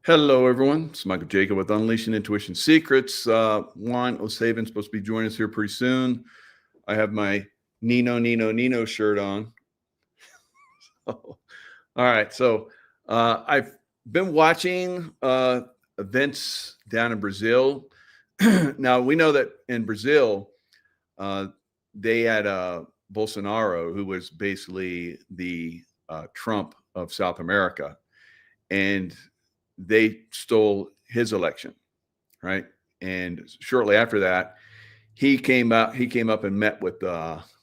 Hello, everyone. It's Michael Jaco with Unleashing Intuition Secrets. Juan O Savin supposed to be joining us here pretty soon. I have my Nino shirt on. All right. So I've been watching events down in Brazil. Now, we know that in Brazil, uh, they had Bolsonaro, who was basically the Trump of South America. And they stole his election, right? And shortly after that, he came up and met with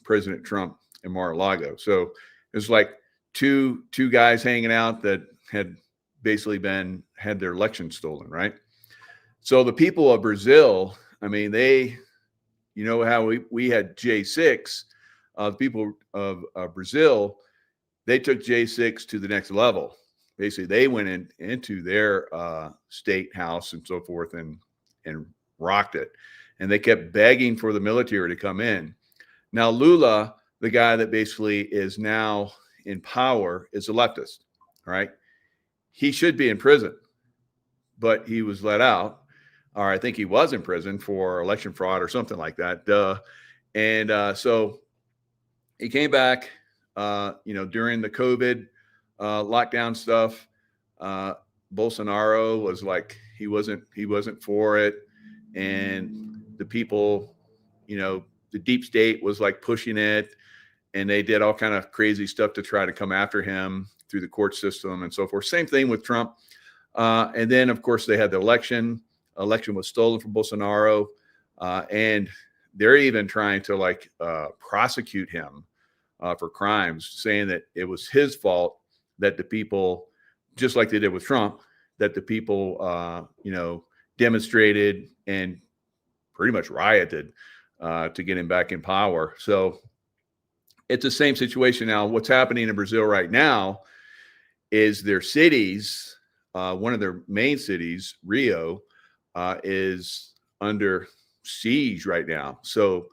President Trump in Mar-a-Lago. So it was like two guys hanging out that had basically had their election stolen, right? So the people of Brazil, I mean, you know how we had J6, the people of Brazil, they took J6 to the next level. Basically, they went into their state house and so forth and rocked it. And they kept begging for the military to come in. Now, Lula, the guy that basically is now in power, is a leftist, right? He should be in prison, but he was let out. Or I think he was in prison for election fraud or something like that. So he came back, during the COVID lockdown stuff. Bolsonaro was like, he wasn't for it. And the people, the deep state was like pushing it, and they did all kind of crazy stuff to try to come after him through the court system and so forth. Same thing with Trump. And then of course they had the election was stolen from Bolsonaro. And they're even trying to prosecute him for crimes, saying that it was his fault that the people, just like they did with Trump, that the people, demonstrated and pretty much rioted to get him back in power. So it's the same situation now. What's happening in Brazil right now is their cities, one of their main cities, Rio, is under siege right now. So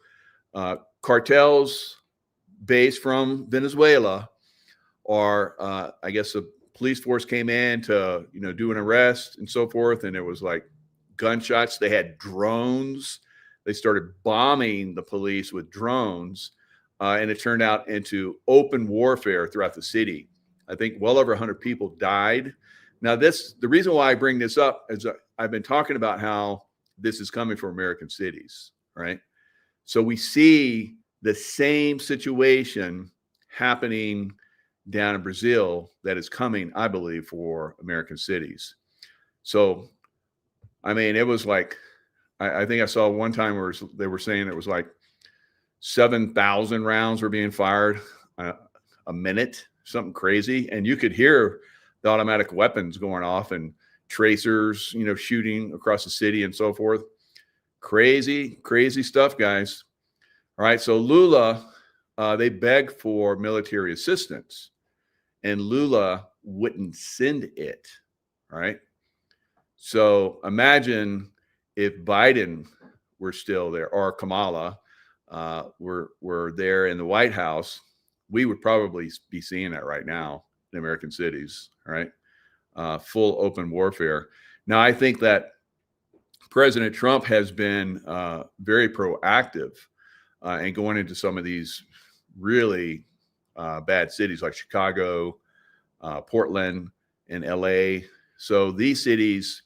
cartels based from Venezuela are, I guess the police force came in to, do an arrest and so forth. And there was like gunshots. They had drones. They started bombing the police with drones. And it turned out into open warfare throughout the city. I think well over 100 people died. Now, the reason why I bring this up is I've been talking about how this is coming from American cities, right? So we see the same situation happening down in Brazil that is coming, I believe, for American cities. So, I mean, it was like, I think I saw one time where they were saying it was like 7,000 rounds were being fired a minute, something crazy. And you could hear the automatic weapons going off and tracers, shooting across the city and so forth. Crazy, crazy stuff, guys. All right. So Lula, they begged for military assistance, and Lula wouldn't send it. Right. So imagine if Biden were still there, or Kamala were there in the White House, we would probably be seeing that right now in American cities, right? Full open warfare. Now, I think that President Trump has been very proactive in going into some of these really bad cities like Chicago, Portland, and LA. So these cities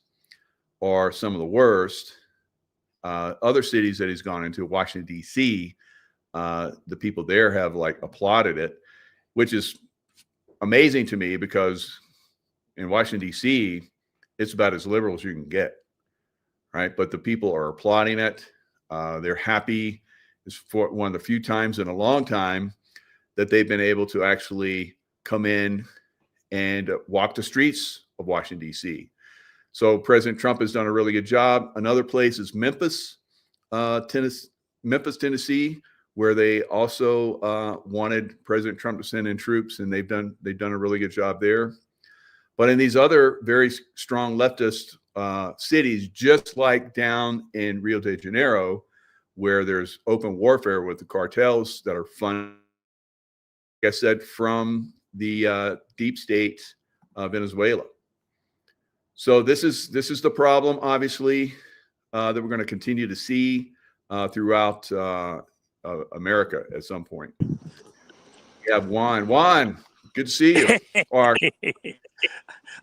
are some of the worst. Other cities that he's gone into, Washington, D.C., the people there have applauded it, which is amazing to me because in Washington, D.C., it's about as liberal as you can get, right? But the people are applauding it. They're happy. It's for one of the few times in a long time that they've been able to actually come in and walk the streets of Washington, D.C. So President Trump has done a really good job. Another place is Memphis, Tennessee, where they also wanted President Trump to send in troops, and they've done a really good job there. But in these other very strong leftist cities, just like down in Rio de Janeiro, where there's open warfare with the cartels that are funded, like I said, from the deep state Venezuela. So this is the problem, obviously, that we're going to continue to see throughout America at some point. We have Juan. Juan, good to see you. Or,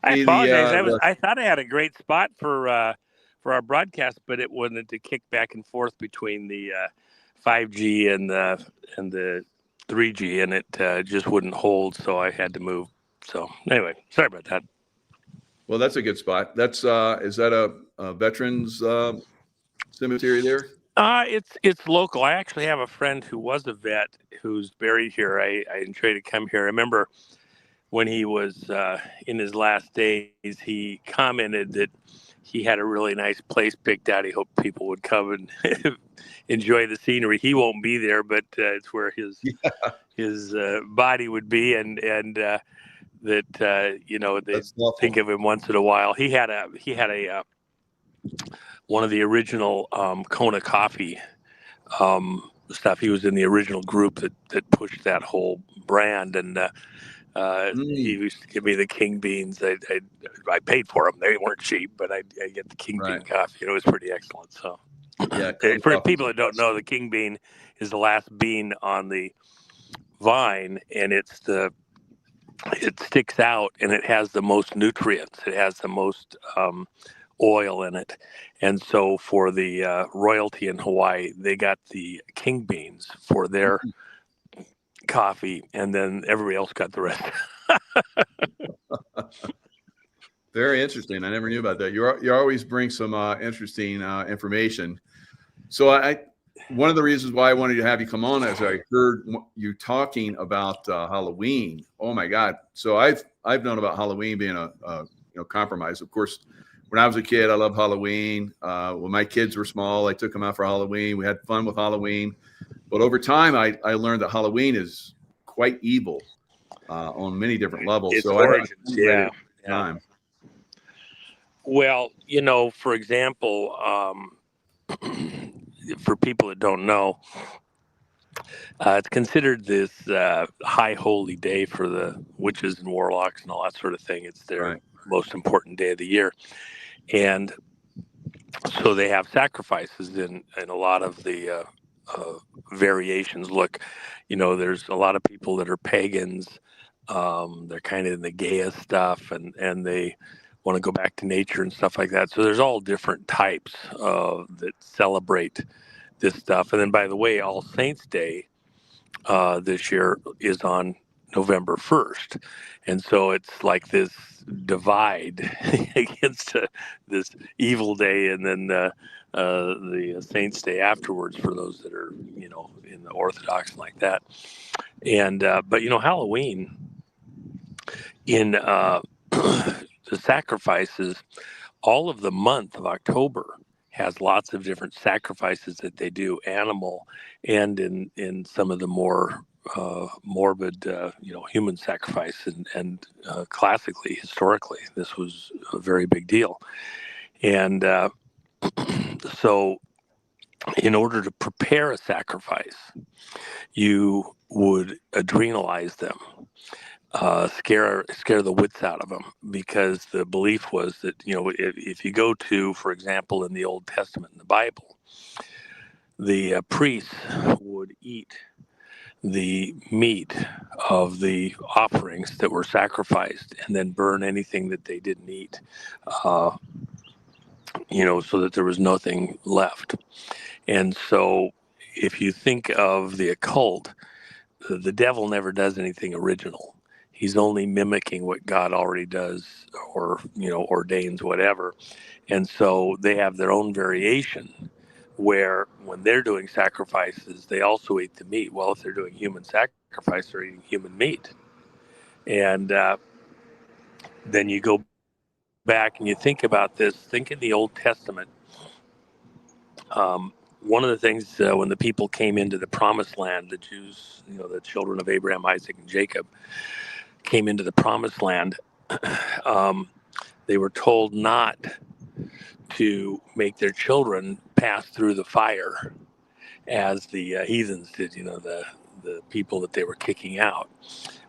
I apologize. I thought I had a great spot for our broadcast, but it wanted to kick back and forth between the 5G and the 3G, and it just wouldn't hold, so I had to move. So anyway, sorry about that. Well, that's a good spot. That's is that a veterans cemetery there? It's local. I actually have a friend who was a vet who's buried here. I enjoy to come here. I remember when he was in his last days, he commented that he had a really nice place picked out. He hoped people would come and enjoy the scenery. He won't be there, but it's where his body would be, and that you know, they think of him once in a while. He had a one of the original Kona coffee stuff. He was in the original group that pushed that whole brand, and he used to give me the King beans. I paid for them; they weren't cheap, but I get the King bean coffee, and it was pretty excellent. So, yeah, for people that don't know, the King bean is the last bean on the vine, and it sticks out, and it has the most nutrients. It has the most oil in it, and so for the royalty in Hawaii, they got the King beans for their coffee, and then everybody else got the rest. Very interesting. I never knew about that. You always bring some interesting information. So one of the reasons why I wanted to have you come on is I heard you talking about Halloween. Oh my God! So I've known about Halloween being a compromise. Of course, when I was a kid, I loved Halloween. When my kids were small, I took them out for Halloween. We had fun with Halloween. But over time, I learned that Halloween is quite evil on many different levels. Its so origins, yeah. Time. Well, for example, for people that don't know, it's considered this high holy day for the witches and warlocks and all that sort of thing. It's their most important day of the year. And so they have sacrifices in a lot of the variations. Look, there's a lot of people that are pagans. They're kind of in the Gaia stuff, and they want to go back to nature and stuff like that. So there's all different types that celebrate this stuff. And then, by the way, All Saints Day this year is on November 1st. And so it's like this divide against this evil day, and then the Saints Day afterwards for those that are, in the Orthodox like that. And but Halloween in the sacrifices, all of the month of October has lots of different sacrifices that they do, animal and in some of the more morbid, human sacrifice. And classically, historically, this was a very big deal. And so in order to prepare a sacrifice, you would adrenalize them, scare the wits out of them, because the belief was that, if you go to, for example, in the Old Testament, in the Bible, the priests would eat the meat of the offerings that were sacrificed and then burn anything that they didn't eat, so that there was nothing left. And so if you think of the occult, the devil never does anything original. He's only mimicking what God already does, or, ordains, whatever. And so they have their own variation where when they're doing sacrifices, they also eat the meat. Well, if they're doing human sacrifice, they're eating human meat. And then you go back and you think about this, think in the Old Testament. One of the things when the people came into the promised land, the Jews, the children of Abraham, Isaac, and Jacob came into the promised land, they were told not to make their children pass through the fire as the heathens did, the people that they were kicking out.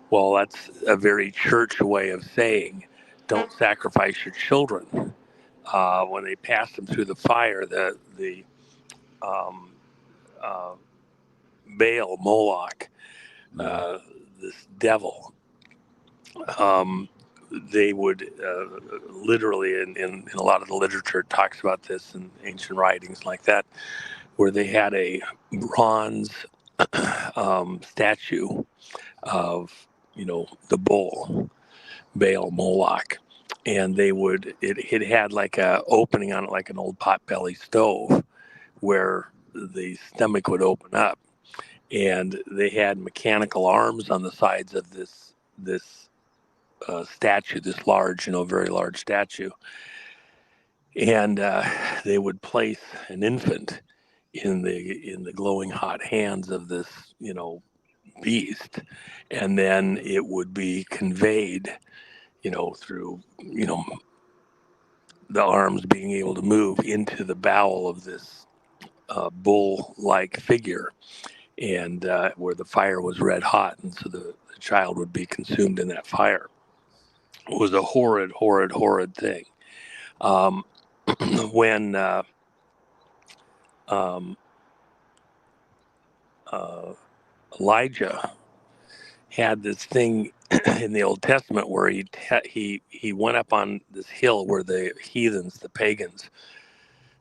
Well, that's a very church way of saying, don't sacrifice your children. When they passed them through the fire, the um, uh, Baal, Moloch, this devil, they would literally, in a lot of the literature, it talks about this in ancient writings like that, where they had a bronze statue of, the bull, Baal, Moloch. And it had like a opening on it, like an old potbelly stove, where the stomach would open up. And they had mechanical arms on the sides of this statue, this large, very large statue. And they would place an infant in the glowing hot hands of this, beast, and then it would be conveyed, through, the arms being able to move into the bowel of this bull-like figure, and where the fire was red hot, and so the child would be consumed in that fire. It was a horrid, horrid, horrid thing. When Elijah had this thing in the Old Testament where he went up on this hill where the heathens, the pagans,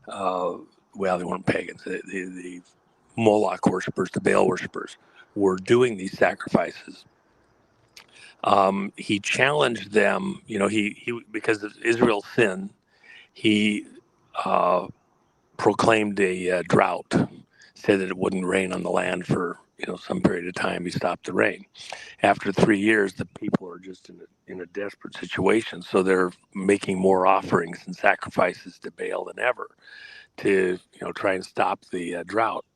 well, they weren't pagans, the Moloch worshippers, the Baal worshippers, were doing these sacrifices. He challenged them, he because of Israel's sin, he proclaimed a drought, said that it wouldn't rain on the land for some period of time. He stopped the rain. After 3 years, the people are just in a desperate situation, so they're making more offerings and sacrifices to Baal than ever to try and stop the drought.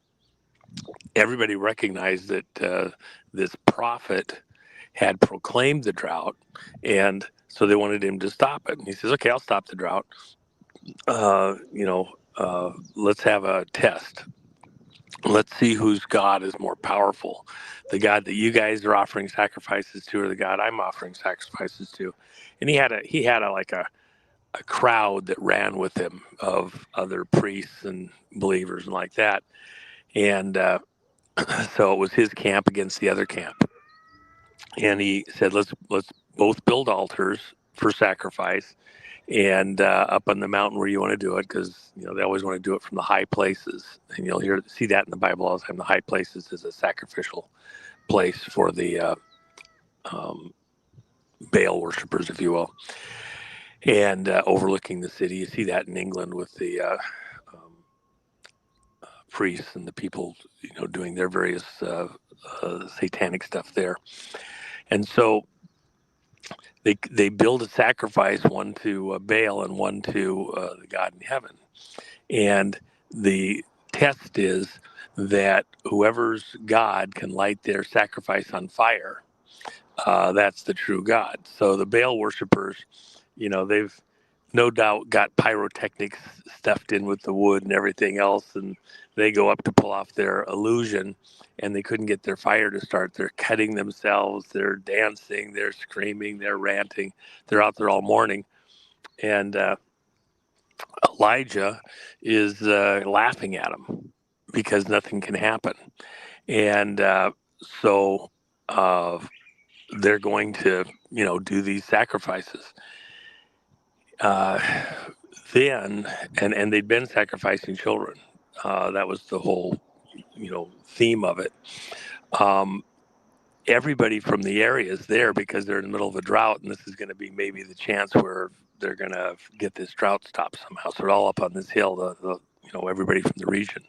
Everybody recognized that this prophet had proclaimed the drought, and so they wanted him to stop it. And he says, "Okay, I'll stop the drought. Let's have a test. Let's see whose God is more powerful, the God that you guys are offering sacrifices to, or the God I'm offering sacrifices to." And he had a crowd that ran with him of other priests and believers and like that. And so it was his camp against the other camp. And he said, let's both build altars for sacrifice, and up on the mountain where you want to do it, because they always want to do it from the high places, and you'll see that in the Bible all the time. The high places is a sacrificial place for the Baal worshippers, if you will, and overlooking the city. You see that in England with the priests and the people, doing their various satanic stuff there. And so they build a sacrifice, one to Baal and one to the God in heaven. And the test is that whoever's God can light their sacrifice on fire, that's the true God. So the Baal worshipers, they've no doubt got pyrotechnics stuffed in with the wood and everything else, and they go up to pull off their illusion, and they couldn't get their fire to start. They're cutting themselves, they're dancing, they're screaming, they're ranting, they're out there all morning. And Elijah is laughing at them because nothing can happen. And so they're going to, do these sacrifices. Then, and they'd been sacrificing children. That was the whole, theme of it. Everybody from the area is there because they're in the middle of a drought, and this is going to be maybe the chance where they're going to get this drought stopped somehow. So they're all up on this hill, everybody from the region,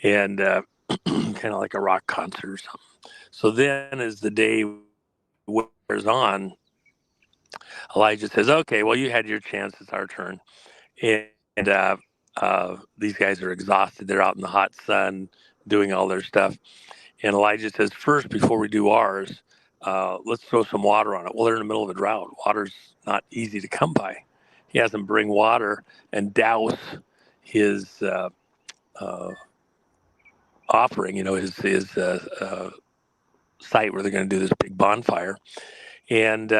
and kind of like a rock concert or something. So then, as the day wears on, Elijah says, "Okay, well, you had your chance. It's our turn." And these guys are exhausted. They're out in the hot sun doing all their stuff. And Elijah says, "First, before we do ours, let's throw some water on it." Well, they're in the middle of a drought. Water's not easy to come by. He has them bring water and douse his offering, his site where they're going to do this big bonfire. And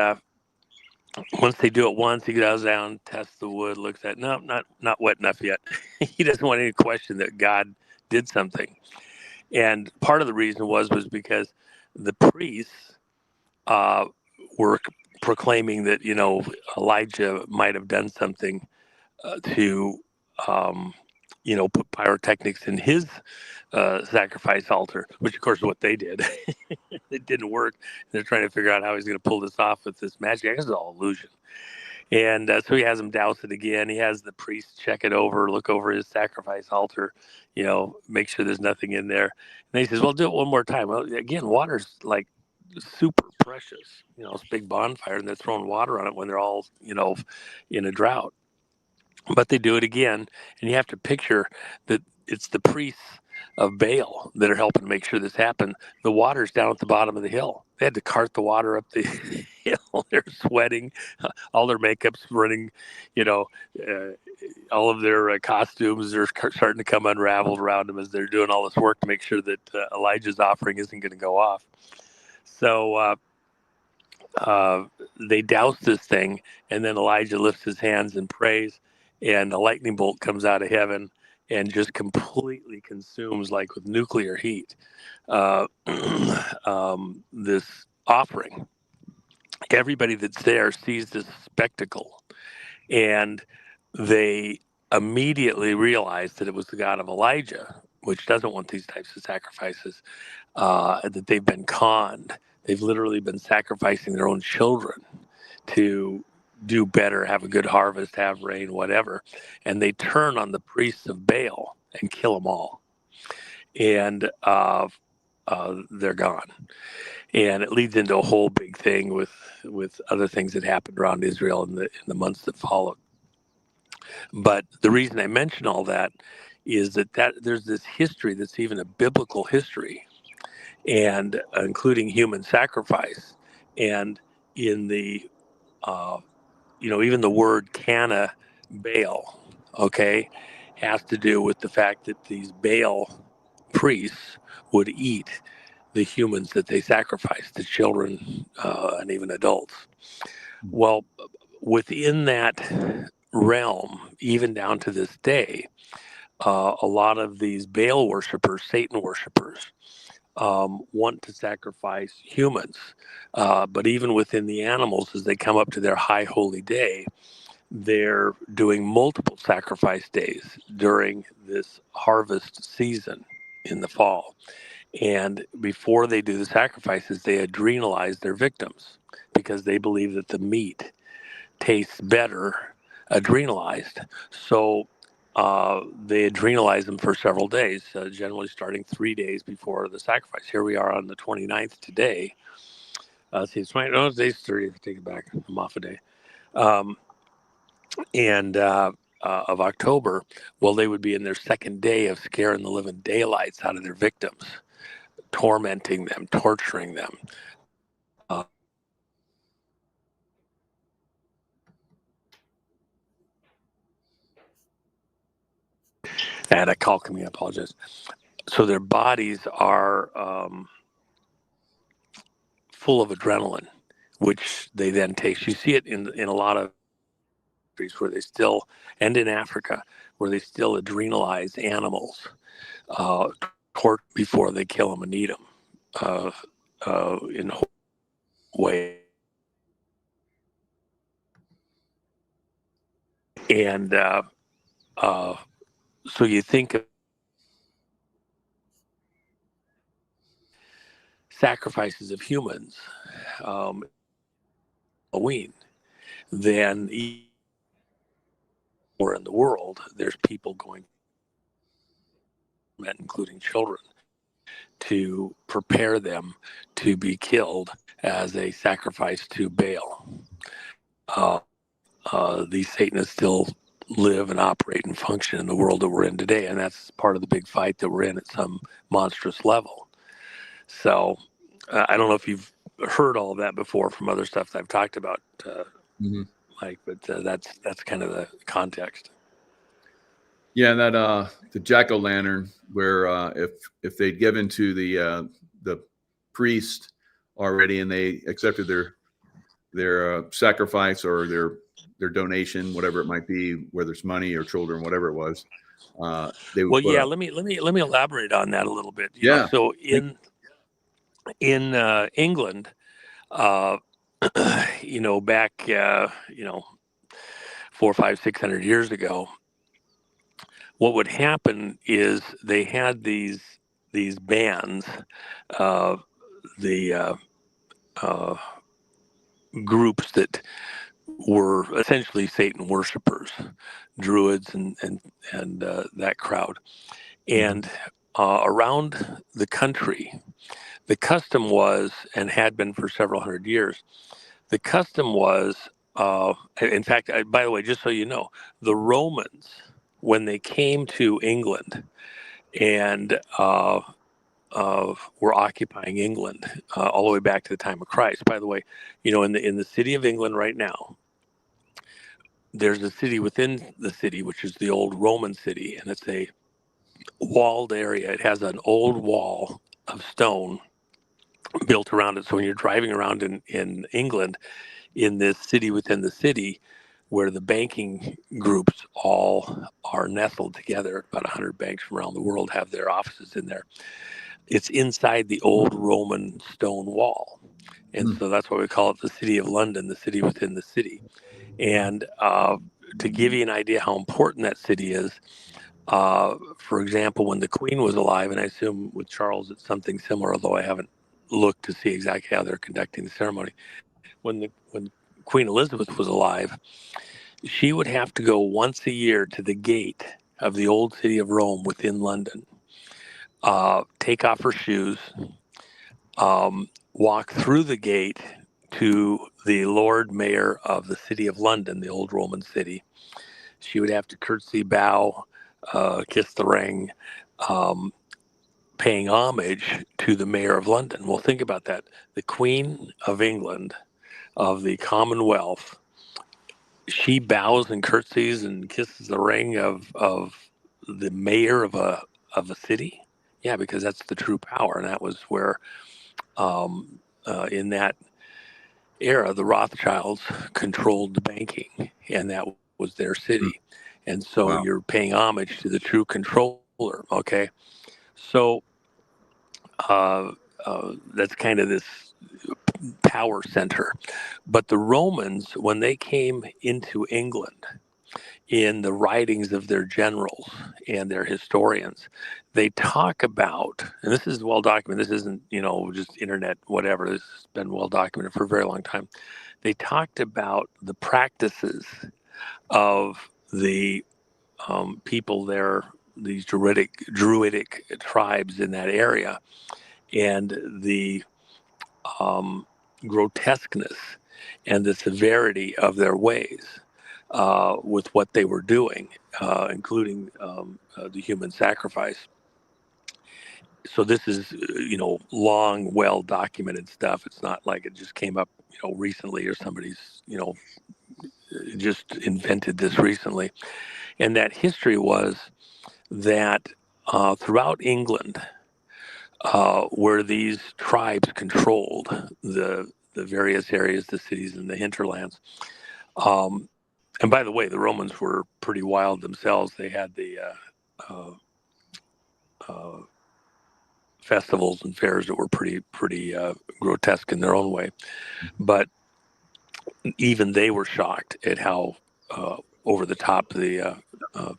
once they do it once, he goes down, tests the wood, looks at, no, not wet enough yet. He doesn't want any question that God did something. And part of the reason was because the priests were proclaiming that, Elijah might have done something to, put pyrotechnics in his sacrifice altar, which of course is what they did. It didn't work. They're trying to figure out how he's going to pull this off with this magic. I guess it's all illusion. And so he has him douse it again. He has the priest check it over, look over his sacrifice altar, make sure there's nothing in there. And he says, well, do it one more time. Well, again, water's like super precious. It's a big bonfire, and they're throwing water on it when they're all, in a drought. But they do it again, and you have to picture that it's the priests of Baal that are helping make sure this happened. The water's down at the bottom of the hill. They had to cart the water up the hill. They're sweating, all their makeup's running, all of their costumes are starting to come unraveled around them as they're doing all this work to make sure that Elijah's offering isn't going to go off. So they douse this thing, and then Elijah lifts his hands and prays, and a lightning bolt comes out of heaven and just completely consumes, like with nuclear heat, this offering. Everybody that's there sees this spectacle, and they immediately realize that it was the God of Elijah, which doesn't want these types of sacrifices, that they've been conned. They've literally been sacrificing their own children to do better, have a good harvest, have rain, whatever. And they turn on the priests of Baal and kill them all. And they're gone. And it leads into a whole big thing with other things that happened around Israel in the months that followed. But the reason I mention all that is that there's this history that's even a biblical history, and including human sacrifice. And in the even the word Cana Baal, okay, has to do with the fact that these Baal priests would eat the humans that they sacrificed, the children and even adults. Well, within that realm, even down to this day, a lot of these Baal worshipers, Satan worshipers, want to sacrifice humans. But even within the animals, as they come up to their high holy day, they're doing multiple sacrifice days during this harvest season in the fall. And before they do the sacrifices, they adrenalize their victims because they believe that the meat tastes better adrenalized. So they adrenalize them for several days, generally starting 3 days before the sacrifice. Here we are on the 29th today. See, it's right. No, today's 30th. Take it back. I'm off a day. Of October, well, they would be in their second day of scaring the living daylights out of their victims, tormenting them, torturing them. And a call coming, I apologize. So their bodies are full of adrenaline, which they then take. You see it in a lot of countries where they still, and in Africa, where they still adrenalize animals before they kill them and eat them in a way. And so you think of sacrifices of humans, Halloween, then or in the world, there's people going, including children, to prepare them to be killed as a sacrifice to Baal. These Satanists still live and operate and function in the world that we're in today, and that's part of the big fight that we're in at some monstrous level. So I don't know if you've heard all of that before from other stuff that I've talked about, Mike, but that's kind of the context. Yeah, that the jack-o'-lantern, where if they'd given to the priest already and they accepted their sacrifice or their donation, whatever it might be, whether it's money or children, whatever it was, they would Well, put yeah. up. Let me elaborate on that a little bit. Yeah. So in England, uh, back 400, 500, 600 years ago, what would happen is they had these bands, the groups that were essentially Satan worshipers, druids and that crowd. And around the country, the custom was, and had been for several hundred years, the custom was, in fact, by the way, just so you know, the Romans, when they came to England and were occupying England all the way back to the time of Christ. By the way, in the city of England right now, there's a city within the city, which is the old Roman city, and it's a walled area. It has an old wall of stone built around it. So when you're driving around in England, in this city within the city, where the banking groups all are nestled together, about 100 banks from around the world have their offices in there. It's inside the old Roman stone wall. And so that's why we call it the City of London, the city within the city. And to give you an idea how important that city is, for example, when the Queen was alive, and I assume with Charles it's something similar, although I haven't looked to see exactly how they're conducting the ceremony. When Queen Elizabeth was alive, she would have to go once a year to the gate of the old city of Rome within London, take off her shoes, walk through the gate to the Lord Mayor of the City of London, the old Roman city. She would have to curtsy, bow, kiss the ring, paying homage to the Mayor of London. Well, think about that. The Queen of England, of the Commonwealth, she bows and curtsies and kisses the ring of the mayor of a city. Yeah, because that's the true power, and that was where in that era the Rothschilds controlled the banking, and that was their city. And so you're paying homage to the true controller. Okay, so that's kind of this power center. But the Romans, when they came into England, in the writings of their generals and their historians, they talk about, and this is well documented, this isn't, just internet, whatever, this has been well documented for a very long time. They talked about the practices of the people there, these druidic tribes in that area, and the grotesqueness and the severity of their ways with what they were doing, including the human sacrifice. So this is, long, well documented stuff. It's not like it just came up, recently, or somebody's, just invented this recently. And that history was that throughout England, where these tribes controlled the various areas, the cities and the hinterlands. And by the way, the Romans were pretty wild themselves. They had the festivals and fairs that were pretty grotesque in their own way. But even they were shocked at how over the top the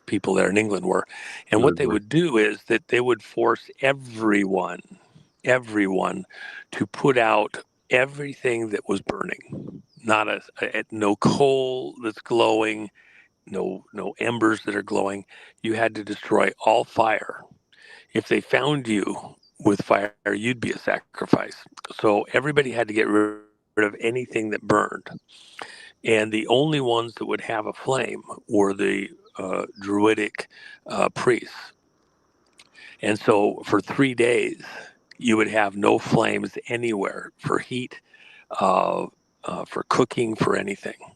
people there in England were. And what they would do is that they would force everyone to put out everything that was burning. Not no coal that's glowing, no embers that are glowing. You had to destroy all fire. If they found you with fire, you'd be a sacrifice. So everybody had to get rid of anything that burned. And the only ones that would have a flame were the druidic priests. And so for 3 days, you would have no flames anywhere for heat, for cooking, for anything.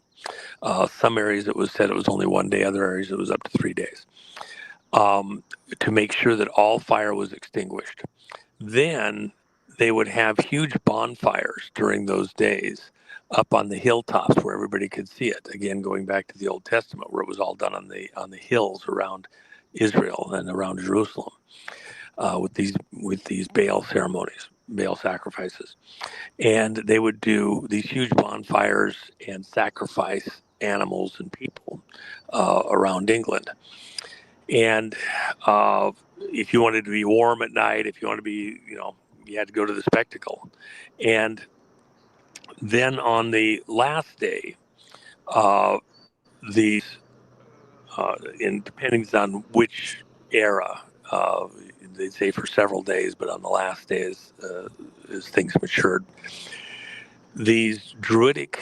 Some areas it was said it was only 1 day, other areas it was up to 3 days, to make sure that all fire was extinguished. Then they would have huge bonfires during those days up on the hilltops where everybody could see it. Again, going back to the Old Testament, where it was all done on the hills around Israel and around Jerusalem, with these Baal ceremonies, Baal sacrifices, and they would do these huge bonfires and sacrifice animals and people around England. And if you wanted to be warm at night, if you want to be, you had to go to the spectacle. And then on the last day, these, depending on which era, they say for several days, but on the last day, as things matured, these druidic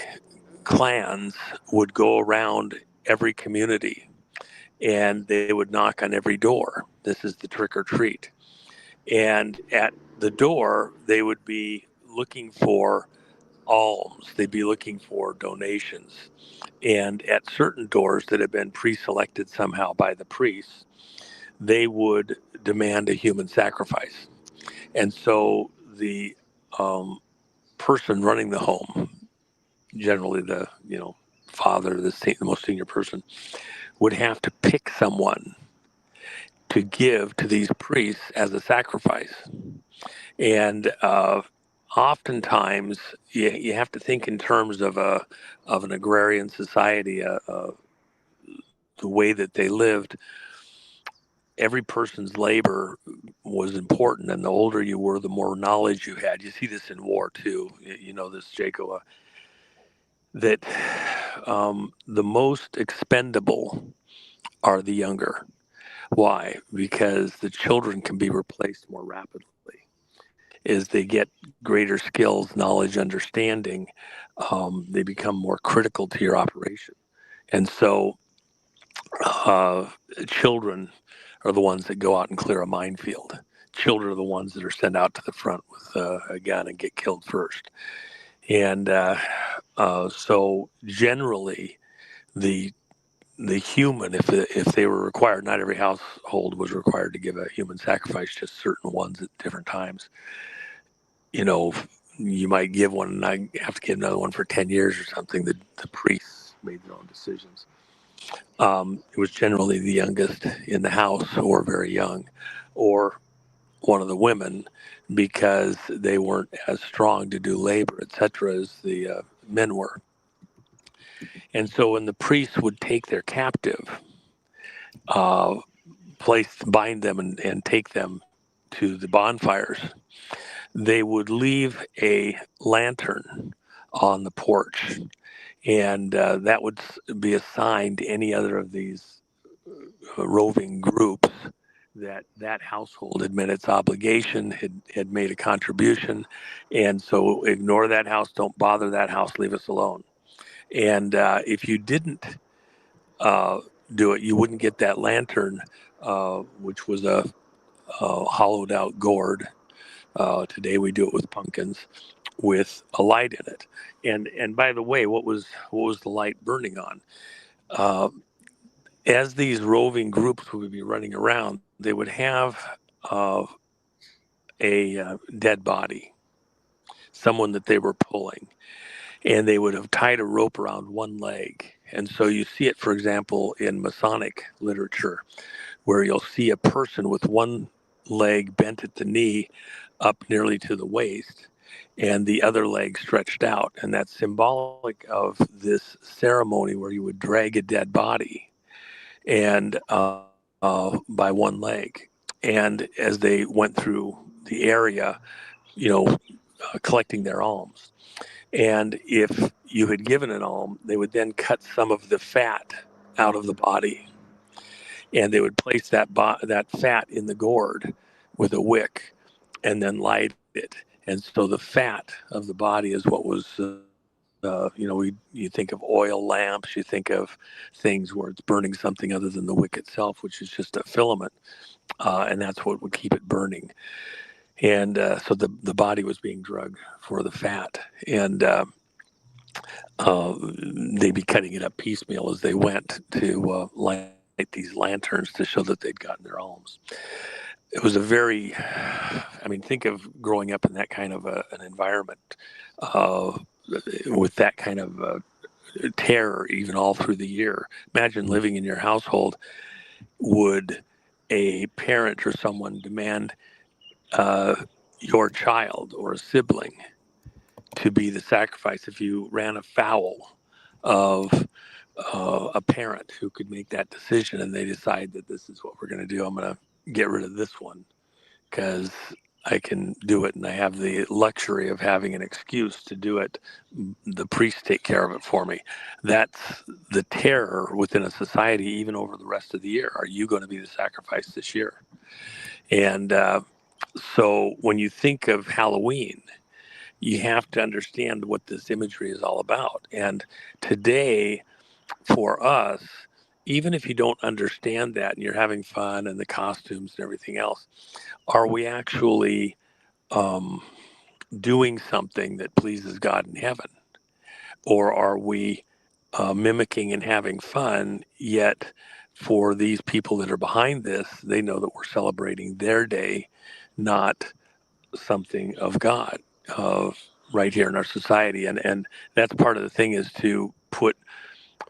clans would go around every community and they would knock on every door. This is the trick or treat. And at the door, they would be looking for alms. They'd be looking for donations. And at certain doors that had been pre-selected somehow by the priests, they would demand a human sacrifice. And so the person running the home, generally the father, the most senior person, would have to pick someone to give to these priests as a sacrifice. And oftentimes you have to think in terms of an agrarian society, the way that they lived. Every person's labor was important, and the older you were, the more knowledge you had. You see this in war too. You know this, Jaco, that the most expendable are the younger. Why? Because the children can be replaced more rapidly as they get greater skills, knowledge, understanding. They become more critical to your operation, and so children are the ones that go out and clear a minefield. Children are the ones that are sent out to the front with a gun and get killed first. And so generally, the human, if they were required, not every household was required to give a human sacrifice, just certain ones at different times. You might give one and I have to give another one for 10 years or something. The priests made their own decisions. It was generally the youngest in the house or very young, or one of the women, because they weren't as strong to do labor, etc., as the men were. And so when the priests would take their captive, bind them and take them to the bonfires, they would leave a lantern on the porch, and that would be assigned to any other of these roving groups that household had met its obligation, had made a contribution, and so ignore that house, don't bother that house, leave us alone. And if you didn't do it, you wouldn't get that lantern, which was a hollowed out gourd. Today we do it with pumpkins, with a light in it. And by the way, what was the light burning on? As these roving groups would be running around, they would have a dead body, someone that they were pulling, and they would have tied a rope around one leg. And so you see it, for example, in Masonic literature, where you'll see a person with one leg bent at the knee up nearly to the waist and the other leg stretched out. And that's symbolic of this ceremony where you would drag a dead body and by one leg. And as they went through the area, collecting their alms. And if you had given an alm, they would then cut some of the fat out of the body, and they would place that fat in the gourd with a wick, and then light it. And so the fat of the body is what was, you think of oil lamps, you think of things where it's burning something other than the wick itself, which is just a filament, and that's what would keep it burning. And so the body was being drugged for the fat, and they'd be cutting it up piecemeal as they went to light these lanterns to show that they'd gotten their alms. It was think of growing up in that kind of an environment. with that kind of terror even all through the year. Imagine living in your household. Would a parent or someone demand your child or a sibling to be the sacrifice if you ran afoul of a parent who could make that decision, and they decide that this is what we're going to do? I'm going to get rid of this one because I can do it and I have the luxury of having an excuse to do it. The priests take care of it for me. That's the terror within a society, even over the rest of the year. Are you going to be the sacrifice this year? And so when you think of Halloween, you have to understand what this imagery is all about. And today, for us, even if you don't understand that and you're having fun and the costumes and everything else, are we actually doing something that pleases God in heaven? Or are we mimicking and having fun, yet for these people that are behind this, they know that we're celebrating their day, not something of God, of right here in our society. And that's part of the thing, is to put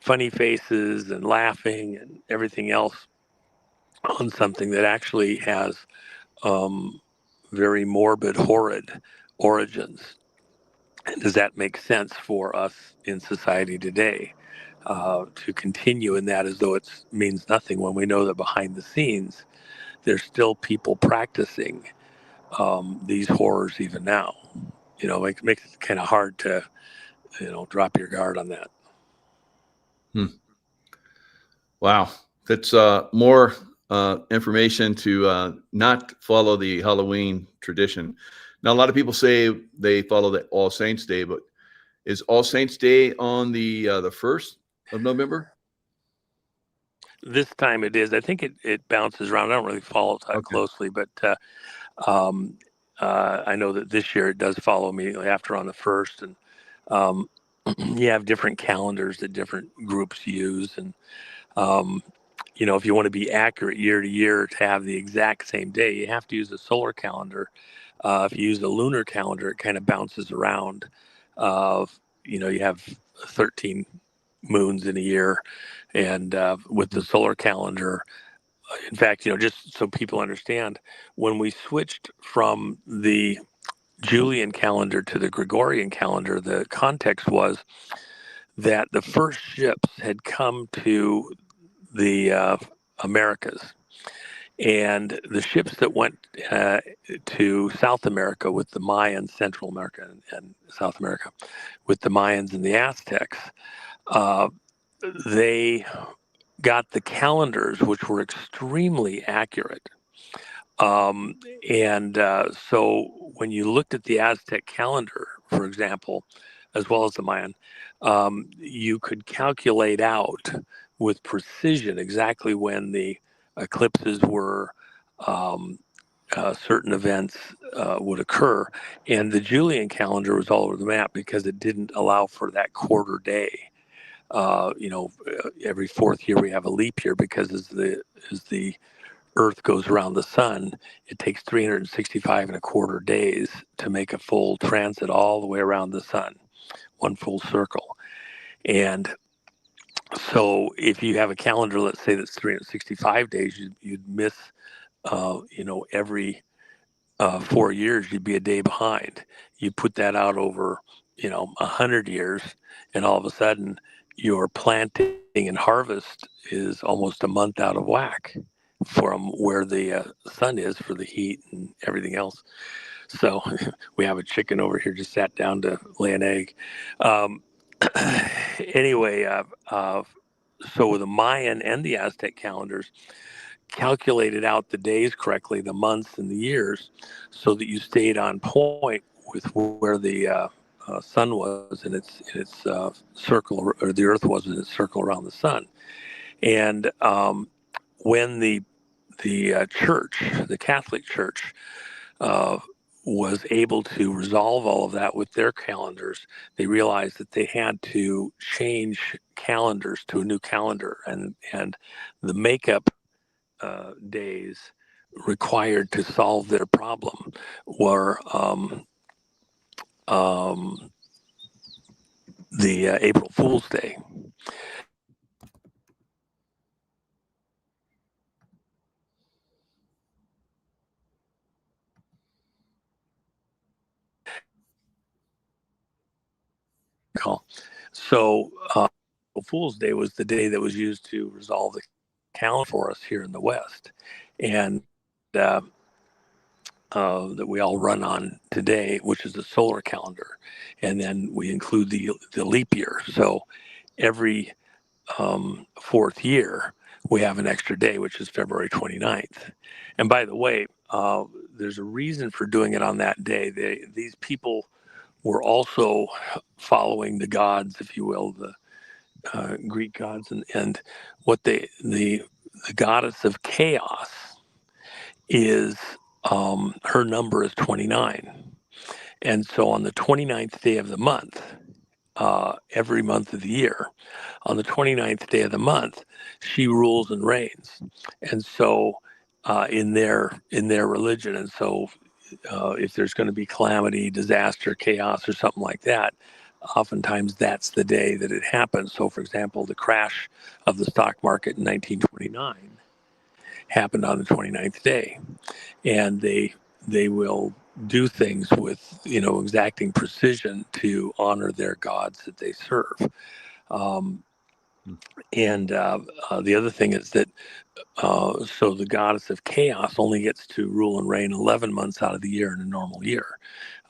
funny faces and laughing and everything else on something that actually has very morbid, horrid origins. And does that make sense for us in society today, to continue in that as though it means nothing, when we know that behind the scenes there's still people practicing these horrors even now? It makes it kind of hard to drop your guard on that. Wow, that's more information to not follow the Halloween tradition. Now, a lot of people say they follow the All Saints Day, but is All Saints Day on the 1st of November? This time it is. I think it bounces around. I don't really follow it that closely, but I know that this year it does follow immediately after on the 1st. And you have different calendars that different groups use. And, if you want to be accurate year to year to have the exact same day, you have to use a solar calendar. If you use a lunar calendar, it kind of bounces around. You have 13 moons in a year. And with the solar calendar, in fact, just so people understand, when we switched from the Julian calendar to the Gregorian calendar, the context was that the first ships had come to the Americas. And the ships that went to South America with the Mayans, Central America and South America, with the Mayans and the Aztecs, they got the calendars, which were extremely accurate. So when you looked at the Aztec calendar, for example, as well as the Mayan, you could calculate out with precision exactly when the eclipses were, certain events would occur. And the Julian calendar was all over the map because it didn't allow for that quarter day. Every fourth year we have a leap year, because as the Earth goes around the sun, it takes 365 and a quarter days to make a full transit all the way around the sun, one full circle. And so if you have a calendar, let's say that's 365 days, you'd miss, every 4 years, you'd be a day behind. You put that out over, 100 years, and all of a sudden your planting and harvest is almost a month out of whack from where the sun is for the heat and everything else. So we have a chicken over here just sat down to lay an egg. Anyway, so the Mayan and the Aztec calendars calculated out the days correctly, the months and the years, so that you stayed on point with where the sun was in its circle, or the Earth was in its circle around the sun. And when the church, the Catholic Church, was able to resolve all of that with their calendars, they realized that they had to change calendars to a new calendar, and the makeup days required to solve their problem were April Fool's Day. So Fool's Day was the day that was used to resolve the calendar for us here in the West, and that we all run on today, which is the solar calendar, and then we include the leap year. So every fourth year we have an extra day, which is February 29th. And by the way, there's a reason for doing it on that day. These people were also following the gods, if you will, the Greek gods, and what the goddess of chaos is, her number is 29. And so on the 29th day of the month, every month of the year, on the 29th day of the month, she rules and reigns. And so in their religion, and so if there's going to be calamity, disaster, chaos, or something like that, oftentimes that's the day that it happens. So, for example, the crash of the stock market in 1929 happened on the 29th day, and they will do things with exacting precision to honor their gods that they serve. And the other thing is that so the goddess of chaos only gets to rule and reign 11 months out of the year in a normal year,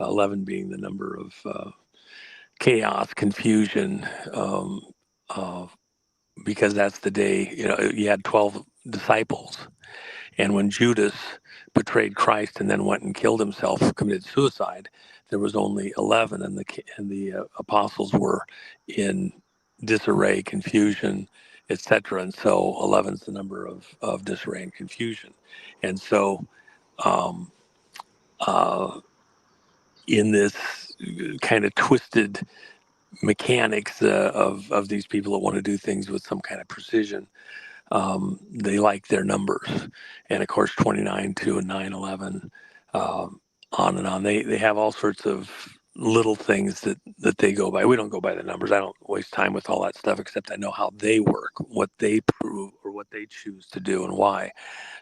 11 being the number of chaos, confusion, because that's the day, you had 12 disciples. And when Judas betrayed Christ and then went and killed himself, committed suicide, there was only 11, and the apostles were in disarray, confusion, etc. And so 11 is the number of disarray and confusion. And so in this kind of twisted mechanics of these people that want to do things with some kind of precision, they like their numbers. And of course, 29, 2, and 9, 11, on and on. They have all sorts of little things that they go by. We don't go by the numbers. I don't waste time with all that stuff, except I know how they work, what they prove, or what they choose to do and why.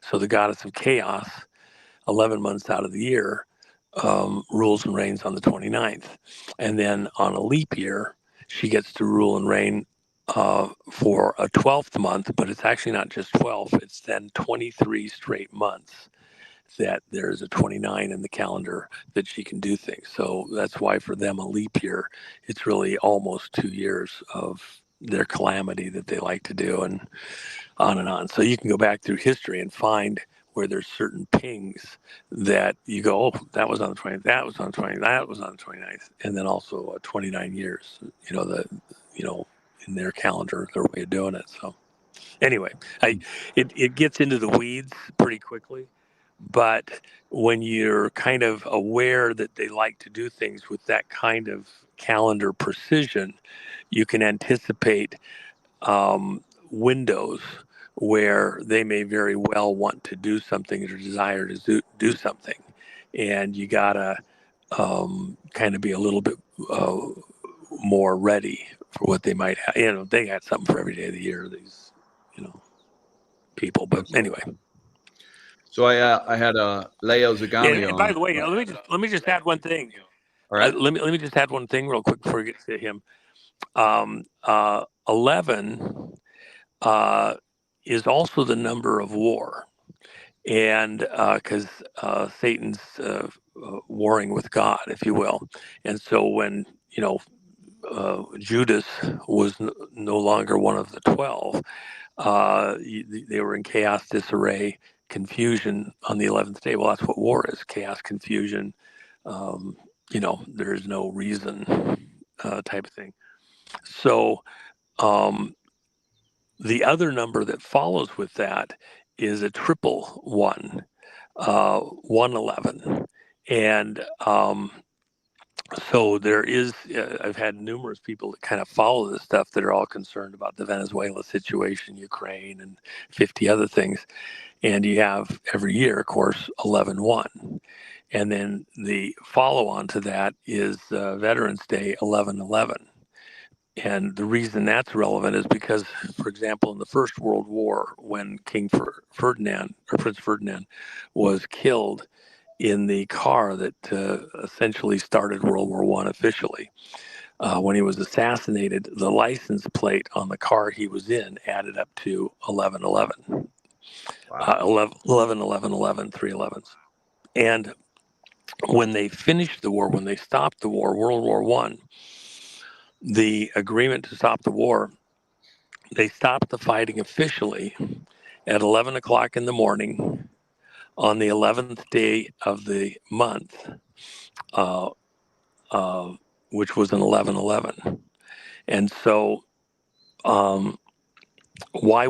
So the goddess of chaos, 11 months out of the year, rules and reigns on the 29th. And then on a leap year, she gets to rule and reign for a 12th month, but it's actually not just 12, it's then 23 straight months that there's a 29 in the calendar that she can do things. So that's why for them a leap year, it's really almost 2 years of their calamity that they like to do, and on and on. So you can go back through history and find where there's certain pings that you go, oh, that was on the 20th, that was on the 20th, that was on the 29th, and then also 29 years, in their calendar, their way of doing it. So anyway, it gets into the weeds pretty quickly, but when you're kind of aware that they like to do things with that kind of calendar precision, you can anticipate windows where they may very well want to do something or desire to do something, and you gotta kind of be a little bit more ready for what they might have. They got something for every day of the year, these people. But anyway. So I had Leo Zagami and on. by the way, let me just add one thing. All right. Let me just add one thing real quick before we get to him. 11 is also the number of war, and because Satan's warring with God, if you will. And so when Judas was no longer one of the 12, they were in chaos, disarray, confusion on the 11th day. Well, that's what war is: chaos, confusion. There is no reason, type of thing. So the other number that follows with that is a triple one, 111. And so there is, I've had numerous people that kind of follow this stuff that are all concerned about the Venezuela situation, Ukraine, and 50 other things. And you have every year, of course, 11-1. And then the follow on to that is Veterans Day, 11-11. And the reason that's relevant is because, for example, in the First World War, when Ferdinand or Prince Ferdinand was killed in the car that essentially started World War I officially, when he was assassinated, the license plate on the car he was in added up to 1111. Wow. 11, 11, 11, 3 11s. And when they finished the war, when they stopped the war, World War I, the agreement to stop the war, they stopped the fighting officially at 11 o'clock in the morning on the 11th day of the month, uh, which was an 11/11. And so, why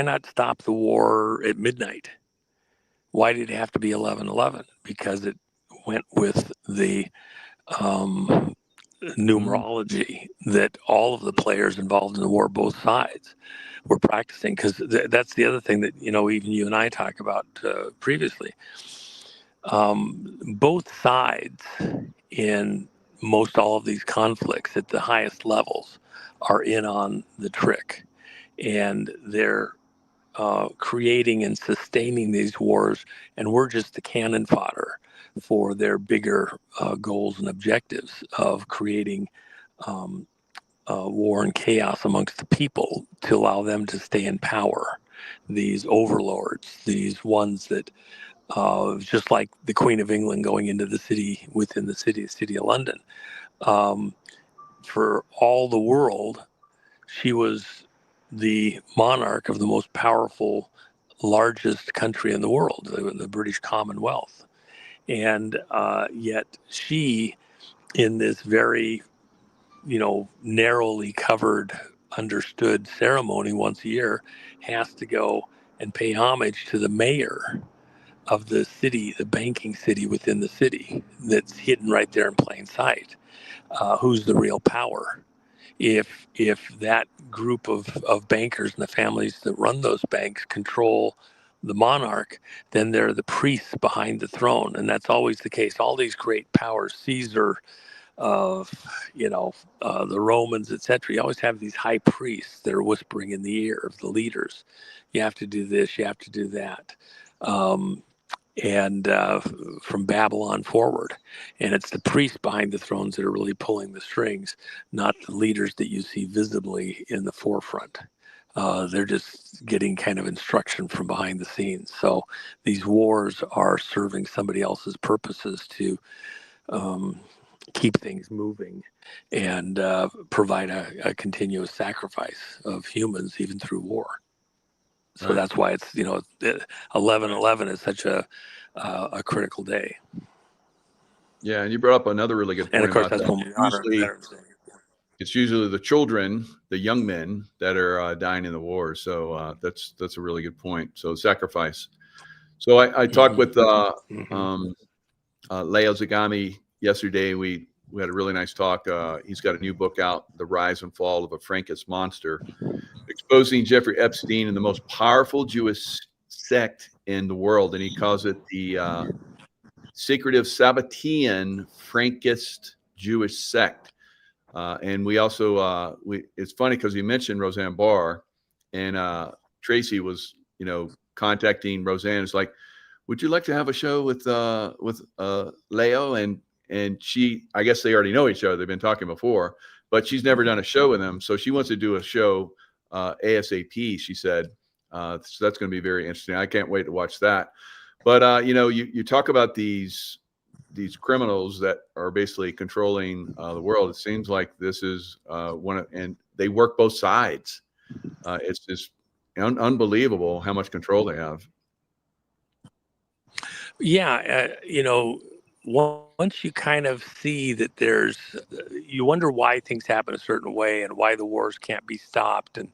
not stop the war at midnight? Why did it have to be 11/11? Because it went with the numerology that all of the players involved in the war, both sides, were practicing. Because that's the other thing that, even you and I talk about previously. Both sides in most all of these conflicts at the highest levels are in on the trick, and they're creating and sustaining these wars, and we're just the cannon fodder for their bigger goals and objectives of creating war and chaos amongst the people to allow them to stay in power. These overlords, these ones that, just like the Queen of England going into the city, within the city of London, for all the world, she was the monarch of the most powerful, largest country in the world, the British Commonwealth. And yet she, in this very, narrowly covered, understood ceremony once a year, has to go and pay homage to the mayor of the city, the banking city within the city that's hidden right there in plain sight. Who's the real power? If that group of bankers and the families that run those banks control the monarch, then they're the priests behind the throne, and that's always the case. All these great powers, Caesar, the Romans, etc. You always have these high priests that are whispering in the ear of the leaders. You have to do this. You have to do that. And from Babylon forward. And it's the priests behind the thrones that are really pulling the strings, not the leaders that you see visibly in the forefront. They're just getting kind of instruction from behind the scenes. So these wars are serving somebody else's purposes to keep things moving and provide a continuous sacrifice of humans even through war. So Right. that's why it's 11/11 is such a critical day. Yeah, and you brought up another really good point. And of course, about that's that. when we honor veterans. It's usually the children, the young men that are dying in the war. So that's a really good point. So sacrifice. So I talked with Leo Zagami yesterday. We had a really nice talk. He's got a new book out, The Rise and Fall of a Frankish Monster, exposing Jeffrey Epstein and the most powerful Jewish sect in the world. And he calls it the secretive Sabbatean Frankist Jewish sect. And we also, it's funny because he mentioned Roseanne Barr, and Tracy was, contacting Roseanne. It's like, would you like to have a show with Leo? And she, I guess they already know each other. They've been talking before, but she's never done a show with him. So she wants to do a show ASAP, she said. So that's going to be very interesting. I can't wait to watch that. But, you talk about these criminals that are basically controlling the world. It seems like this is and they work both sides. It's just unbelievable how much control they have. Yeah, once you kind of see that you wonder why things happen a certain way and why the wars can't be stopped, and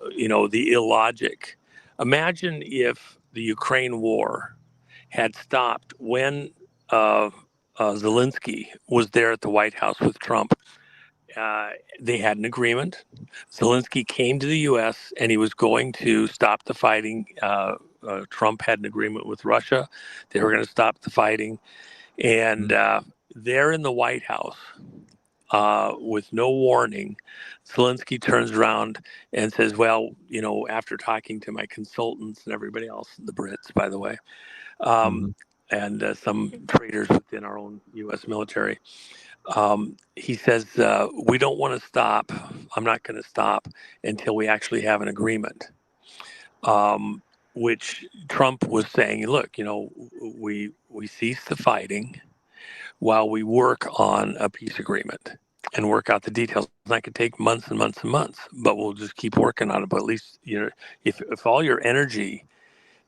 the illogic. Imagine if the Ukraine war had stopped when Zelensky was there at the White House with Trump. They had an agreement. Zelensky came to the U.S. and he was going to stop the fighting. Trump had an agreement with Russia. They were going to stop the fighting. And there in the White House, with no warning, Zelensky turns around and says, well, after talking to my consultants and everybody else, the Brits, by the way, and some traders within our own U.S. military, he says, we don't want to stop. I'm not going to stop until we actually have an agreement. Which Trump was saying, look, we cease the fighting while we work on a peace agreement and work out the details. That could take months and months and months, but we'll just keep working on it. But at least, if all your energy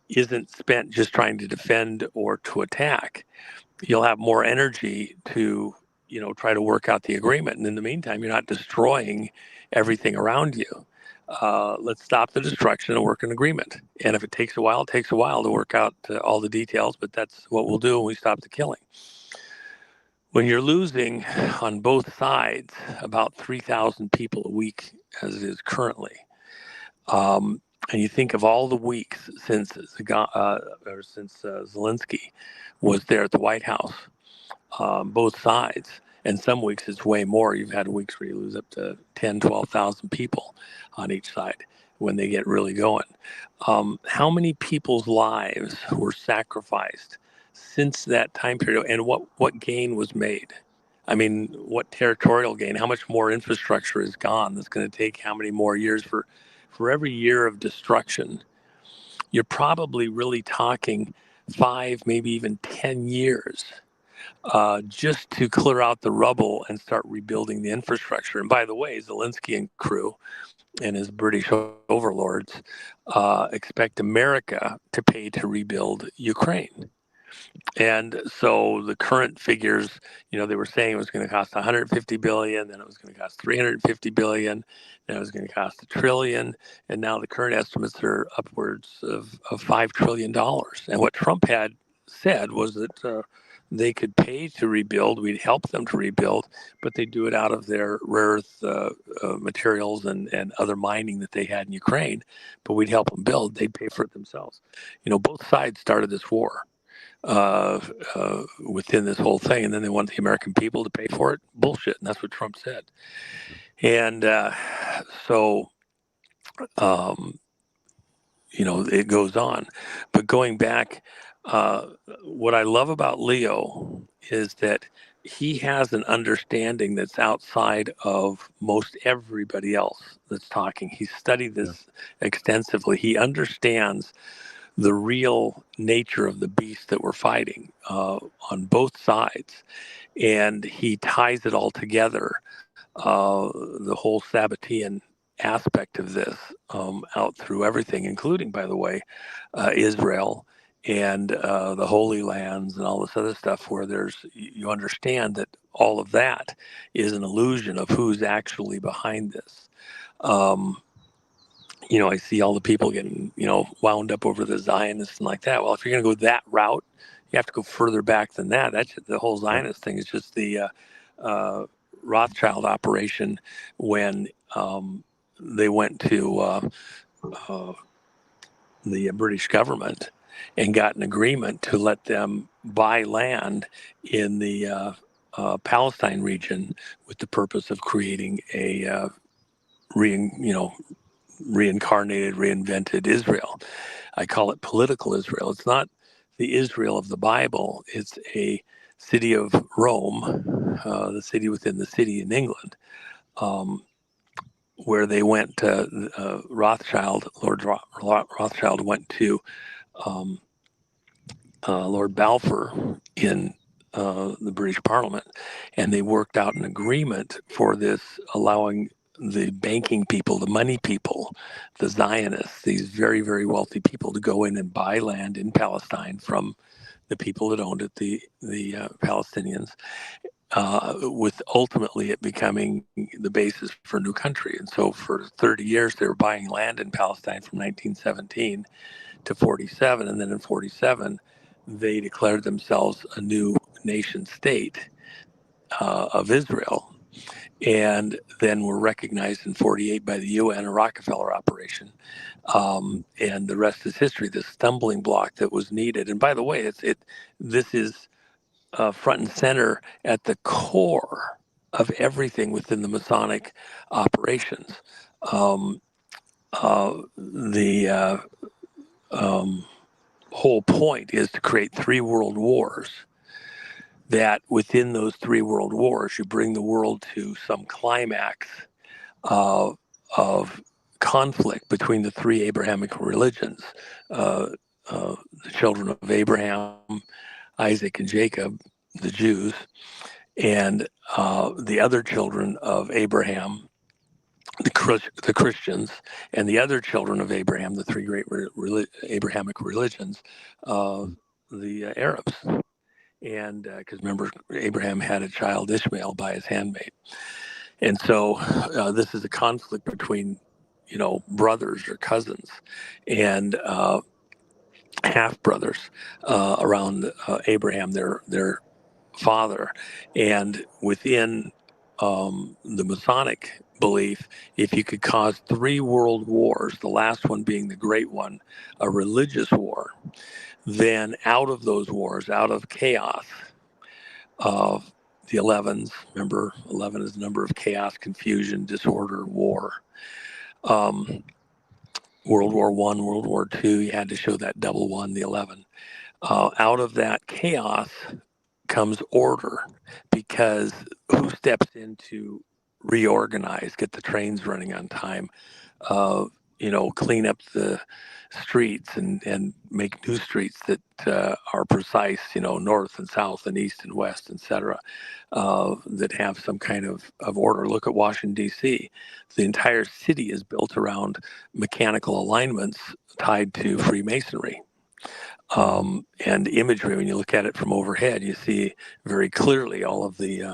isn't spent just trying to defend or to attack, you'll have more energy to, try to work out the agreement. And in the meantime, you're not destroying everything around you. Let's stop the destruction and work an agreement. And if it takes a while, it takes a while to work out all the details, but that's what we'll do when we stop the killing. When you're losing on both sides about 3,000 people a week, as it is currently, and you think of all the weeks since Zelensky was there at the White House, both sides, and some weeks it's way more. You've had weeks where you lose up to 10, 12,000 people on each side when they get really going. How many people's lives were sacrificed since that time period, and what gain was made? I mean, what territorial gain? How much more infrastructure is gone? That's going to take how many more years for every year of destruction? You're probably really talking 5, maybe even 10 years just to clear out the rubble and start rebuilding the infrastructure. And by the way, Zelensky and crew and his British overlords expect America to pay to rebuild Ukraine. And so the current figures, they were saying it was going to cost 150 billion, then it was going to cost 350 billion, then it was going to cost $1 trillion, and now the current estimates are upwards of $5 trillion. And what Trump had said was that they could pay to rebuild, we'd help them to rebuild, but they do it out of their rare earth materials and other mining that they had in Ukraine, but we'd help them build, they'd pay for it themselves. Both sides started this war within this whole thing, and then they want the American people to pay for it. Bullshit, and that's what Trump said. And so it goes on. But going back, what I love about Leo is that he has an understanding that's outside of most everybody else that's talking. He's studied this extensively. He understands the real nature of the beast that we're fighting on both sides. And he ties it all together, the whole Sabbatean aspect of this out through everything, including, by the way, Israel and the Holy Lands and all this other stuff, where you understand that all of that is an illusion of who's actually behind this. I see all the people getting, wound up over the Zionists and like that. Well, if you're going to go that route, you have to go further back than that. That's the whole Zionist thing is just the Rothschild operation when they went to the British government and got an agreement to let them buy land in the Palestine region with the purpose of creating a reincarnated, reinvented Israel. I call it political Israel. It's not the Israel of the Bible. It's a city of Rome, the city within the city in England, where they went to Lord Rothschild went to Lord Balfour in the British Parliament, and they worked out an agreement for this, allowing the banking people, the money people, the Zionists, these very, very wealthy people, to go in and buy land in Palestine from the people that owned it, the Palestinians, with ultimately it becoming the basis for a new country. And so for 30 years, they were buying land in Palestine from 1917 to 47. And then in 47, they declared themselves a new nation state of Israel. And then were recognized in 48 by the UN, a Rockefeller operation. And the rest is history, this stumbling block that was needed. And by the way, this is front and center at the core everything within the Masonic operations. The whole point is to create 3 world wars. That within those 3 world wars, you bring the world to some climax of conflict between the 3 Abrahamic religions, the children of Abraham, Isaac, and Jacob, the Jews, and the other children of Abraham, the Christians, and the other children of Abraham, the 3 great Abrahamic religions, the Arabs. And because remember, Abraham had a child, Ishmael, by his handmaid. And so this is a conflict between, brothers or cousins and half brothers around Abraham, their father. And within the Masonic belief, if you could cause 3 world wars, the last one being the great one, a religious war, then out of those wars, out of chaos of the 11s, remember 11 is the number of chaos, confusion, disorder, war. World War I, World War II, you had to show that double 1, the 11. Out of that chaos comes order, because who steps in to reorganize, get the trains running on time, clean up the streets and make new streets that are precise, north and south and east and west, etc., that have some kind of order. Look at Washington, D.C. The entire city is built around mechanical alignments tied to Freemasonry. And imagery, when you look at it from overhead, you see very clearly all of the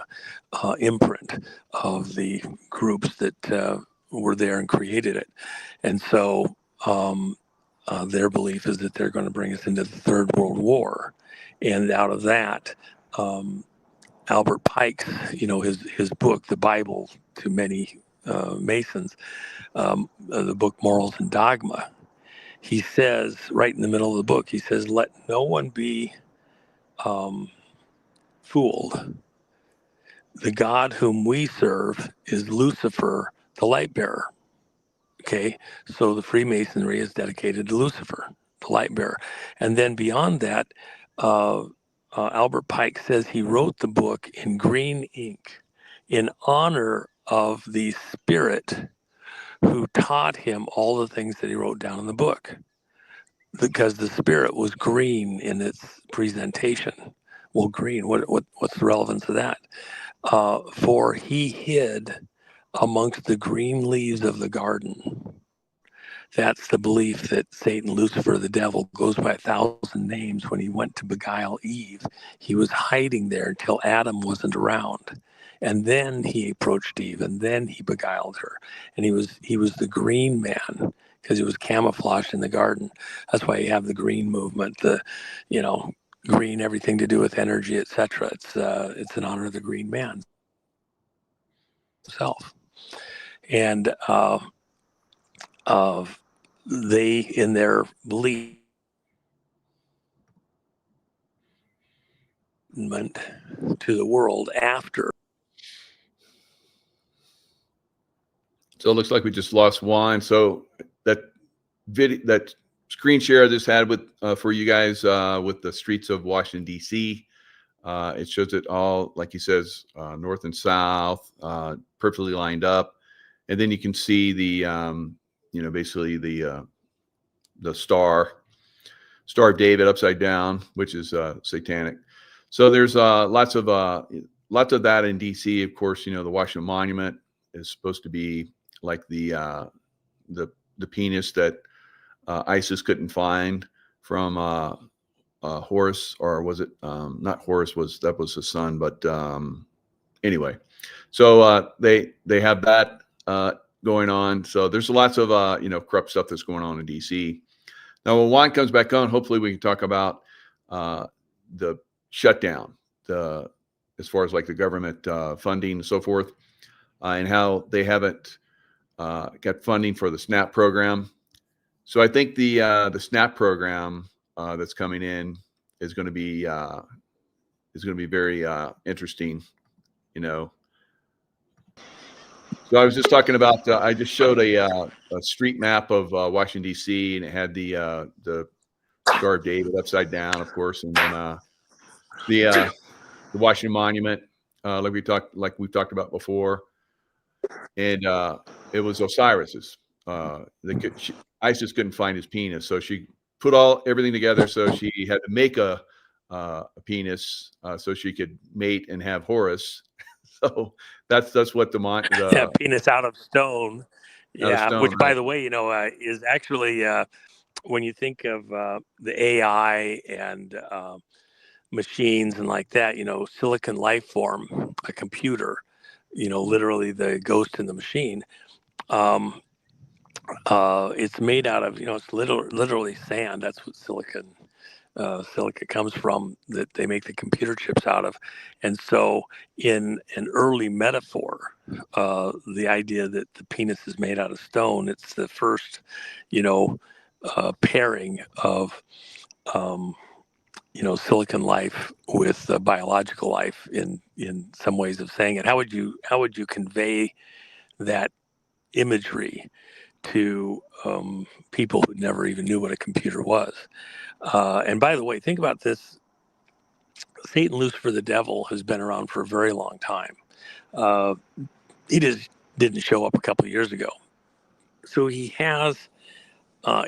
imprint of the groups that were there and created it. And so their belief is that they're going to bring us into the Third World War. And out of that, Albert Pike's, his book, The Bible to many Masons, the book Morals and Dogma, he says, right in the middle of the book, he says, let no one be fooled. The God whom we serve is Lucifer, the light bearer. Okay, so the Freemasonry is dedicated to Lucifer, the light bearer. And then beyond that, Albert Pike says he wrote the book in green ink in honor of the spirit who taught him all the things that he wrote down in the book, because the spirit was green in its presentation. Well, green, what's the relevance of that? For he hid amongst the green leaves of the garden. That's the belief that Satan, Lucifer, the devil, goes by 1,000 names. When he went to beguile Eve, he was hiding there until Adam wasn't around. And then he approached Eve, and then he beguiled her. And he was the green man, because he was camouflaged in the garden. That's why you have the green movement, the, green, everything to do with energy, etc. It's in honor of the green man himself. And they, in their belief, to the world after. So it looks like we just lost Juan. So that video, that screen share I just had with for you guys with the streets of Washington, D.C. It shows it all, like he says, north and south, perfectly lined up. And then you can see the, basically the Star of David upside down, which is satanic. So there's lots of that in D.C. Of course, the Washington Monument is supposed to be like the penis that ISIS couldn't find from Horus, or was it not Horus? That was his son, but anyway. So they have that going on. So there's lots of corrupt stuff that's going on in D.C. Now, when Juan comes back on, hopefully we can talk about the shutdown, as far as like the government funding and so forth, and how they haven't got funding for the SNAP program. So I think the SNAP program that's coming in is going to be very interesting, So I was just talking about. I just showed a street map of Washington D.C. and it had the Star of David upside down, of course, and then the Washington Monument, like we've talked about before, and it was Osiris's. Isis couldn't find his penis, so she put everything together. So she had to make a penis so she could mate and have Horus. So that's what yeah, penis out of stone. Yeah, stone, which, by right. the way, is actually when you think of the AI and machines and like that, silicon life form, a computer, literally the ghost in the machine. It's made out of, it's literally sand. That's what silica comes from, that they make the computer chips out of. And so in an early metaphor, the idea that the penis is made out of stone, it's the first, pairing of, silicon life with biological life in some ways of saying it. How would you convey that imagery to people who never even knew what a computer was? And by the way, think about this. Satan, Lucifer, the devil has been around for a very long time. He just didn't show up a couple of years ago. So he has,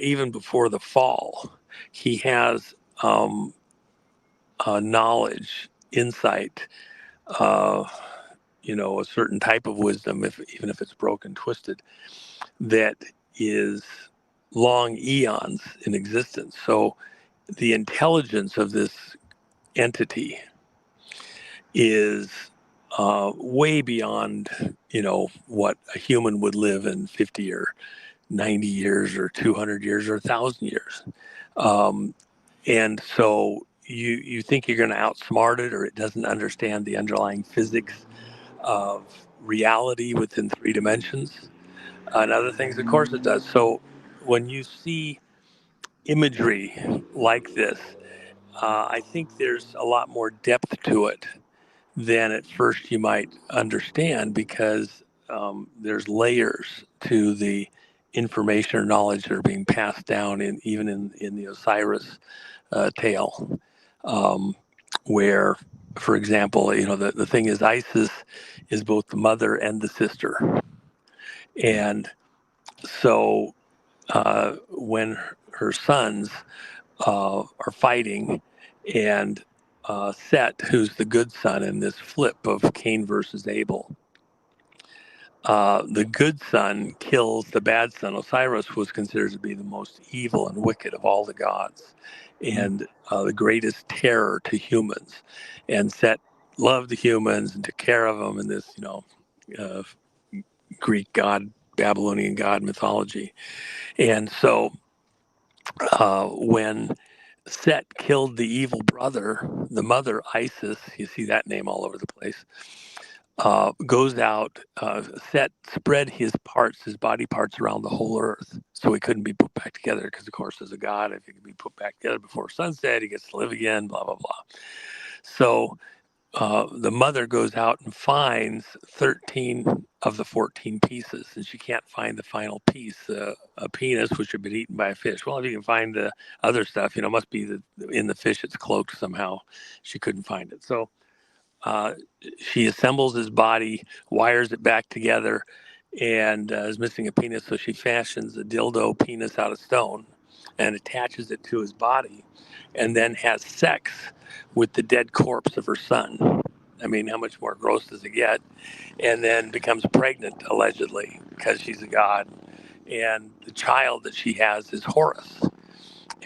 even before the fall, he has knowledge, insight, a certain type of wisdom, even if it's broken, twisted, that is long eons in existence. So the intelligence of this entity is way beyond, what a human would live in 50 or 90 years or 200 years or 1,000 years. And so you think you're going to outsmart it, or it doesn't understand the underlying physics of reality within 3 dimensions and other things. Of course it does. So when you see imagery like this, I think there's a lot more depth to it than at first you might understand, because there's layers to the information or knowledge that are being passed down even in the Osiris tale, where, for example, the thing is, Isis is both the mother and the sister. And so when her sons are fighting, and Set, who's the good son in this flip of Cain versus Abel, the good son kills the bad son. Osiris was considered to be the most evil and wicked of all the gods, and the greatest terror to humans. And Set loved the humans and took care of them in this, Greek god, Babylonian god mythology. And so when Set killed the evil brother, the mother, Isis, you see that name all over the place, goes out. Set spread his body parts around the whole earth, so he couldn't be put back together, because, of course, as a god, if he could be put back together before sunset, he gets to live again, blah, blah, blah. So the mother goes out and finds 13 of the 14 pieces, and she can't find the final piece, a penis, which had been eaten by a fish. Well, if you can find the other stuff, it must be in the fish, it's cloaked somehow. She couldn't find it. So she assembles his body, wires it back together, and is missing a penis. So she fashions a dildo penis out of stone and attaches it to his body, and then has sex with the dead corpse of her son. I mean, how much more gross does it get? And then becomes pregnant, allegedly, because she's a god. And the child that she has is Horus.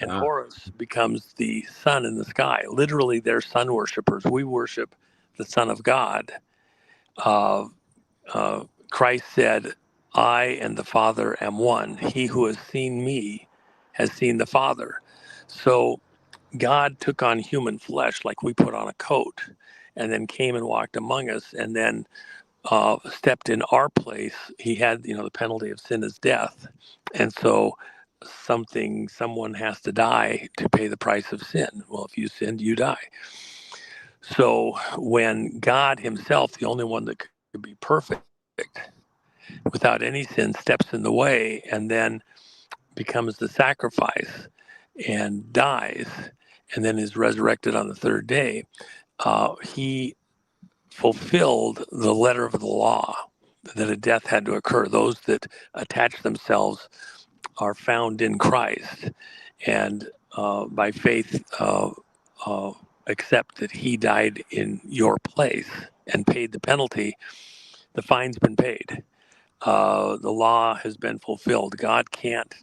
And Horus becomes the sun in the sky. Literally, they're sun worshipers. We worship the Son of God. Christ said, I and the Father am one. He who has seen me has seen the Father. So God took on human flesh like we put on a coat, and then came and walked among us, and then stepped in our place. He had, the penalty of sin is death. And so someone has to die to pay the price of sin. Well, if you sinned, you die. So when God himself, the only one that could be perfect, without any sin, steps in the way, and then becomes the sacrifice and dies, and then is resurrected on the third day, he fulfilled the letter of the law that a death had to occur. Those that attach themselves are found in Christ, and by faith accept that he died in your place and paid the penalty. The fine's been paid. The law has been fulfilled. God can't,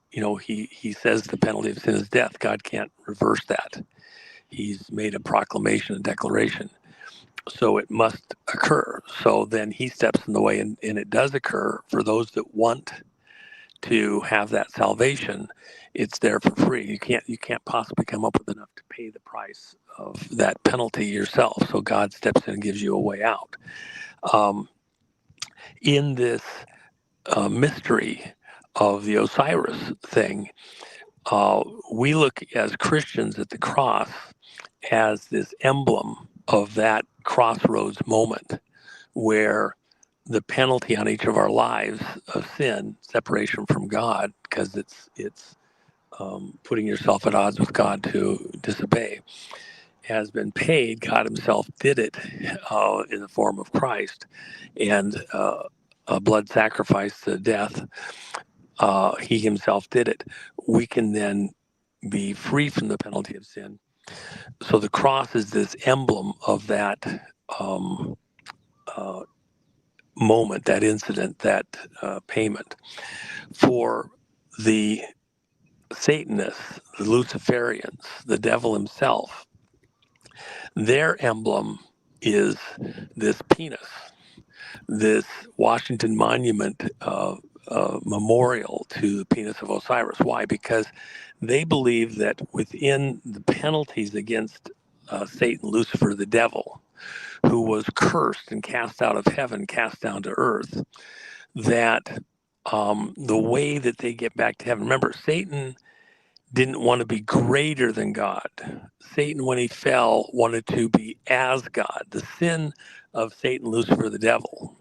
he says the penalty of sin is death. God can't reverse that. He's made a proclamation, a declaration. So it must occur. So then he steps in the way, and it does occur for those that want to have that salvation. It's there for free. You can't possibly come up with enough to pay the price of that penalty yourself. So God steps in and gives you a way out. In this mystery of the Osiris thing, we look as Christians at the cross as this emblem of that crossroads moment where the penalty on each of our lives of sin, separation from God, because it's putting yourself at odds with God to disobey, has been paid. God himself did it in the form of Christ, and a blood sacrifice to death. He himself did it. We can then be free from the penalty of sin. So the cross is this emblem of that moment, that incident, that payment. For the Satanists, the Luciferians, the devil himself, their emblem is this penis, this Washington Monument memorial to the penis of Osiris. Why? Because they believe that within the penalties against Satan, Lucifer, the devil, who was cursed and cast out of heaven, cast down to earth, that the way that they get back to heaven, remember, Satan didn't want to be greater than God. Satan, when he fell, wanted to be as God. The sin of Satan, Lucifer, the devil,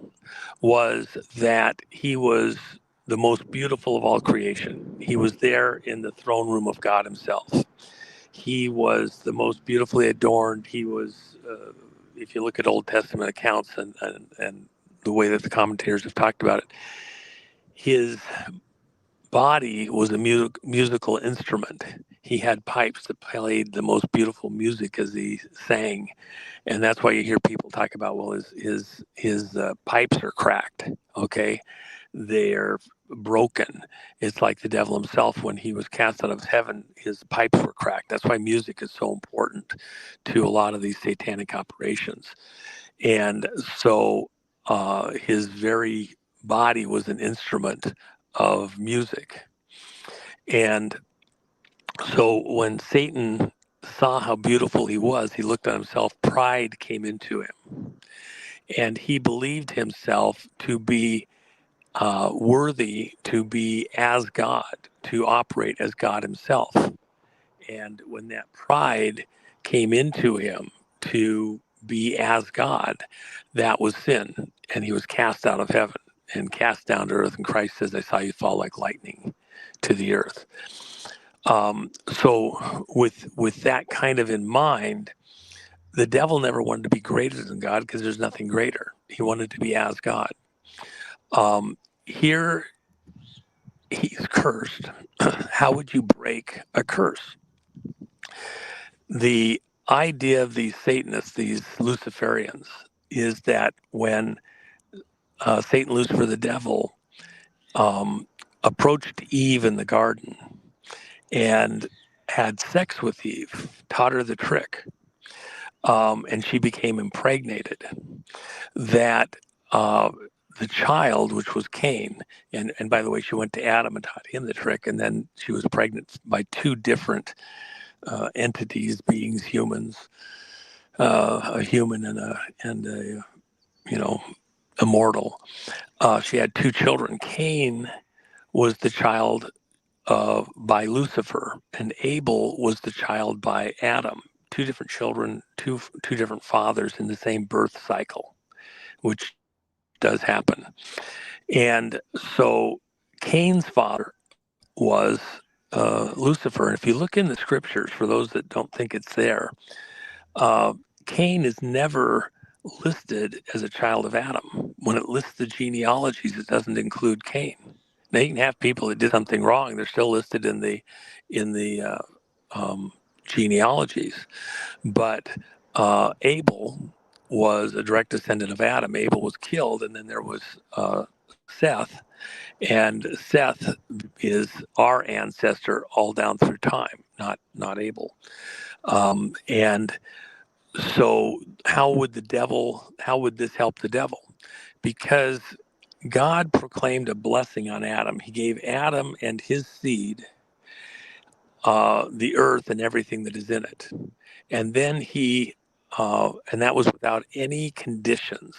was that he was the most beautiful of all creation. He was there in the throne room of God himself. He was the most beautifully adorned. He was, if you look at Old Testament accounts and the way that the commentators have talked about it, his body was a musical instrument. He had pipes that played the most beautiful music as he sang, and that's why you hear people talk about, well, his pipes are cracked. Okay, they're broken. It's like the devil himself, when he was cast out of heaven, his pipes were cracked. That's why music is so important to a lot of these satanic operations. And so his very body was an instrument of music. And so when Satan saw how beautiful he was, he looked at himself, pride came into him, and he believed himself to be worthy to be as God, to operate as God himself. And when that pride came into him to be as God, that was sin, and he was cast out of heaven and cast down to earth. And Christ says, I saw you fall like lightning to the earth. So with that kind of in mind, the devil never wanted to be greater than God, because there's nothing greater. He wanted to be as God. Here he's cursed. How would you break a curse? The idea of these Satanists, these Luciferians, is that when Satan, Lucifer, the devil, approached Eve in the garden and had sex with Eve, taught her the trick, and she became impregnated, that the child, which was Cain, and by the way, she went to Adam and taught him the trick, and then she was pregnant by two different entities, beings, humans, a human and a immortal. She had two children. Cain was the child by Lucifer, and Abel was the child by Adam. Two different children, two different fathers in the same birth cycle, which does happen. And so Cain's father was Lucifer. And if you look in the scriptures, for those that don't think it's there, Cain is never listed as a child of Adam. When it lists the genealogies, it doesn't include Cain. Now you can have people that did something wrong; they're still listed in the genealogies. But Abel was a direct descendant of Adam. Abel was killed, and then there was Seth, and Seth is our ancestor all down through time, not Abel. And so how would this help the devil? Because God proclaimed a blessing on Adam. He gave Adam and his seed the earth and everything that is in it. And then and that was without any conditions.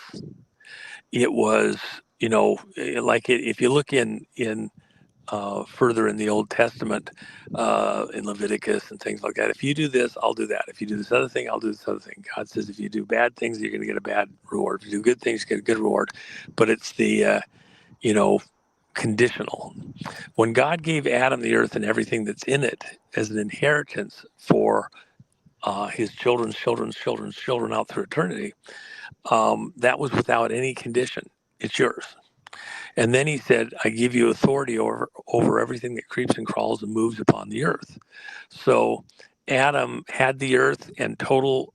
It was, if you look in further in the Old Testament, in Leviticus and things like that. If you do this, I'll do that. If you do this other thing, I'll do this other thing. God says if you do bad things, you're going to get a bad reward. If you do good things, you get a good reward. But it's the, conditional. When God gave Adam the earth and everything that's in it as an inheritance for his children's children out through eternity, that was without any condition. It's yours. And then he said, I give you authority over everything that creeps and crawls and moves upon the earth. So Adam had the earth and total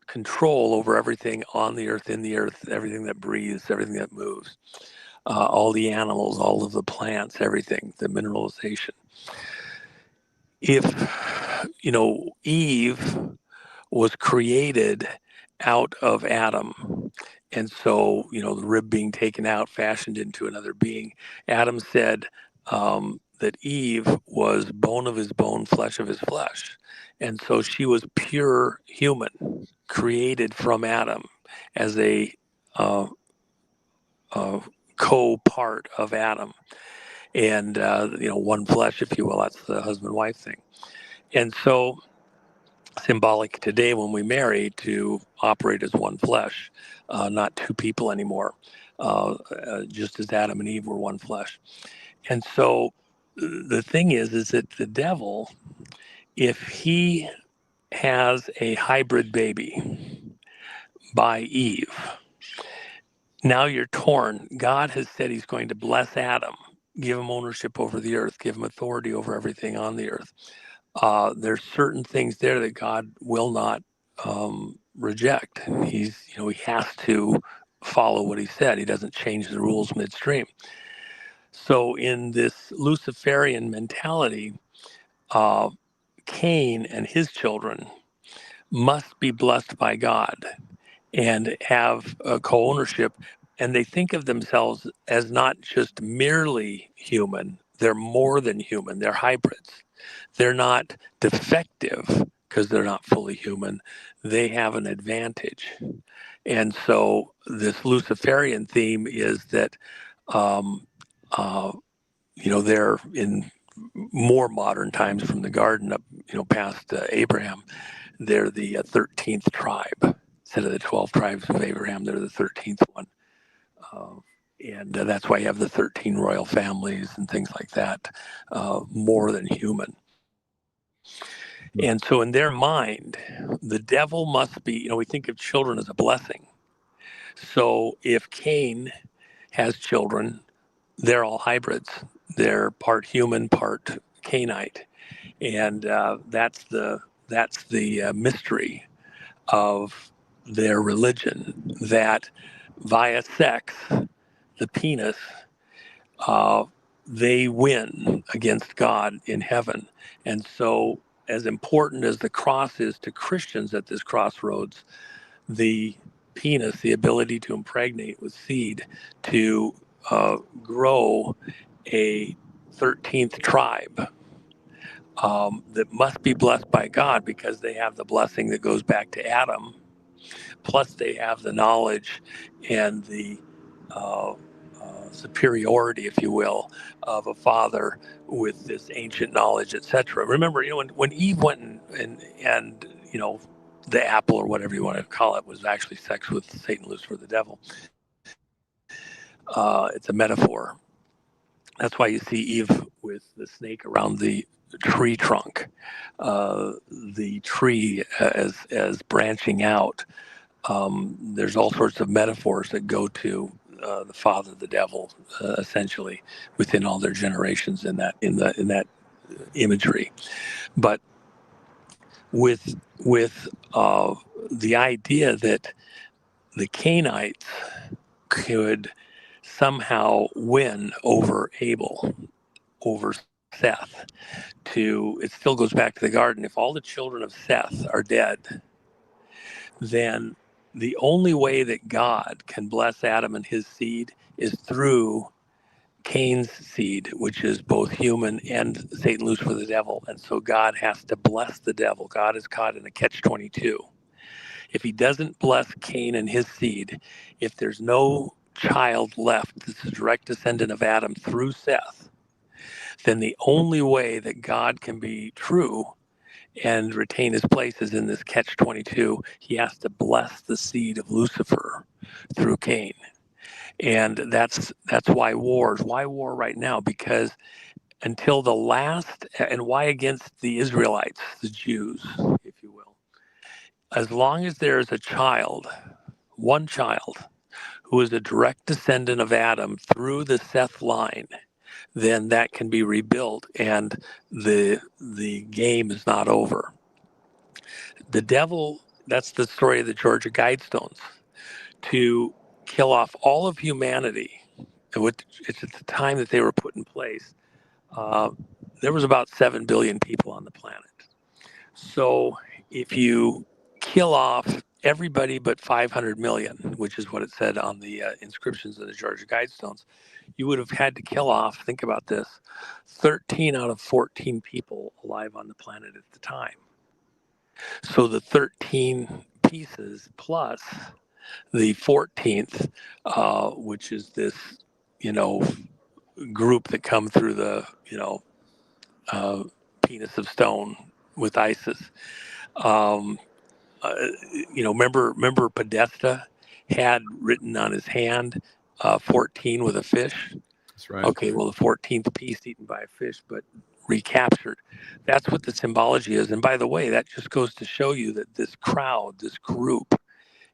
control over everything on the earth, in the earth, everything that breathes, everything that moves, all the animals, all of the plants, everything, the mineralization. If, Eve was created out of Adam, and so, the rib being taken out, fashioned into another being. Adam said that Eve was bone of his bone, flesh of his flesh. And so she was pure human, created from Adam as a co-part of Adam. And, one flesh, if you will. That's the husband-wife thing. And so symbolic today when we marry to operate as one flesh, not two people anymore, just as Adam and Eve were one flesh. And so the thing is that the devil, if he has a hybrid baby by Eve, now you're torn. God has said he's going to bless Adam, give him ownership over the earth, give him authority over everything on the earth. There's certain things there that God will not reject. He has to follow what he said. He doesn't change the rules midstream. So in this Luciferian mentality, Cain and his children must be blessed by God and have a co-ownership. And they think of themselves as not just merely human, they're more than human, they're hybrids. They're not defective because they're not fully human. They have an advantage. And so this Luciferian theme is that, they're in more modern times from the garden up, past Abraham, they're the 13th tribe. Instead of the 12 tribes of Abraham, they're the 13th one. And that's why you have the 13 royal families and things like that, more than human. And so in their mind, the devil must be, we think of children as a blessing. So if Cain has children, they're all hybrids. They're part human, part Cainite. And that's the mystery of their religion, that via sex, the penis, they win against God in heaven. And so as important as the cross is to Christians at this crossroads, the penis, the ability to impregnate with seed, to grow a 13th tribe that must be blessed by God because they have the blessing that goes back to Adam, plus they have the knowledge and the superiority, if you will, of a father with this ancient knowledge, etc. Remember, when Eve went and the apple or whatever you want to call it was actually sex with Satan, Lucifer, the devil. It's a metaphor. That's why you see Eve with the snake around the tree trunk, the tree as branching out. There's all sorts of metaphors that go to the father, the devil, essentially within all their generations in that imagery. But with the idea that the Cainites could somehow win over Abel, over Seth, it still goes back to the garden. If all the children of Seth are dead, then the only way that God can bless Adam and his seed is through Cain's seed, which is both human and Satan loose for the devil. And so God has to bless the devil. God is caught in a catch-22. If he doesn't bless Cain and his seed, if there's no child left that's a direct descendant of Adam through Seth, then the only way that God can be true and retain his place is in this catch-22. He has to bless the seed of Lucifer through Cain. And that's why wars. Why war right now? Because until the last, and why against the Israelites, the Jews, if you will. As long as there is a child, one child, who is a direct descendant of Adam through the Seth line, then that can be rebuilt and the game is not over. The devil, that's the story of the Georgia Guidestones, to kill off all of humanity. It's at the time that they were put in place, there was about 7 billion people on the planet. So if you kill off everybody but 500 million, which is what it said on the inscriptions of the Georgia Guidestones, you would have had to kill off, think about this, 13 out of 14 people alive on the planet at the time. So the 13 pieces plus the 14th, which is this, group that come through the, penis of stone with ISIS. Remember Podesta had written on his hand 14 with a fish. That's right. Okay, well, the 14th piece eaten by a fish, but recaptured. That's what the symbology is. And by the way, that just goes to show you that this crowd, this group,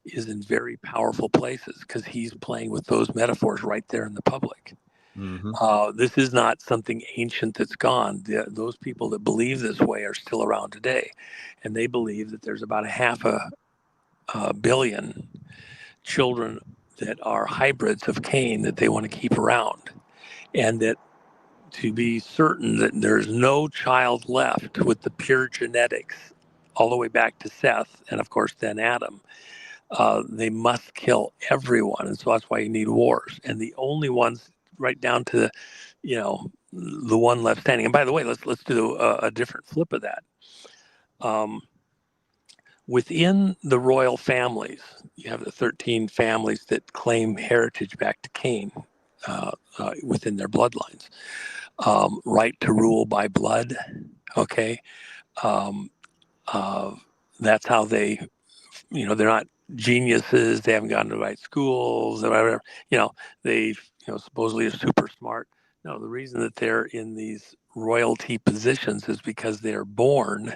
is in very powerful places because he's playing with those metaphors right there in the public. Mm-hmm. This is not something ancient that's gone. Those people that believe this way are still around today. And they believe that there's about a billion children that are hybrids of Cain that they want to keep around. And that to be certain that there's no child left with the pure genetics all the way back to Seth and, of course, then Adam, they must kill everyone. And so that's why you need wars. And the only ones right down to, the one left standing. And by the way, let's do a different flip of that. Within the royal families, you have the 13 families that claim heritage back to Cain within their bloodlines. Right to rule by blood, okay? That's how they, they're not geniuses. They haven't gone to the right schools or whatever. They, supposedly are super smart. No, the reason that they're in these royalty positions is because they're born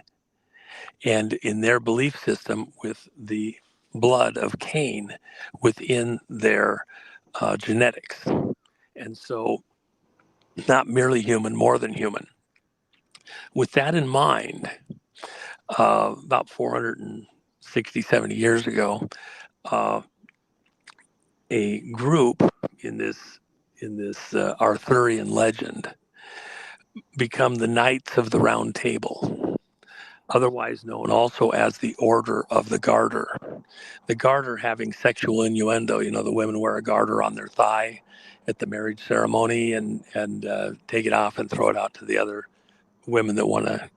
and in their belief system with the blood of Cain within their genetics. And so not merely human, more than human. With that in mind, about 460, 70 years ago, a group in this Arthurian legend become the Knights of the Round Table, otherwise known also as the Order of the Garter. The garter having sexual innuendo. The women wear a garter on their thigh at the marriage ceremony and take it off and throw it out to the other women that want to,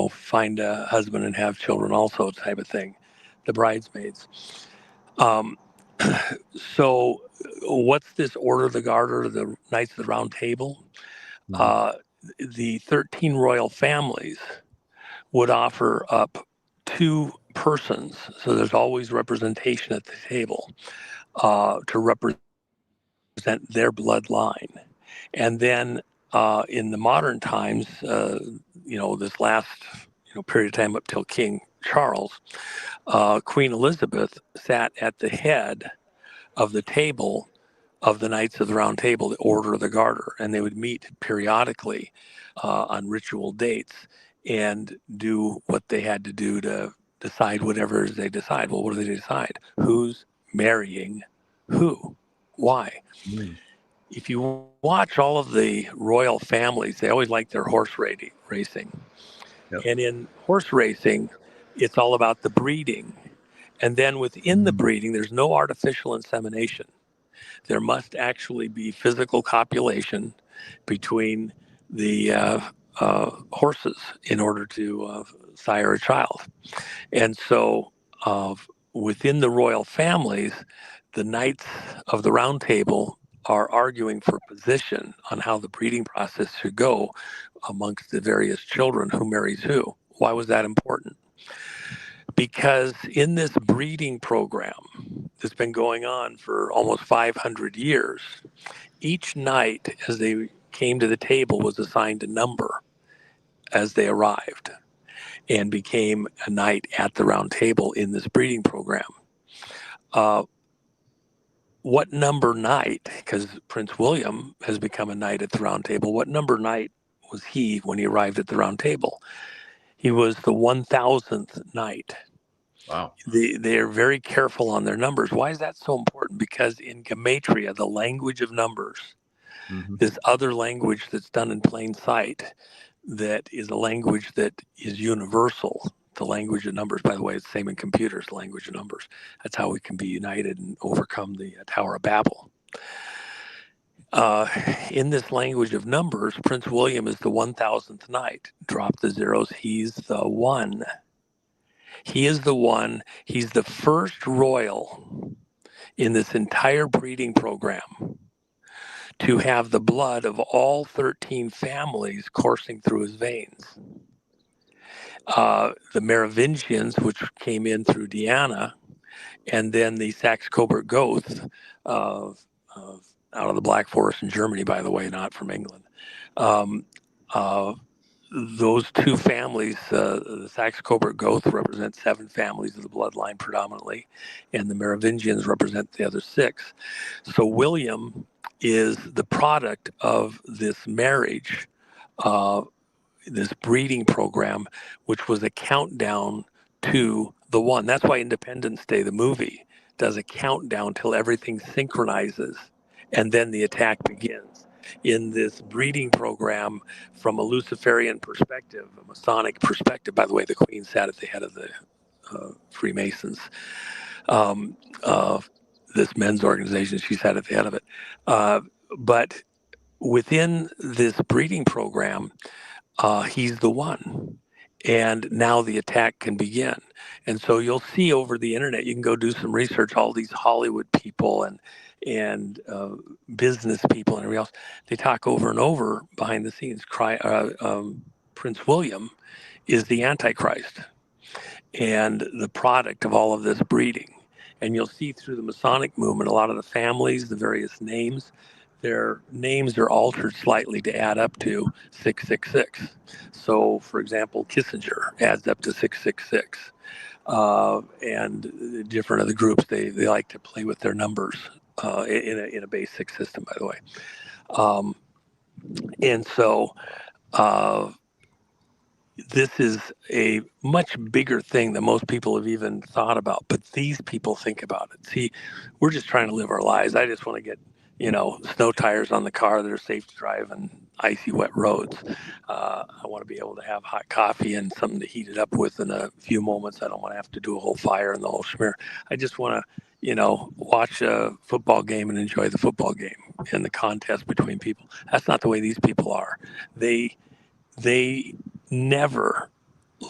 find a husband and have children also, type of thing, the bridesmaids. So what's this Order of the Garter, the Knights of the Round Table? The 13 royal families would offer up 2 persons, so there's always representation at the table, to represent their bloodline. And then in the modern times, this last period of time up till King Charles, Queen Elizabeth sat at the head of the table of the Knights of the Round Table, the Order of the Garter, and they would meet periodically on ritual dates and do what they had to do to decide whatever they decide. Well, what do they decide? Who's marrying who? Why? Mm. If you watch all of the royal families, they always like their horse racing. Yep. And in horse racing, it's all about the breeding. And then within the breeding, there's no artificial insemination. There must actually be physical copulation between the horses in order to sire a child. And so within the royal families, the Knights of the Round Table are arguing for position on how the breeding process should go amongst the various children, who marries who. Why was that important? Because in this breeding program that's been going on for almost 500 years, each knight, as they came to the table, was assigned a number as they arrived and became a knight at the Round Table in this breeding program. What number knight, because Prince William has become a knight at the Round Table, what number knight was he when he arrived at the Round Table? He was the 1000th knight. Wow. They're very careful on their numbers. Why is that so important? Because in gematria, the language of numbers, this other language that's done in plain sight, that is a language that is universal. The language of numbers, by the way, is the same in computers, the language of numbers. That's how we can be united and overcome the Tower of Babel. In this language of numbers, Prince William is the 1000th knight. Drop the zeros. He's the one. He is the one. He's the first royal in this entire breeding program to have the blood of all 13 families coursing through his veins. The Merovingians, which came in through Diana, and then the Saxe-Coburg-Goths out of the Black Forest in Germany, by the way, not from England. Those two families, the Saxe-Coburg-Goths represent 7 families of the bloodline predominantly, and the Merovingians represent the other 6. So William is the product of this marriage, this breeding program, which was a countdown to the one. That's why Independence Day, the movie, does a countdown till everything synchronizes, and then the attack begins. In this breeding program, from a Luciferian perspective, a Masonic perspective, by the way, the Queen sat at the head of the Freemasons, this men's organization, she sat at the head of it. But within this breeding program, he's the one. And now the attack can begin. And so you'll see over the internet, you can go do some research, all these Hollywood people and business people and everybody else, they talk over and over behind the scenes. Prince William is the Antichrist and the product of all of this breeding. And you'll see through the Masonic movement, a lot of the families, the various names, their names are altered slightly to add up to 666. So, for example, Kissinger adds up to 666. And different other groups, they like to play with their numbers in a base 6 system, by the way. And so this is a much bigger thing than most people have even thought about, but these people think about it. See, we're just trying to live our lives. I just want to get, snow tires on the car that are safe to drive on icy, wet roads. I want to be able to have hot coffee and something to heat it up with in a few moments. I don't want to have to do a whole fire and the whole schmear. I just want to, watch a football game and enjoy the football game and the contest between people. That's not the way these people are. They never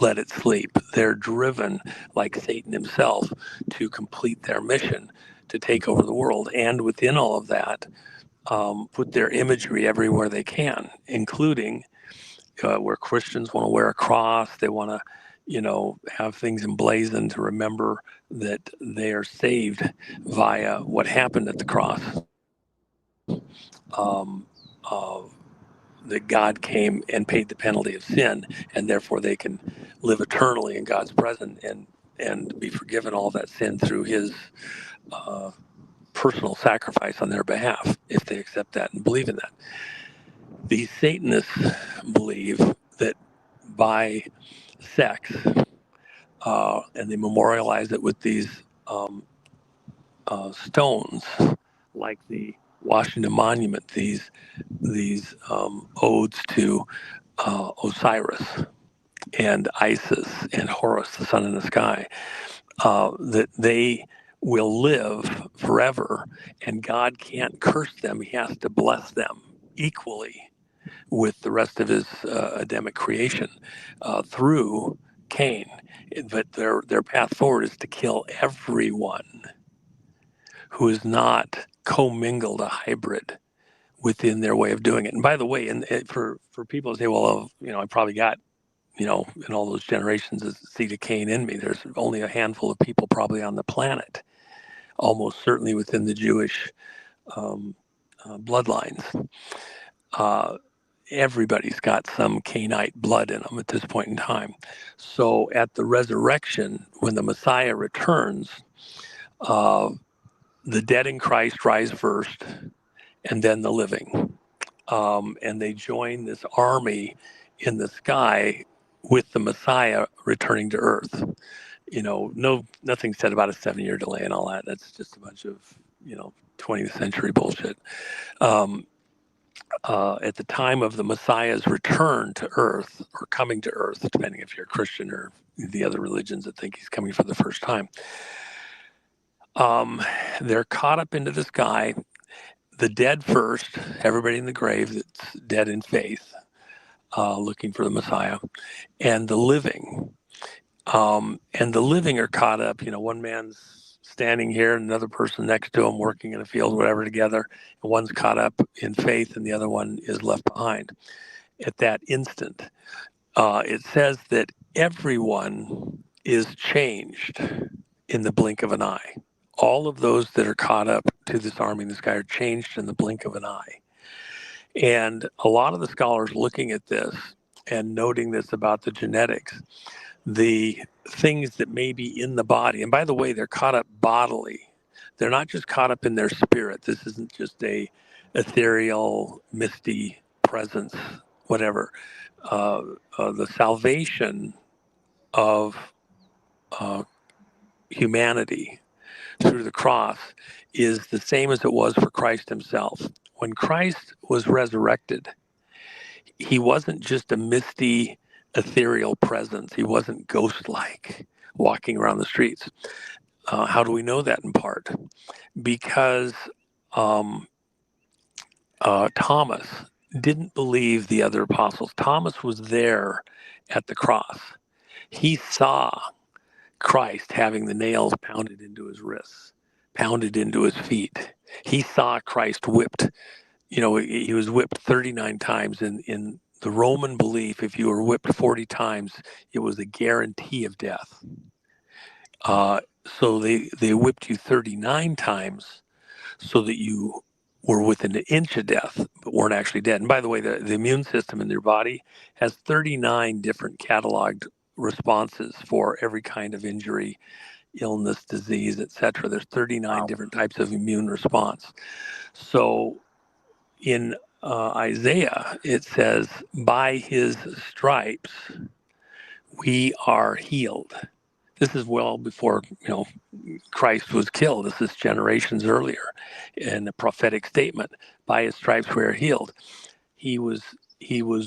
let it sleep. They're driven, like Satan himself, to complete their mission, to take over the world. And within all of that, put their imagery everywhere they can, including where Christians want to wear a cross. They want to, have things emblazoned to remember that they are saved via what happened at the cross. um, that God came and paid the penalty of sin, and therefore they can live eternally in God's presence and be forgiven all that sin through His uh, personal sacrifice on their behalf, if they accept that and believe in that. The Satanists believe that by sex, and they memorialize it with these um, stones, like the Washington Monument, these odes to Osiris and Isis and Horus, the sun in the sky, that they will live forever, and God can't curse them. He has to bless them equally with the rest of his Adamic creation through Cain. But their path forward is to kill everyone who is not commingled, a hybrid within their way of doing it. And by the way, and for people to say, well, I probably got, in all those generations of seed of Cain in me, there's only a handful of people probably on the planet, almost certainly within the Jewish bloodlines. Everybody's got some Cainite blood in them at this point in time. So at the resurrection, when the Messiah returns, the dead in Christ rise first, and then the living. And they join this army in the sky with the Messiah returning to earth. Nothing said about a 7-year delay and all that. That's just a bunch of, 20th century bullshit. At the time of the Messiah's return to earth, or coming to earth, depending if you're a Christian or the other religions that think he's coming for the first time, they're caught up into the sky. The dead first, everybody in the grave that's dead in faith, looking for the Messiah, and the living. And the living are caught up. One man's standing here, and another person next to him working in a field, whatever, together. And one's caught up in faith, and the other one is left behind. At that instant, it says that everyone is changed in the blink of an eye. All of those that are caught up to this army in the sky are changed in the blink of an eye. And a lot of the scholars looking at this and noting this about the genetics, the things that may be in the body, and by the way, they're caught up bodily. They're not just caught up in their spirit. This isn't just a ethereal, misty presence, whatever. The salvation of humanity through the cross is the same as it was for Christ himself. When Christ was resurrected, he wasn't just a misty, ethereal presence. He wasn't ghost-like walking around the streets. How do we know that in part? Because Thomas didn't believe the other apostles. Thomas was there at the cross. He saw Christ having the nails pounded into his wrists, pounded into his feet. He saw Christ whipped. He was whipped 39 times. In the Roman belief, if you were whipped 40 times, it was a guarantee of death. So they whipped you 39 times so that you were within an inch of death, but weren't actually dead. And by the way, the immune system in your body has 39 different cataloged responses for every kind of injury, illness, disease, etc. There's 39 different types of immune response. So in Isaiah, it says, by his stripes, we are healed. This is well before, Christ was killed. This is generations earlier in a prophetic statement. By his stripes we are healed. He was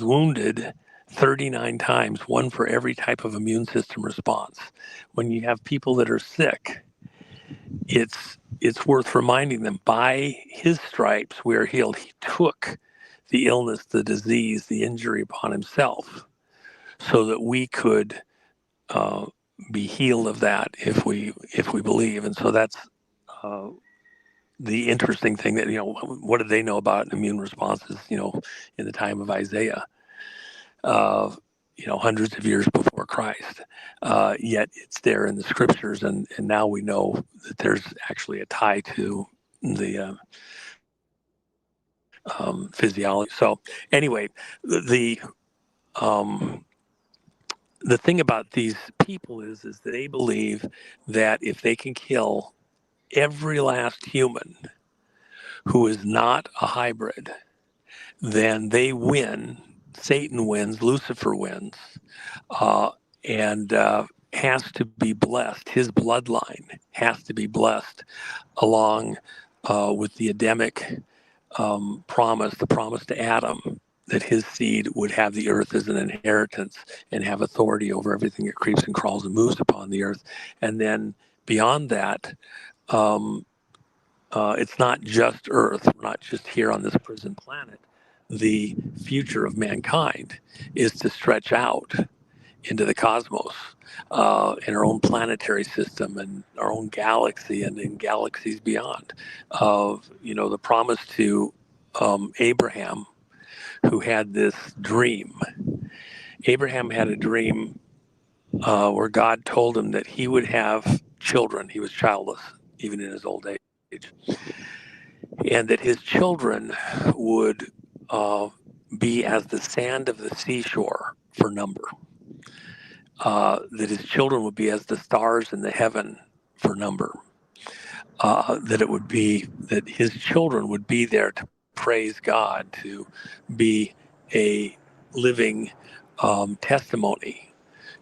wounded 39 times, one for every type of immune system response. When you have people that are sick, it's worth reminding them, by his stripes we are healed. He took the illness, the disease, the injury upon himself so that we could be healed of that if we believe. And so that's the interesting thing, that what did they know about immune responses in the time of Isaiah, hundreds of years before Christ, yet it's there in the scriptures, and now we know that there's actually a tie to the physiology. So anyway, the thing about these people is they believe that if they can kill every last human who is not a hybrid, then they win. Satan wins, Lucifer wins, and has to be blessed. His bloodline has to be blessed along with the Adamic promise, the promise to Adam, that his seed would have the earth as an inheritance and have authority over everything that creeps and crawls and moves upon the earth. And then beyond that, it's not just earth, we're not just here on this prison planet. The future of mankind is to stretch out into the cosmos, in our own planetary system and our own galaxy and in galaxies beyond. The promise to Abraham, who had this dream. Abraham had a dream where God told him that he would have children. He was childless, even in his old age. And that his children would be as the sand of the seashore for number. That his children would be as the stars in the heaven for number. That it would be that his children would be there to praise God, to be a living testimony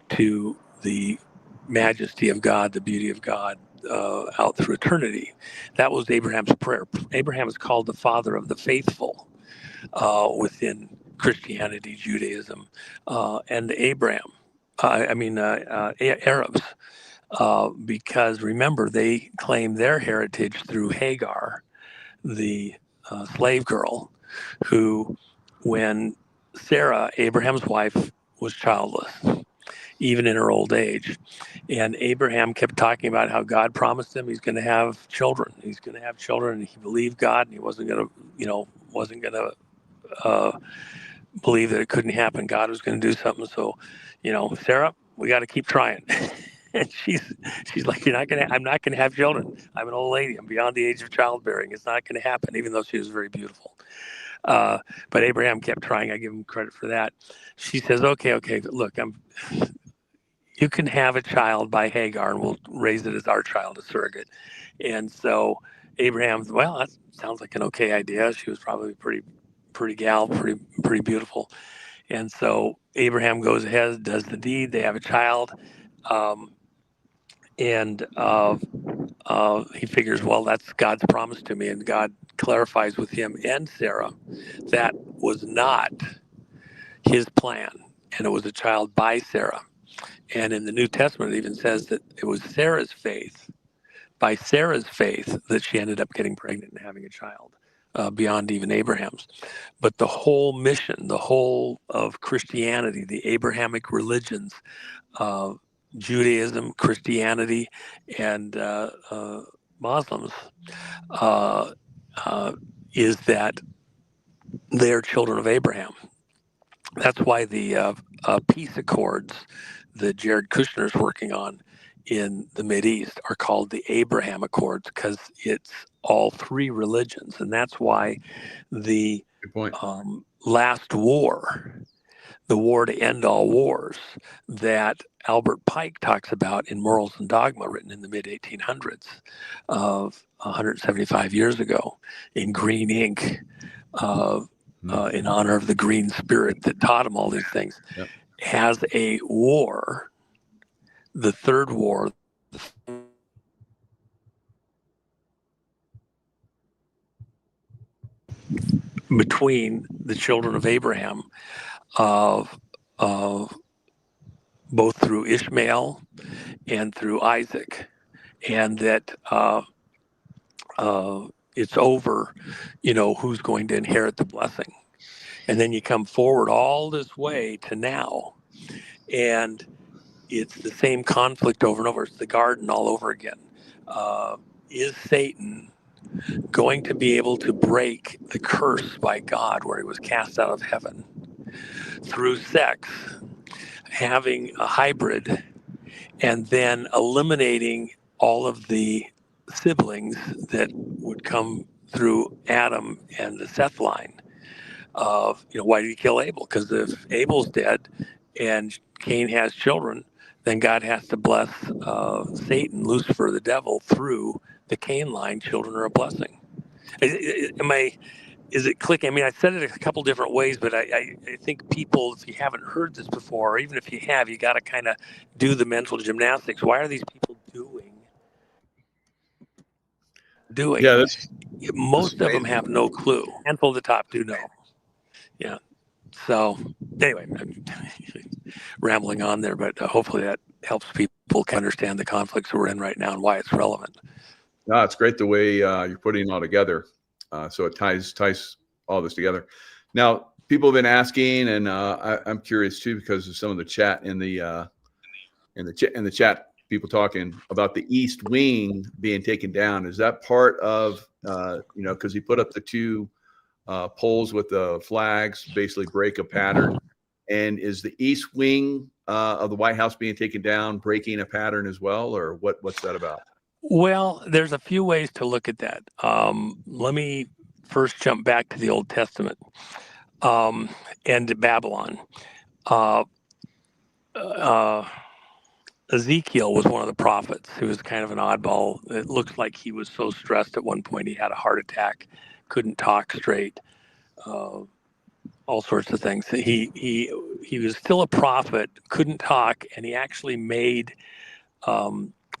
to the majesty of God, the beauty of God out through eternity. That was Abraham's prayer. Abraham is called the father of the faithful within Christianity, Judaism, and Arabs. Because remember, they claim their heritage through Hagar, the slave girl, who, when Sarah, Abraham's wife, was childless, even in her old age. And Abraham kept talking about how God promised him he's going to have children. He's going to have children, and he believed God, and he wasn't going to believe that it couldn't happen. God was going to do something. So, Sarah, we got to keep trying. And she's like, I'm not gonna have children. I'm an old lady. I'm beyond the age of childbearing. It's not gonna happen, even though she was very beautiful. But Abraham kept trying. I give him credit for that. She says, okay, look, you can have a child by Hagar, and we'll raise it as our child, a surrogate. And so Abraham, well, that sounds like an okay idea. She was probably pretty gal, pretty beautiful. And so Abraham goes ahead, does the deed. They have a child. And he figures, well, that's God's promise to me. And God clarifies with him and Sarah that was not his plan. And it was a child by Sarah. And in the New Testament, it even says that it was Sarah's faith, by Sarah's faith, that she ended up getting pregnant and having a child, beyond even Abraham's. But the whole mission, the whole of Christianity, the Abrahamic religions, Judaism, Christianity, and Muslims, is that they're children of Abraham. That's why the peace accords that Jared Kushner is working on in the Mideast are called the Abraham Accords, because it's all three religions. And that's why the last war, the war to end all wars, that Albert Pike talks about in Morals and Dogma, written in the mid-1800s, of 175 years ago, in green ink, in honor of the green spirit that taught him all these things, has a war, the third war, between the children of Abraham, of both through Ishmael and through Isaac, and that it's over, who's going to inherit the blessing. And then you come forward all this way to now, and it's the same conflict over and over. It's the garden all over again. Is Satan going to be able to break the curse by God, where he was cast out of heaven, through sex, having a hybrid, and then eliminating all of the siblings that would come through Adam and the Seth line of, why did he kill Abel? Because if Abel's dead and Cain has children, then God has to bless Satan, Lucifer, the devil, through the Cain line. Children are a blessing. Is it clicking? I mean, I said it a couple different ways, but I think people, if you haven't heard this before, or even if you have, you got to kind of do the mental gymnastics. Why are these people doing? Yeah, Most of them have no clue. A handful at the top do know. Yeah. So anyway, I'm rambling on there, but hopefully that helps people understand the conflicts we're in right now and why it's relevant. No, it's great the way you're putting it all together. So it ties all this together. Now, people have been asking, and I'm curious too, because of some of the chat in the chat, people talking about the East Wing being taken down. Is that part of because he put up the two poles with the flags, basically break a pattern, and is the East Wing of the White House being taken down, breaking a pattern as well, or what's that about? Well, there's a few ways to look at that. Let me first jump back to the Old Testament and to Babylon. Ezekiel was one of the prophets who was kind of an oddball. It looks like he was so stressed at one point he had a heart attack, couldn't talk straight, all sorts of things. He was still a prophet, couldn't talk, and he actually made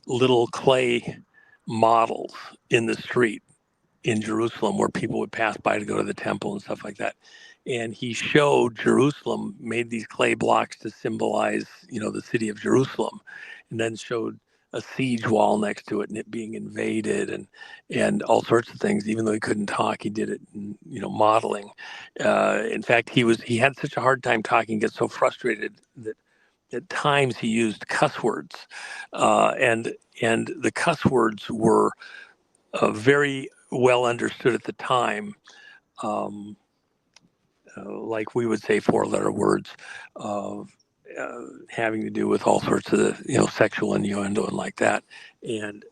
little clay models in the street in Jerusalem where people would pass by to go to the temple and stuff like that. And he showed Jerusalem, made these clay blocks to symbolize, the city of Jerusalem, and then showed a siege wall next to it and it being invaded and all sorts of things. Even though he couldn't talk, he did it, modeling. In fact, he had such a hard time talking, get so frustrated that at times he used cuss words, and the cuss words were very well understood at the time, like we would say 4-letter words having to do with all sorts of sexual innuendo and like that, and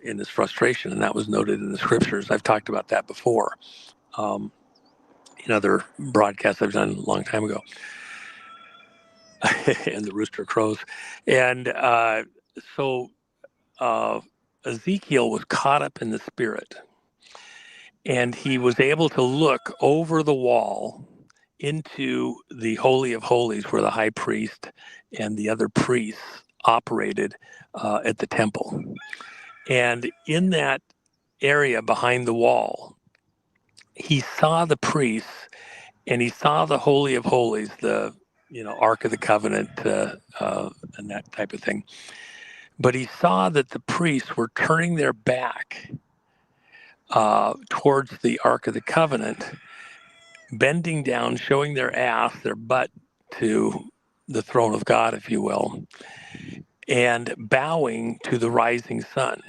in his frustration, and that was noted in the scriptures. I've talked about that before in other broadcasts I've done a long time ago. And the rooster crows. And so Ezekiel was caught up in the spirit, and he was able to look over the wall into the Holy of Holies where the high priest and the other priests operated at the temple. And in that area behind the wall, he saw the priests and he saw the Holy of Holies, the Ark of the Covenant, and that type of thing. But he saw that the priests were turning their back towards the Ark of the Covenant, bending down, showing their ass, their butt to the throne of God, if you will, and bowing to the rising sun.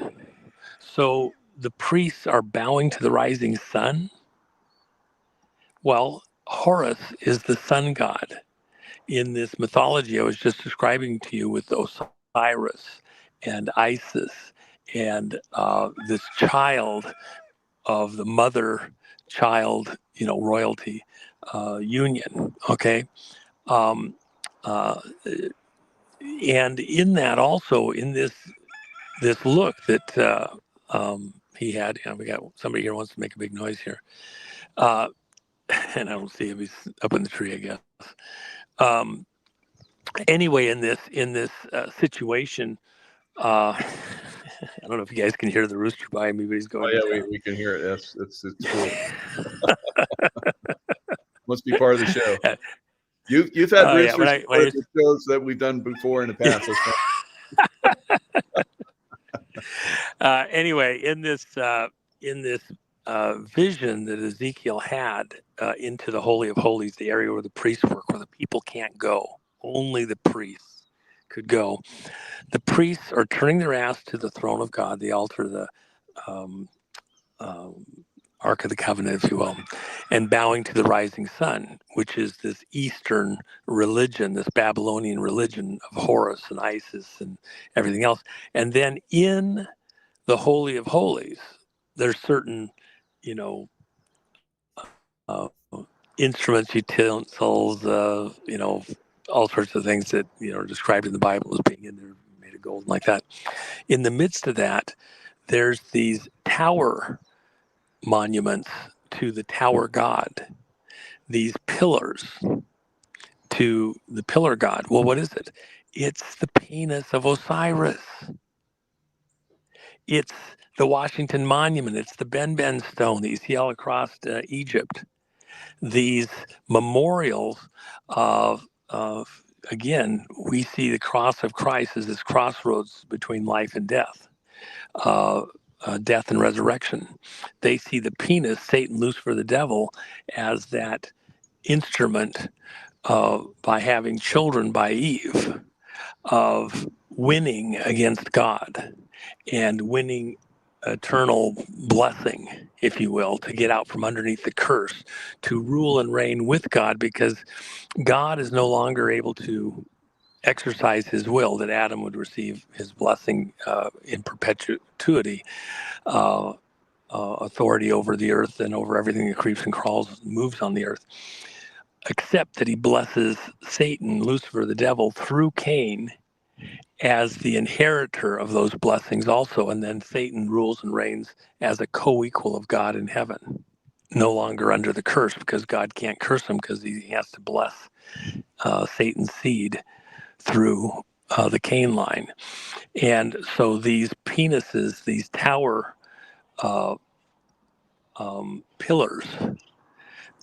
So the priests are bowing to the rising sun. Well, Horus is the sun god in this mythology I was just describing to you, with Osiris and Isis and this child of the mother-child, royalty union. Okay, and in that also, in this look that he had, we got somebody here wants to make a big noise here, and I don't see him; he's up in the tree, I guess. Anyway, in this situation, I don't know if you guys can hear the rooster by me, but he's going. Oh yeah, we can hear it. It's cool. Must be part of the show. You've had roosters for the shows that we've done before in the past. Anyway, in this vision that Ezekiel had into the Holy of Holies, the area where the priests work, where the people can't go, only the priests could go. The priests are turning their ass to the throne of God, the altar, the Ark of the Covenant, if you will, and bowing to the rising sun, which is this Eastern religion, this Babylonian religion of Horus and Isis and everything else. And then in the Holy of Holies, there's certain you know, uh, instruments, utensils, you know, all sorts of things that, you know, are described in the Bible as being in there, made of gold and like that. In the midst of that, there's these tower monuments to the tower god, these pillars to the pillar god. Well, what is it? It's the penis of Osiris. It's the Washington Monument. It's the Ben stone that you see all across Egypt. These memorials of, again, we see the cross of Christ as this crossroads between life and death. Death and resurrection. They see the penis, Satan, Lucifer, the devil, as that instrument by having children by Eve of winning against God and winning eternal blessing, if you will, to get out from underneath the curse, to rule and reign with God, because God is no longer able to exercise his will, that Adam would receive his blessing in perpetuity, authority over the earth and over everything that creeps and crawls and moves on the earth, except that he blesses Satan, Lucifer, the devil, through Cain as the inheritor of those blessings also. And then Satan rules and reigns as a co-equal of God in heaven, no longer under the curse, because God can't curse him because he has to bless Satan's seed through the Cain line. And so these penises, these tower pillars,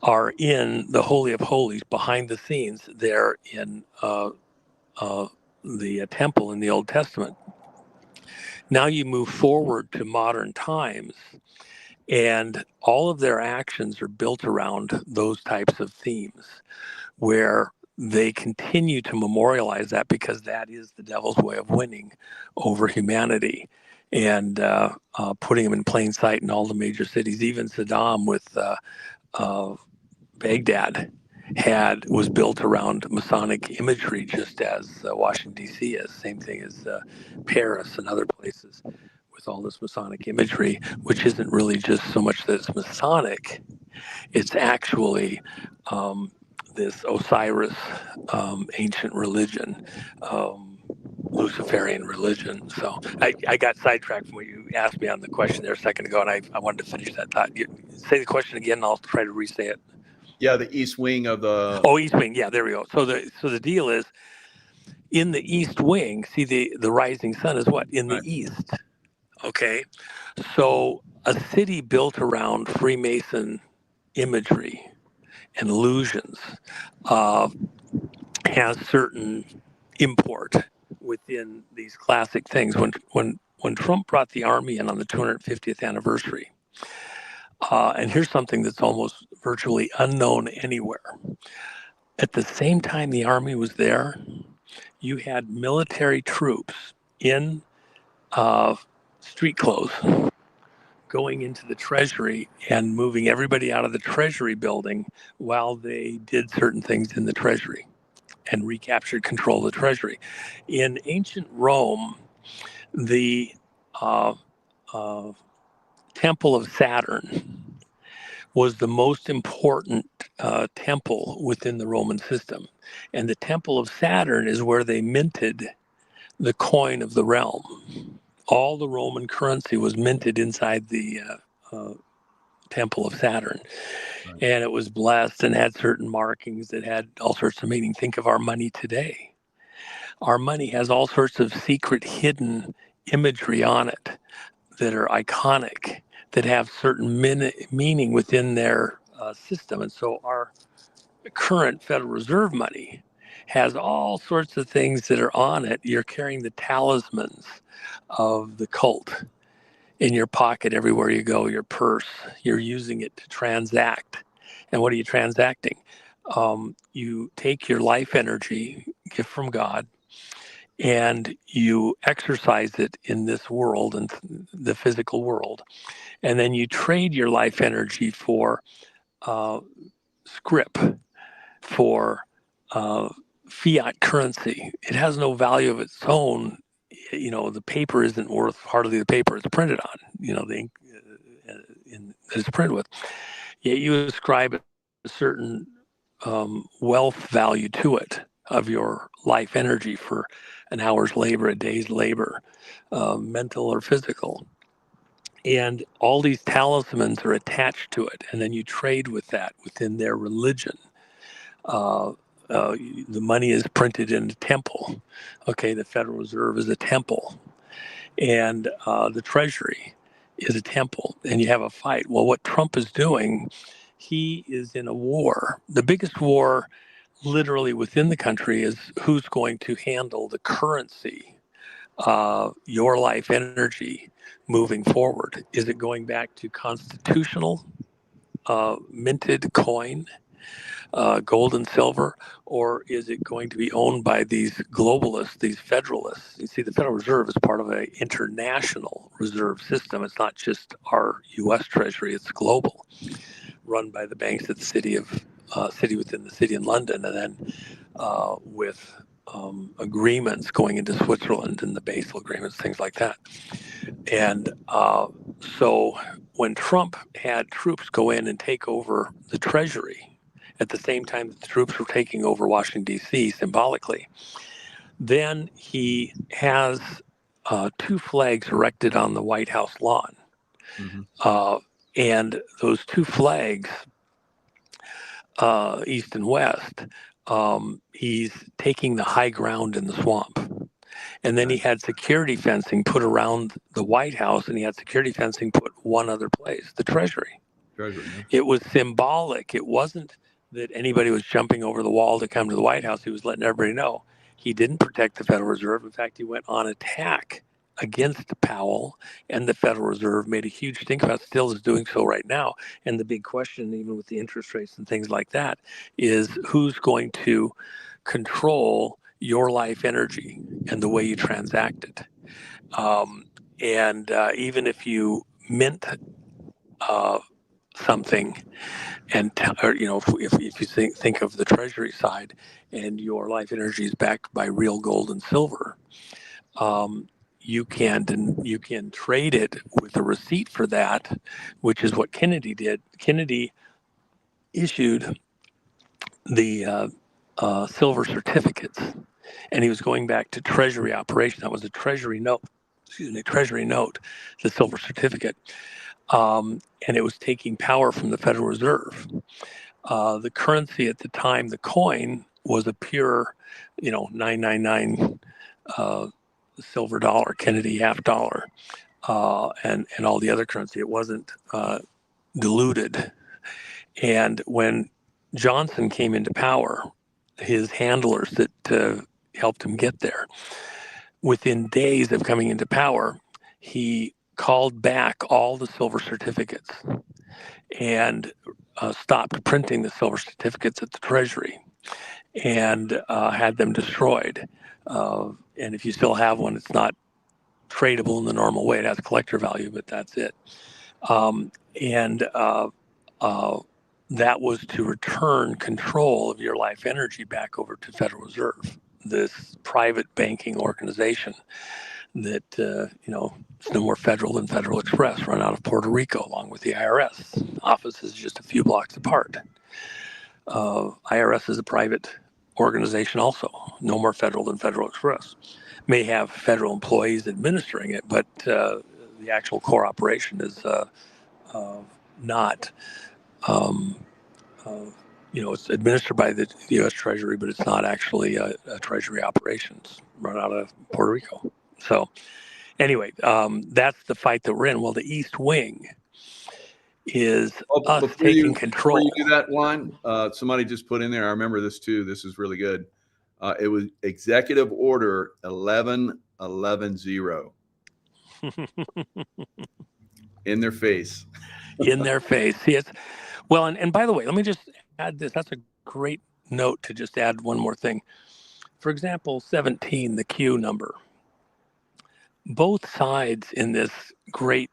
are in the Holy of Holies behind the scenes there in the temple in the Old Testament. Now you move forward to modern times, and all of their actions are built around those types of themes, where they continue to memorialize that, because that is the devil's way of winning over humanity and putting them in plain sight in all the major cities. Even Saddam with Baghdad was built around Masonic imagery, just as Washington, D.C. is. Same thing as Paris and other places with all this Masonic imagery, which isn't really just so much that it's Masonic, it's actually this Osiris ancient religion, Luciferian religion. So I got sidetracked from what you asked me on the question there a second ago, and I wanted to finish that thought. Say the question again, and I'll try to re-say it. Yeah, the east wing of the. Oh, east wing. Yeah, there we go. So the deal is, in the east wing, see the rising sun is what? In the Right. east. Okay. So a city built around Freemason imagery and illusions has certain import within these classic things. When Trump brought the army in on the 250th anniversary, and here's something that's almost virtually unknown anywhere. At the same time the army was there, you had military troops in street clothes going into the Treasury and moving everybody out of the Treasury building while they did certain things in the Treasury and recaptured control of the Treasury. In ancient Rome, the Temple of Saturn was the most important temple within the Roman system. And the Temple of Saturn is where they minted the coin of the realm. All the Roman currency was minted inside the Temple of Saturn. Right. And it was blessed and had certain markings that had all sorts of meaning. Think of our money today. Our money has all sorts of secret hidden imagery on it that are iconic, that have certain meaning within their system. And so our current Federal Reserve money has all sorts of things that are on it. You're carrying the talismans of the cult in your pocket everywhere you go, your purse. You're using it to transact. And what are you transacting? You take your life energy, gift from God, and you exercise it in this world and the physical world. And then you trade your life energy for scrip, for fiat currency. It has no value of its own. You know, the paper isn't worth hardly the paper it's printed on. You know, the ink, that it's printed with. Yet you ascribe a certain wealth value to it of your life energy for an hour's labor, a day's labor, mental or physical. And all these talismans are attached to it. And then you trade with that within their religion. The money is printed in a temple. Okay, the Federal Reserve is a temple. And the Treasury is a temple. And you have a fight. Well, what Trump is doing, he is in a war. The biggest war literally within the country is who's going to handle the currency, your life energy moving forward. Is it going back to constitutional minted coin, gold and silver, or is it going to be owned by these globalists, these federalists? You see, the Federal Reserve is part of an international reserve system. It's not just our U.S. Treasury; it's global, run by the banks at the city within the city in London, and then with agreements going into Switzerland and the Basel agreements, things like that. And so when Trump had troops go in and take over the Treasury at the same time that the troops were taking over Washington, D.C. symbolically, then he has 2 flags erected on the White House lawn. Mm-hmm. And those 2 flags, east and west, he's taking the high ground in the swamp. And then he had security fencing put around the White House, and he had security fencing put one other place, the Treasury. Yeah. It was symbolic. It wasn't that anybody was jumping over the wall to come to the White House. He was letting everybody know. He didn't protect the Federal Reserve. In fact, he went on attack against Powell and the Federal Reserve, made a huge stink about it, still is doing so right now. And the big question, even with the interest rates and things like that, is who's going to control your life energy and the way you transact it. Even if you mint something, and if you think of the Treasury side, and your life energy is backed by real gold and silver, you can trade it with a receipt for that, which is what Kennedy did. Kennedy issued the silver certificates, and he was going back to Treasury operation. That was a Treasury note, the silver certificate. And it was taking power from the Federal Reserve. The currency at the time, the coin, was a pure, 999 silver dollar, Kennedy half dollar, and all the other currency. It wasn't diluted. And when Johnson came into power, his handlers that helped him get there, within days of coming into power, he called back all the silver certificates and stopped printing the silver certificates at the Treasury and had them destroyed. And if you still have one, it's not tradable in the normal way. It has collector value, but that's it. That was to return control of your life energy back over to Federal Reserve, this private banking organization that, it's no more federal than Federal Express, run out of Puerto Rico, along with the IRS. Office is just a few blocks apart. IRS is a private organization also, no more federal than Federal Express. May have federal employees administering it, but the actual core operation is not, it's administered by the U.S. Treasury, but it's not actually a Treasury operations run out of Puerto Rico. So anyway, that's the fight that we're in. Well, the East Wing is us taking control. Before you do that, Juan, somebody just put in there, I remember this too, this is really good. It was Executive Order 11110. In their face. In their face. Yes. Well, and by the way, let me just add this. That's a great note to just add one more thing. For example, 17, the Q number. Both sides in this great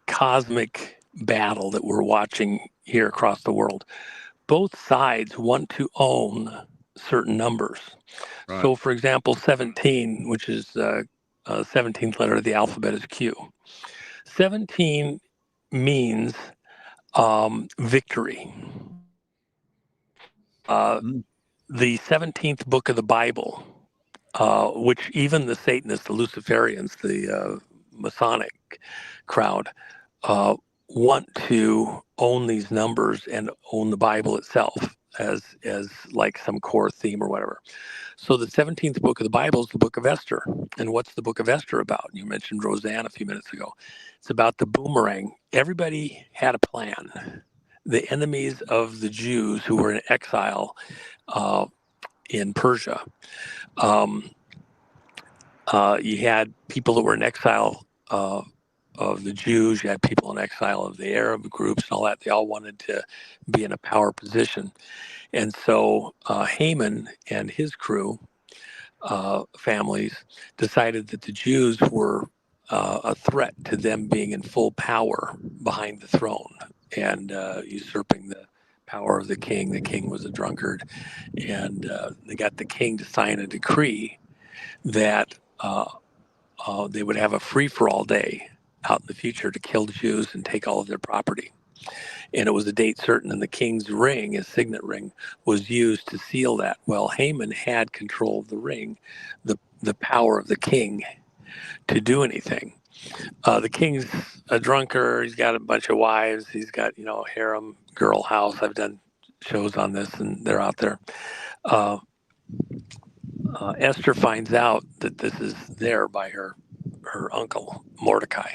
cosmic battle that we're watching here across the world, both sides want to own certain numbers. Right. So, for example, 17, which is 17th letter of the alphabet, is Q. 17 means victory. The 17th book of the Bible, which even the Satanists, the Luciferians, the Masonic crowd, want to own these numbers and own the Bible itself as like some core theme or whatever. So the 17th book of the Bible is the book of Esther. And what's the book of Esther about? You mentioned Roseanne a few minutes ago. It's about the boomerang. Everybody had a plan. The enemies of the Jews who were in exile in Persia. You had people that were in exile of the Jews. You had people in exile of the Arab groups and all that. They all wanted to be in a power position. And so Haman and his crew, families, decided that the Jews were a threat to them being in full power behind the throne and usurping the power of the king. The king was a drunkard. And they got the king to sign a decree that they would have a free-for-all day out in the future to kill Jews and take all of their property. And it was a date certain, and the king's ring, his signet ring, was used to seal that. Well, Haman had control of the ring, the power of the king to do anything. The king's a drunkard. He's got a bunch of wives. He's got, a harem girl house. I've done shows on this, and they're out there. Esther finds out that this is there by her uncle, Mordecai,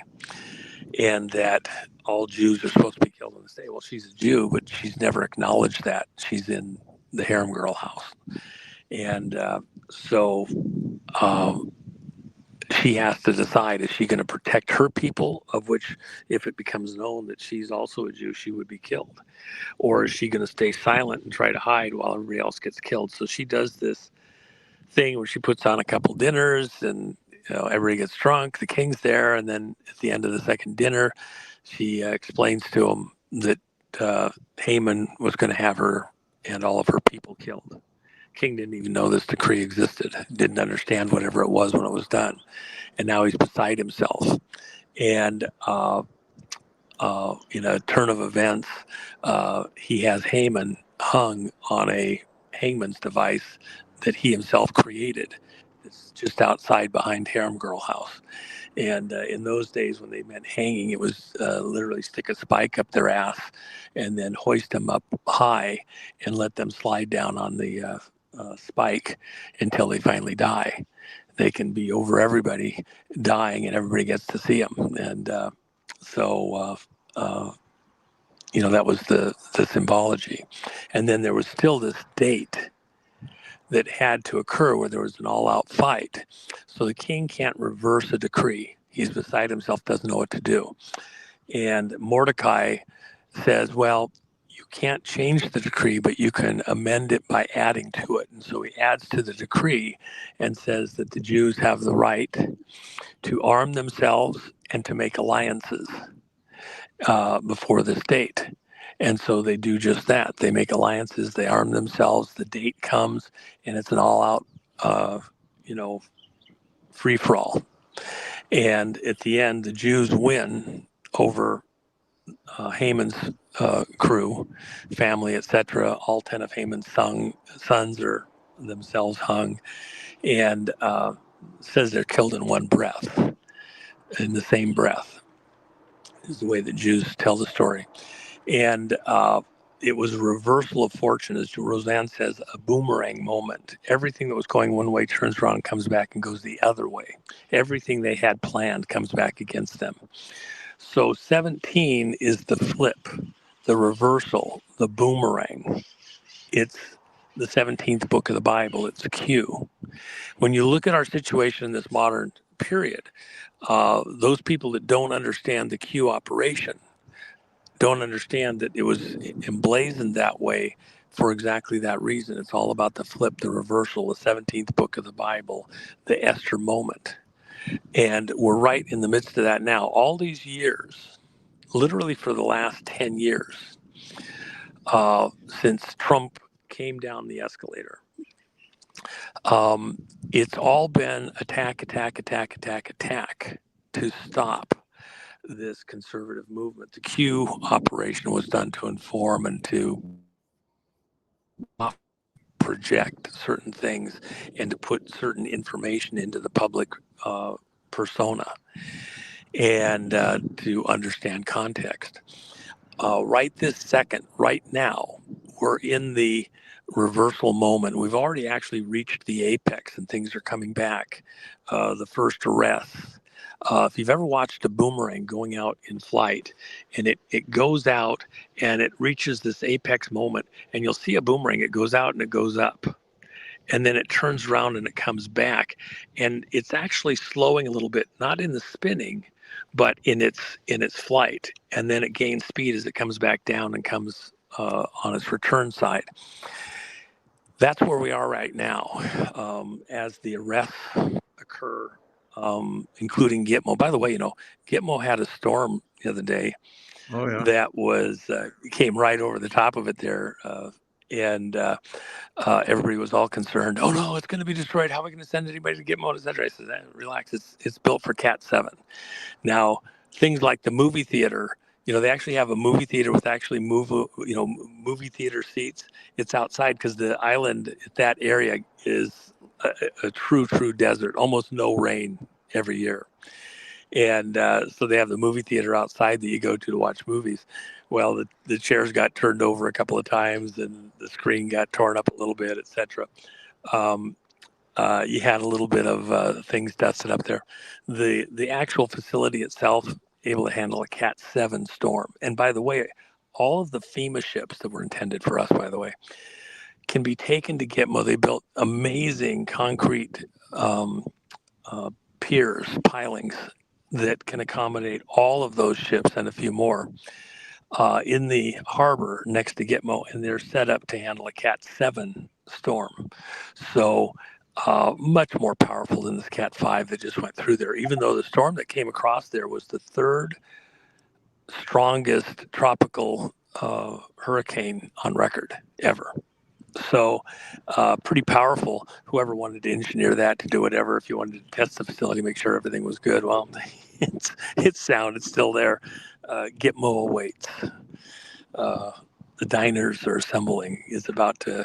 and that all Jews are supposed to be killed on this day. Well, she's a Jew, but she's never acknowledged that. She's in the harem girl house. And so she has to decide, is she going to protect her people, of which if it becomes known that she's also a Jew, she would be killed? Or is she going to stay silent and try to hide while everybody else gets killed? So she does this thing where she puts on a couple dinners and everybody gets drunk. The king's there, and then at the end of the second dinner, she explains to him that Haman was going to have her and all of her people killed. King didn't even know this decree existed, didn't understand whatever it was when it was done, and now he's beside himself. And in a turn of events, he has Haman hung on a hangman's device that he himself created. It's just outside behind Harem Girl House. And in those days when they meant hanging, it was literally stick a spike up their ass and then hoist them up high and let them slide down on the spike until they finally die. They can be over everybody dying and everybody gets to see them. And so that was the symbology. And then there was still this date that had to occur where there was an all-out fight. So the king can't reverse a decree. He's beside himself, doesn't know what to do. And Mordecai says, well, you can't change the decree, but you can amend it by adding to it. And so he adds to the decree and says that the Jews have the right to arm themselves and to make alliances before this date. And so they do just that. They make alliances, they arm themselves, the date comes, and it's an all-out, free-for-all. And at the end, the Jews win over Haman's crew, family, etc. All 10 of Haman's sons are themselves hung, and says they're killed in one breath, in the same breath, is the way that Jews tell the story. And it was a reversal of fortune, as Roseanne says, a boomerang moment. Everything that was going one way turns around and comes back and goes the other way. Everything they had planned comes back against them. So 17 is the flip, the reversal, the boomerang. It's the 17th book of the Bible. It's Q. When you look at our situation in this modern period, those people that don't understand the Q operation don't understand that it was emblazoned that way for exactly that reason. It's all about the flip, the reversal, the 17th book of the Bible, the Esther moment. And we're right in the midst of that now. All these years, literally for the last 10 years, since Trump came down the escalator, it's all been attack to stop this conservative movement. The Q operation was done to inform and to project certain things and to put certain information into the public persona and to understand context. Right this second, right now, we're in the reversal moment. We've already actually reached the apex and things are coming back. The first arrests. If you've ever watched a boomerang going out in flight and it goes out and it reaches this apex moment, and you'll see a boomerang, it goes out and it goes up. And then it turns around and it comes back. And it's actually slowing a little bit, not in the spinning, but in its flight. And then it gains speed as it comes back down and comes on its return side. That's where we are right now as the arrests occur, including Gitmo. By the way, Gitmo had a storm the other day. Oh, yeah. That was came right over the top of it there. And everybody was all concerned. Oh no, it's going to be destroyed. How are we going to send anybody to Gitmo, etc.? I said, relax. It's built for Cat 7. Now, things like the movie theater, they actually have a movie theater with actually movie theater seats. It's outside because the island, that area is a true desert, almost no rain every year. And so they have the movie theater outside that you go to watch movies. Well, the chairs got turned over a couple of times and the screen got torn up a little bit, etc. You had a little bit of things dusted up there. The actual facility itself able to handle a Cat 7 storm. And by the way, all of the FEMA ships that were intended for us, by the way, can be taken to Gitmo. They built amazing concrete piers, pilings that can accommodate all of those ships and a few more in the harbor next to Gitmo, and they're set up to handle a Cat 7 storm. So much more powerful than this Cat 5 that just went through there, even though the storm that came across there was the third strongest tropical hurricane on record ever. So pretty powerful. Whoever wanted to engineer that to do whatever, if you wanted to test the facility, make sure everything was good, well, it's sound. It's still there. Gitmo awaits. The diners are assembling. It's about to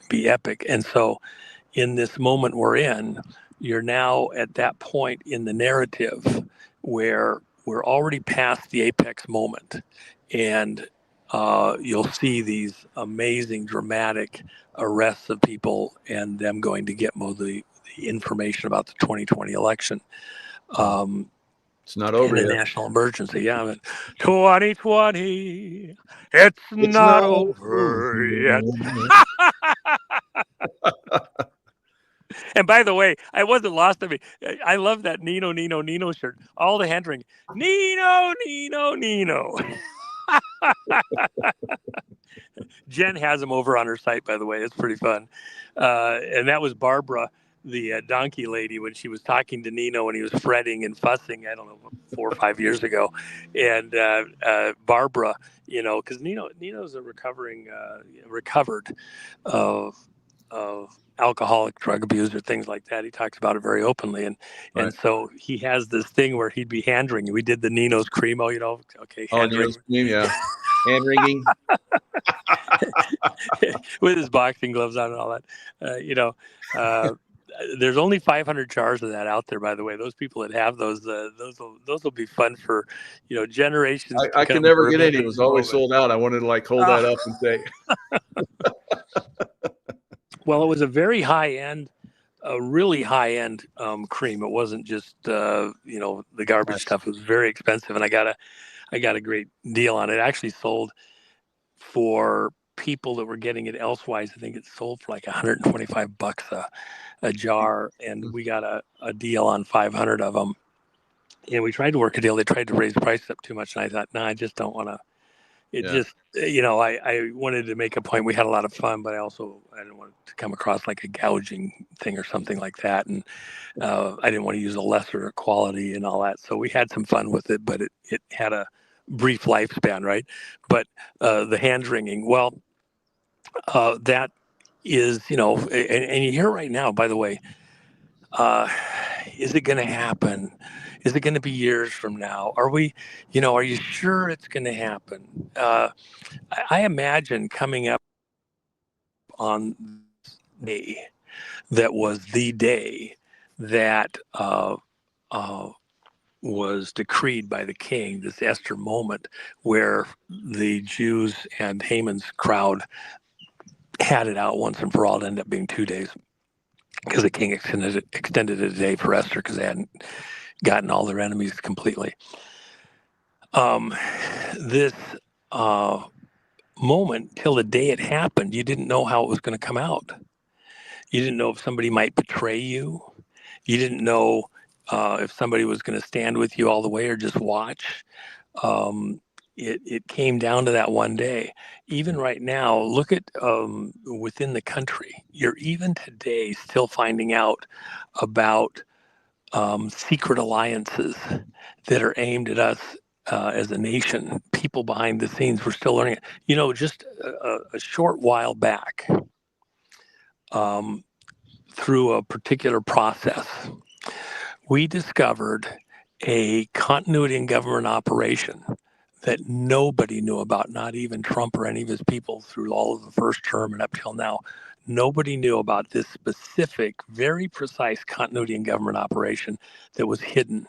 be epic. And so in this moment we're in, you're now at that point in the narrative where we're already past the apex moment. And you'll see these amazing, dramatic arrests of people and them going to Gitmo the information about the 2020 election. It's not over yet. yet. National emergency, yeah. But 2020, it's not over yet. And by the way, I wasn't lost on me. I love that Nino shirt. All the hand wringing. Nino. Jen has them over on her site, by the way. It's pretty fun. And that was Barbara, the donkey lady, when she was talking to Nino when he was fretting and fussing, I don't know, 4 or 5 years ago. And Barbara, because Nino's a recovered of alcoholic, drug abuser, things like that. He talks about it very openly. And so he has this thing where he'd be hand wringing. We did the Nino's Cremo, okay. Hand Nino's Cream, yeah. Hand wringing. With his boxing gloves on and all that. There's only 500 jars of that out there, by the way. Those people that have those will be fun for, generations. I can never get any. It was always sold out. I wanted to hold that up and say. Well, it was a very really high end cream. It wasn't just the garbage stuff. It was very expensive, and I got a great deal on it. It actually sold for people that were getting it elsewise. I think it sold for like $125 a jar, and we got a deal on 500 of them. And we tried to work a deal. They tried to raise the price up too much, and I thought, no, I just don't want to. I wanted to make a point. We had a lot of fun, but I didn't want it to come across like a gouging thing or something like that. And I didn't want to use a lesser quality and all that. So we had some fun with it, but it had a brief lifespan, right? But the hand wringing, well, that is, and you hear right now, by the way, is it going to happen? Is it going to be years from now? Are we, are you sure it's going to happen? I imagine coming up on this day that was the day that was decreed by the king, this Esther moment where the Jews and Haman's crowd had it out once and for all. It ended up being 2 days because the king extended it a day for Esther because they hadn't gotten all their enemies completely. This moment, till the day it happened, you didn't know how it was going to come out. You didn't know if somebody might betray you. You didn't know if somebody was going to stand with you all the way or just watch. It came down to that one day. Even right now, look at within the country, you're even today still finding out about secret alliances that are aimed at us as a nation, people behind the scenes. We're still learning it. Just a short while back, through a particular process, we discovered a continuity in government operation that nobody knew about, not even Trump or any of his people through all of the first term and up till now. Nobody knew about this specific, very precise continuity in government operation that was hidden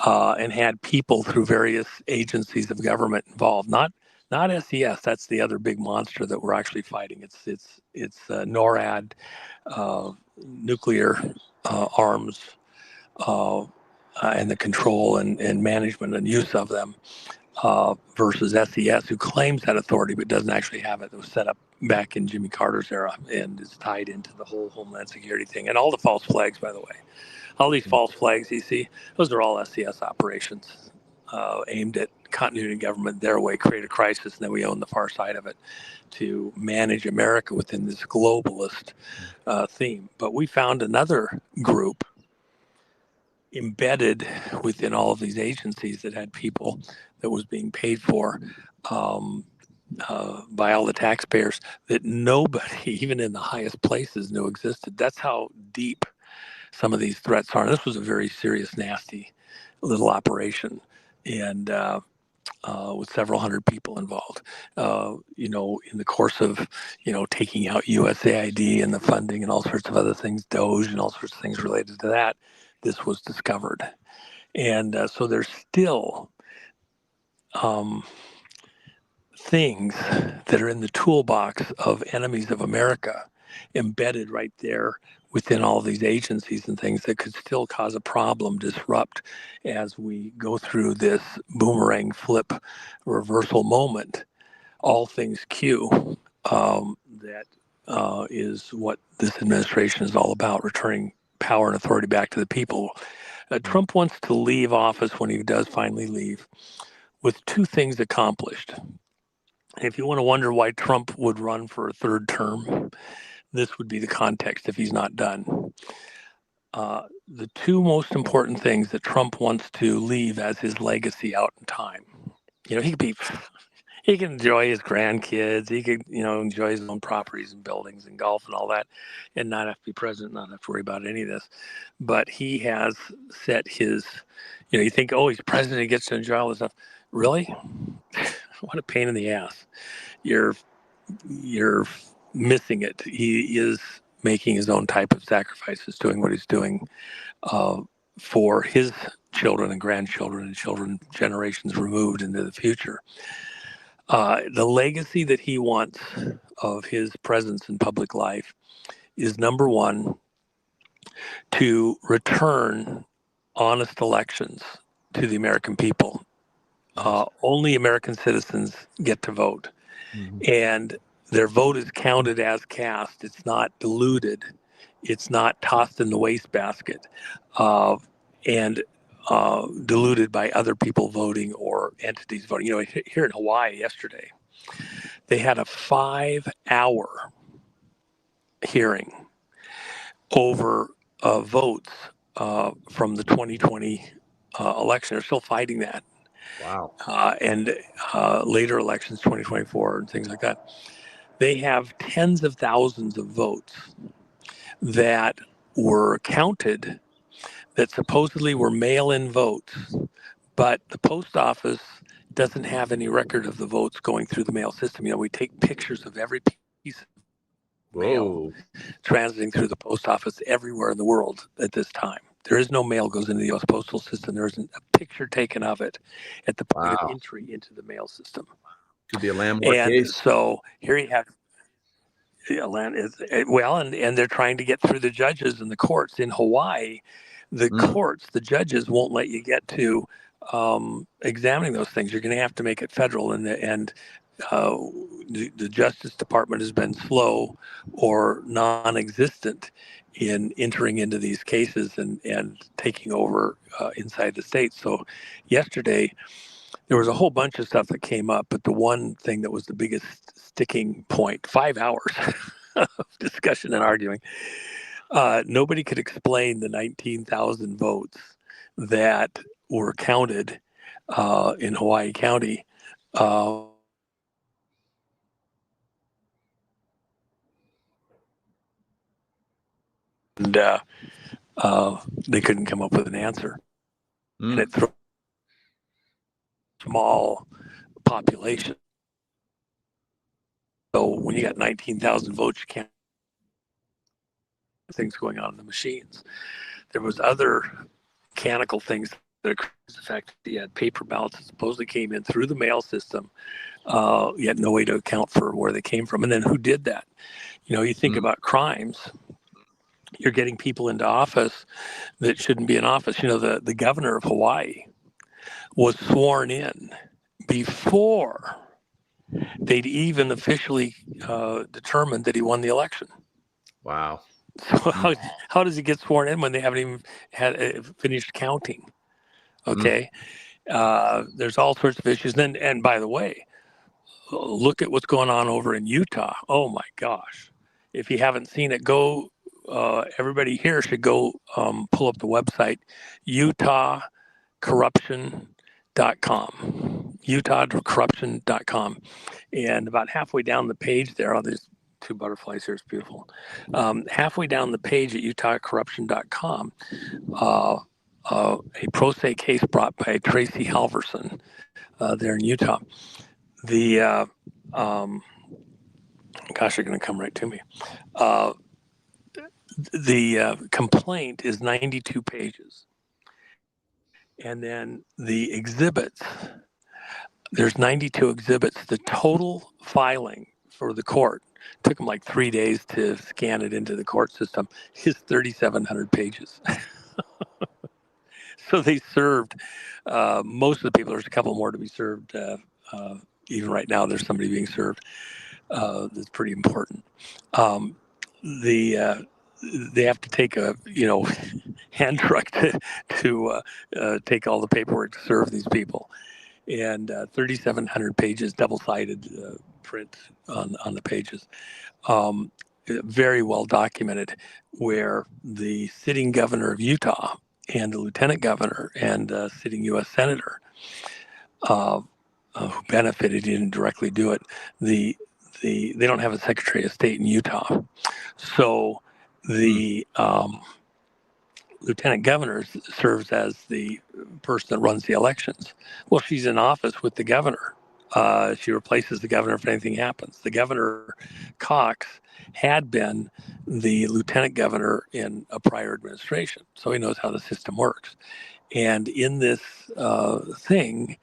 and had people through various agencies of government involved. Not SES. That's the other big monster that we're actually fighting. It's NORAD, nuclear arms, and the control and management and use of them, versus SES, who claims that authority but doesn't actually have it. It was set up back in Jimmy Carter's era and is tied into the whole Homeland Security thing. And all the false flags, by the way. All these false flags you see, those are all SES operations aimed at continuity of government their way, create a crisis, and then we own the far side of it to manage America within this globalist theme. But we found another group embedded within all of these agencies that had people that was being paid for by all the taxpayers that nobody, even in the highest places, knew existed. That's how deep some of these threats are. And this was a very serious, nasty little operation, and with several hundred people involved. In the course of, taking out USAID and the funding and all sorts of other things, Doge and all sorts of things related to that, this was discovered. And so there's still things that are in the toolbox of enemies of America embedded right there within all these agencies and things that could still cause a problem, disrupt as we go through this boomerang flip reversal moment. All things Q, that is what this administration is all about, returning power and authority back to the people. Trump wants to leave office, when he does finally leave, with two things accomplished. If you want to wonder why Trump would run for a third term, this would be the context if he's not done. The two most important things that Trump wants to leave as his legacy out in time. He can enjoy his grandkids. He could, enjoy his own properties and buildings and golf and all that, and not have to be president, not have to worry about any of this. But he has set his, you think, oh, he's president, he gets to enjoy all this stuff. Really? What a pain in the ass. You're missing it. He is making his own type of sacrifices, doing what he's doing for his children and grandchildren and children generations removed into the future. The legacy that he wants of his presence in public life is, number one, to return honest elections to the American people. Only American citizens get to vote. Mm-hmm. And their vote is counted as cast. It's not diluted. It's not tossed in the wastebasket and diluted by other people voting or entities voting. Here in Hawaii yesterday, they had a 5-hour hearing over votes from the 2020 election. They're still fighting that. Wow. And later elections, 2024 and things like that. They have tens of thousands of votes that were counted that supposedly were mail-in votes, but the post office doesn't have any record of the votes going through the mail system. You know, we take pictures of every piece of mail transiting through the post office everywhere in the world at this time. There is no mail goes into the U.S. postal system. There isn't a picture taken of it at the point of entry into the mail system. Could be a landmark case. So here you have, and they're trying to get through the judges and the courts in Hawaii. The courts, the judges won't let you get to examining those things. You're going to have to make it federal, and the Justice Department has been slow or non-existent in entering into these cases and taking over inside the state. So yesterday, there was a whole bunch of stuff that came up, but the one thing that was the biggest sticking point, 5 hours of discussion and arguing, nobody could explain the 19,000 votes that were counted in Hawaii County. And they couldn't come up with an answer. And it threw a small population. So when you got 19,000 votes, you can't things going on in the machines. There was other mechanical things that occurred. The fact that you had paper ballots that supposedly came in through the mail system. You had no way to account for where they came from. And then who did that? You know, you think about crimes. You're getting people into office that shouldn't be in office. You know, the governor of Hawaii was sworn in before they'd even officially determined that he won the election. Wow. So how does he get sworn in when they haven't even had finished counting? Okay. There's all sorts of issues. And by the way, look at what's going on over in Utah. Oh my gosh. If you haven't seen it, go, everybody here should go pull up the website, utahcorruption.com, utahcorruption.com. And about halfway down the page there, there's two butterflies here, it's beautiful. Halfway down the page at utahcorruption.com, a pro se case brought by Tracy Halverson there in Utah. The gosh, they're going to come right to me. The complaint is 92 pages. And then the exhibits, there's 92 exhibits. The total filing for the court took them like 3 days to scan it into the court system is 3,700 pages. So they served most of the people. There's a couple more to be served. Even right now, there's somebody being served. That's pretty important. They have to take a hand truck to take all the paperwork to serve these people, and 3,700 pages, double-sided print on the pages. Very well documented, where the sitting governor of Utah and the lieutenant governor and sitting U.S. senator who benefited, didn't directly do it. They don't have a Secretary of State in Utah, so the lieutenant governor serves as the person that runs the elections. Well, she's in office with the governor. She replaces the governor if anything happens. The governor, Cox, had been the lieutenant governor in a prior administration, so he knows how the system works. And in this thing,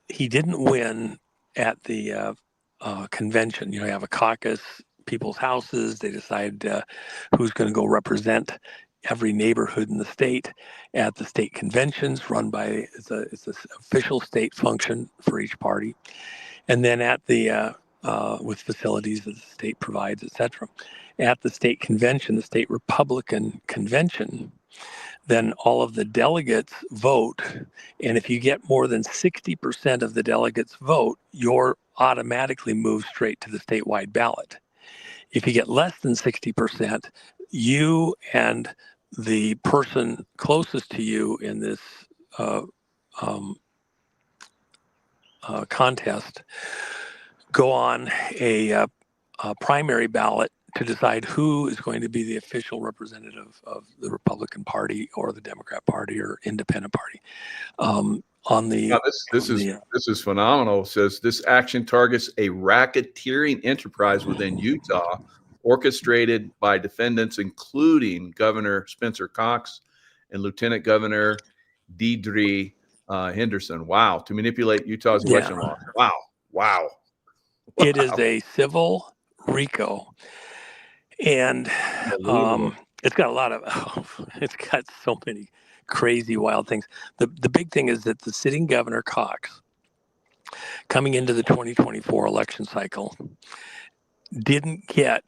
he didn't win at the convention. You have a caucus, people's houses. They decide who's going to go represent every neighborhood in the state at the state conventions run by, it's an official state function for each party. And then at the, with facilities that the state provides, et cetera. At the state convention, the state Republican convention, then all of the delegates vote. And if you get more than 60% of the delegates vote, you're automatically moved straight to the statewide ballot. If you get less than 60%, you and the person closest to you in this contest go on a primary ballot to decide who is going to be the official representative of the Republican Party or the Democrat Party or Independent Party. This is phenomenal. It says this action targets a racketeering enterprise within Utah, orchestrated by defendants including Governor Spencer Cox and Lieutenant Governor Deidre Henderson. Wow, to manipulate Utah's election law. Wow. It is a civil RICO, and it's got so many crazy, wild things. The big thing is that the sitting Governor Cox, coming into the 2024 election cycle, didn't get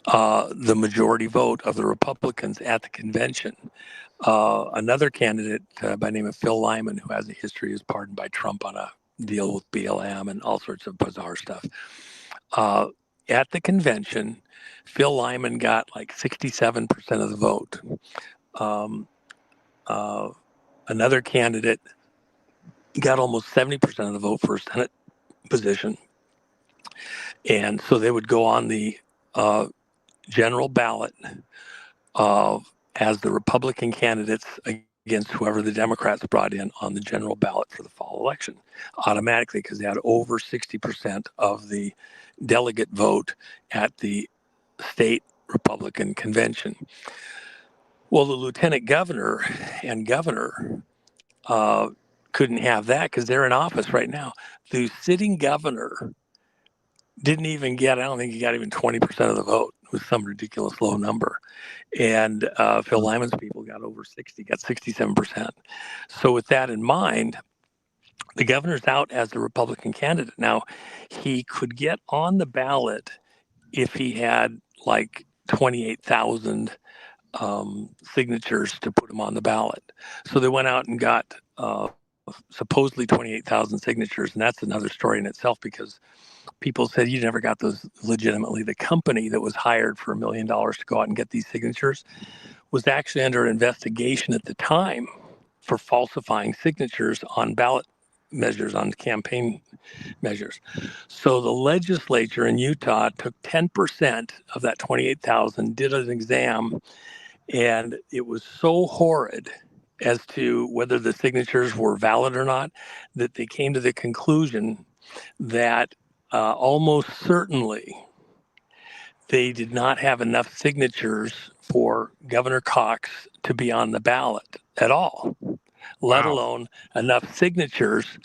the majority vote of the Republicans at the convention. Another candidate by the name of Phil Lyman, who has a history, is pardoned by Trump on a deal with BLM and all sorts of bizarre stuff. At the convention, Phil Lyman got like 67% of the vote. Another candidate got almost 70% of the vote for a Senate position. And so they would go on the general ballot as the Republican candidates against whoever the Democrats brought in on the general ballot for the fall election automatically, because they had over 60% of the delegate vote at the state Republican convention. Well, the lieutenant governor and governor couldn't have that because they're in office right now. The sitting governor didn't even get, I don't think he got even 20% of the vote. It was some ridiculous low number. And Phil Lyman's people got over 60, got 67%. So with that in mind, the governor's out as the Republican candidate. Now, he could get on the ballot if he had like 28,000 signatures to put him on the ballot. So they went out and got supposedly 28,000 signatures. And that's another story in itself, because people said you never got those legitimately. The company that was hired for $1 million to go out and get these signatures was actually under investigation at the time for falsifying signatures on ballot measures, on campaign measures. So the legislature in Utah took 10% of that 28,000, did an exam, and it was so horrid as to whether the signatures were valid or not that they came to the conclusion that almost certainly they did not have enough signatures for Governor Cox to be on the ballot at all, let alone enough signatures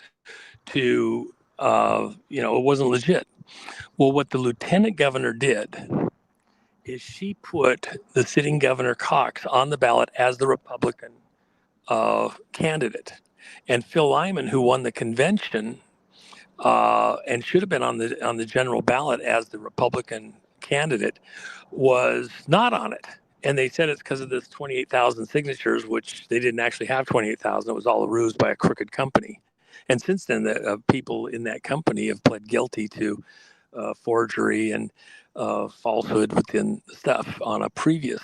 to, it wasn't legit. Well, what the lieutenant governor did is she put the sitting Governor Cox on the ballot as the Republican candidate. And Phil Lyman, who won the convention, and should have been on the general ballot as the Republican candidate, was not on it. And they said it's because of this 28,000 signatures, which they didn't actually have 28,000. It was all a ruse by a crooked company. And since then, the people in that company have pled guilty to forgery and falsehood within stuff on a previous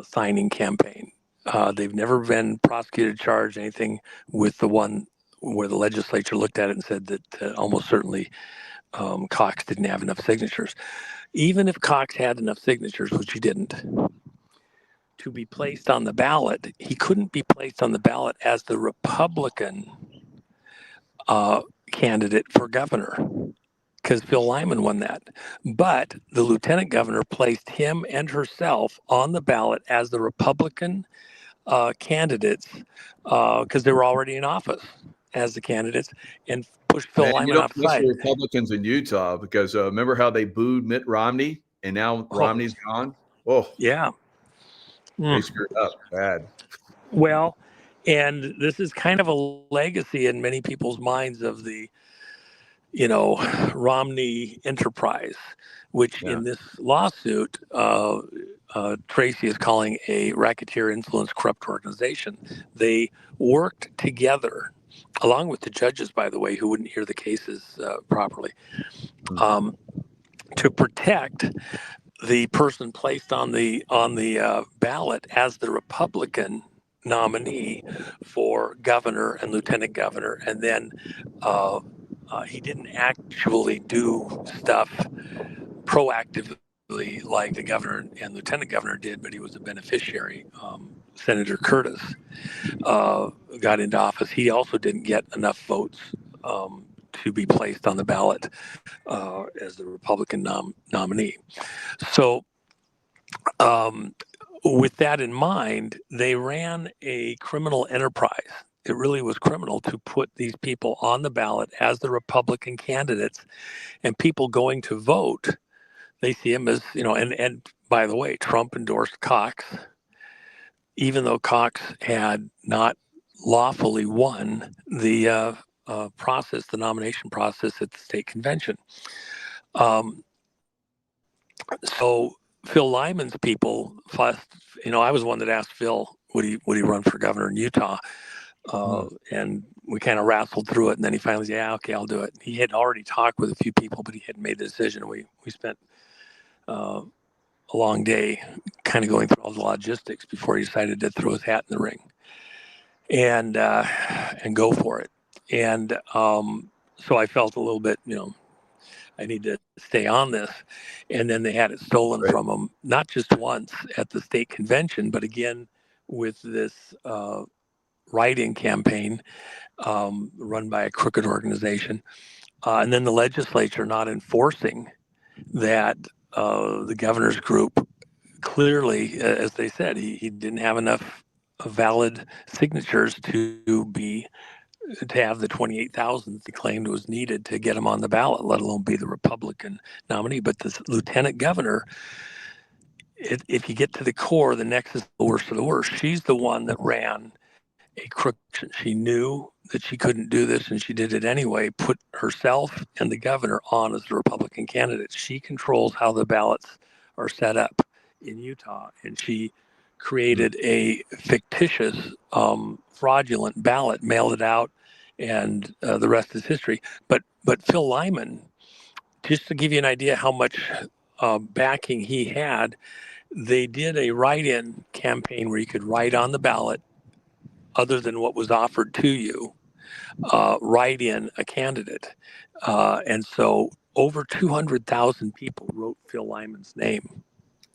signing campaign. They've never been prosecuted, charged, anything with the one where the legislature looked at it and said that almost certainly Cox didn't have enough signatures. Even if Cox had enough signatures, which he didn't, to be placed on the ballot, he couldn't be placed on the ballot as the Republican candidate for governor, because Phil Lyman won that. But the lieutenant governor placed him and herself on the ballot as the Republican candidates because they were already in office as the candidates, and pushed Phil Lyman outside. The Republicans in Utah, because remember how they booed Mitt Romney, and now Romney's gone? Oh, yeah. They screwed up bad. Well, and this is kind of a legacy in many people's minds of the, Romney enterprise, which in this lawsuit, Tracy is calling a racketeer, influence, corrupt organization. They worked together, along with the judges, by the way, who wouldn't hear the cases properly, to protect the person placed on the ballot as the Republican nominee for governor and lieutenant governor. And then he didn't actually do stuff proactively like the governor and lieutenant governor did, but he was a beneficiary. Senator Curtis got into office. He also didn't get enough votes to be placed on the ballot as the Republican nominee. So with that in mind, they ran a criminal enterprise. It really was criminal to put these people on the ballot as the Republican candidates, and people going to vote, they see him as, and by the way, Trump endorsed Cox, even though Cox had not lawfully won the process, the nomination process at the state convention. So Phil Lyman's people, I was one that asked Phil, would he run for governor in Utah? And we kind of wrestled through it, and then he finally said, yeah, okay, I'll do it. He had already talked with a few people, but he hadn't made the decision. We spent a long day kind of going through all the logistics before he decided to throw his hat in the ring and go for it. And so I felt a little bit, I need to stay on this. And then they had it stolen from him, not just once at the state convention, but again with this write-in campaign run by a crooked organization. And then the legislature not enforcing that the governor's group clearly, as they said, he didn't have enough valid signatures to have the 28,000 they claimed was needed to get him on the ballot, let alone be the Republican nominee. But this lieutenant governor, if you get to the core, the nexus, the worst of the worst, she's the one that ran a crook. She knew that she couldn't do this, and she did it anyway, put herself and the governor on as the Republican candidate. She controls how the ballots are set up in Utah, and she created a fictitious, fraudulent ballot, mailed it out, and the rest is history. But Phil Lyman, just to give you an idea how much backing he had, they did a write-in campaign where you could write on the ballot, other than what was offered to you, write in a candidate. And so over 200,000 people wrote Phil Lyman's name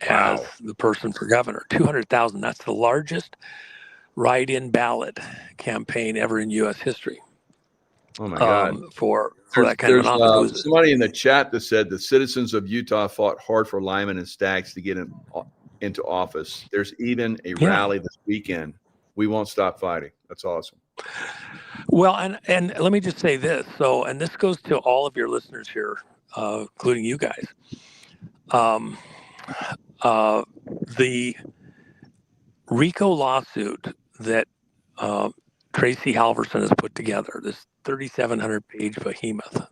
as the person for governor. 200,000. That's the largest write-in ballot campaign ever in U.S. history. Oh my God! For that kind of an office. There's somebody in the chat that said the citizens of Utah fought hard for Lyman and Staggs to get into office. There's even a rally this weekend. We won't stop fighting. That's awesome. Well, and let me just say this. So, and this goes to all of your listeners here, including you guys. The RICO lawsuit that Tracy Halverson has put together, this 3,700-page behemoth,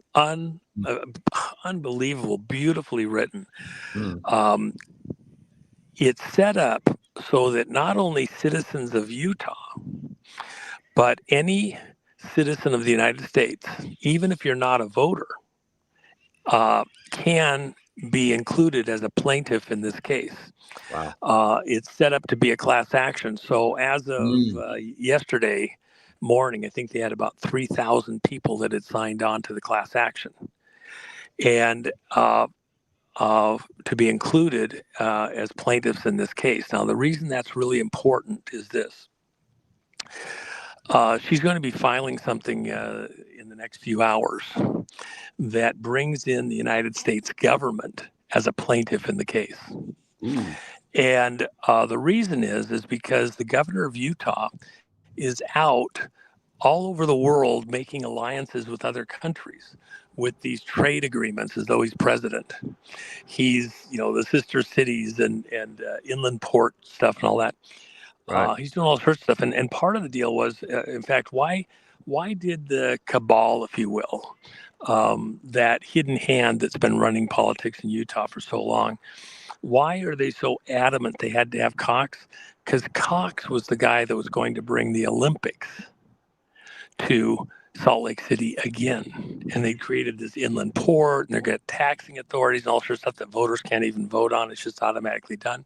unbelievable, beautifully written. It's set up so that not only citizens of Utah, but any citizen of the United States, even if you're not a voter, can be included as a plaintiff in this case. Wow. It's set up to be a class action. So as of yesterday morning, I think they had about 3,000 people that had signed on to the class action. And to be included as plaintiffs in this case. Now, the reason that's really important is this. She's going to be filing something in the next few hours that brings in the United States government as a plaintiff in the case. And the reason is because the governor of Utah is out all over the world making alliances with other countries with these trade agreements as though he's president. He's, the sister cities and inland port stuff and all that. Right. He's doing all sorts of stuff. And part of the deal was, in fact, why did the cabal, if you will, that hidden hand that's been running politics in Utah for so long, why are they so adamant they had to have Cox? Because Cox was the guy that was going to bring the Olympics to Salt Lake City again. And they created this inland port, and they're got taxing authorities and all sorts of stuff that voters can't even vote on. It's just automatically done.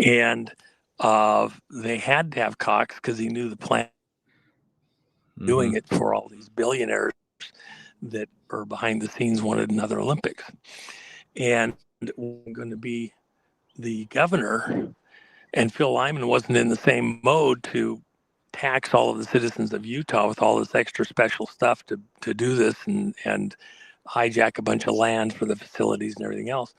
And they had to have Cox because he knew the plan doing it for all these billionaires that are behind the scenes wanted another Olympics. And we're going to be the governor, and Phil Lyman wasn't in the same mode to tax all of the citizens of Utah with all this extra special stuff to do this and hijack a bunch of land for the facilities and everything else.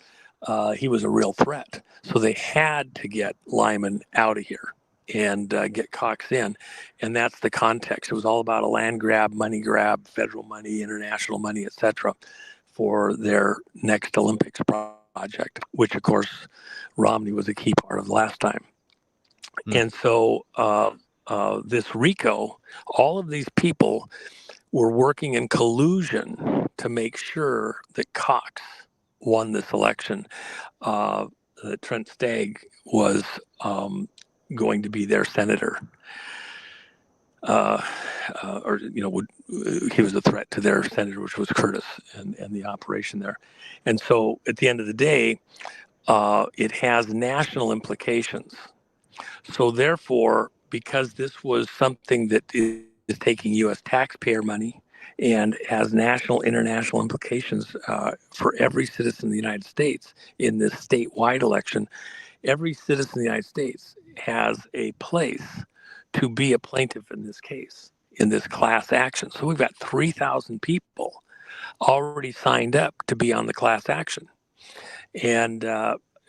He was a real threat. So they had to get Lyman out of here and get Cox in. And that's the context. It was all about a land grab, money grab, federal money, international money, et cetera, for their next Olympics project, which, of course, Romney was a key part of last time. And so this RICO, all of these people were working in collusion to make sure that Cox won this election, that Trent Stagg was going to be their senator. He was a threat to their senator, which was Curtis, and the operation there. And so at the end of the day, it has national implications. So therefore, because this was something that is taking U.S. taxpayer money and has national, international implications for every citizen of the United States in this statewide election, every citizen of the United States has a place to be a plaintiff in this case, in this class action. So we've got 3,000 people already signed up to be on the class action. And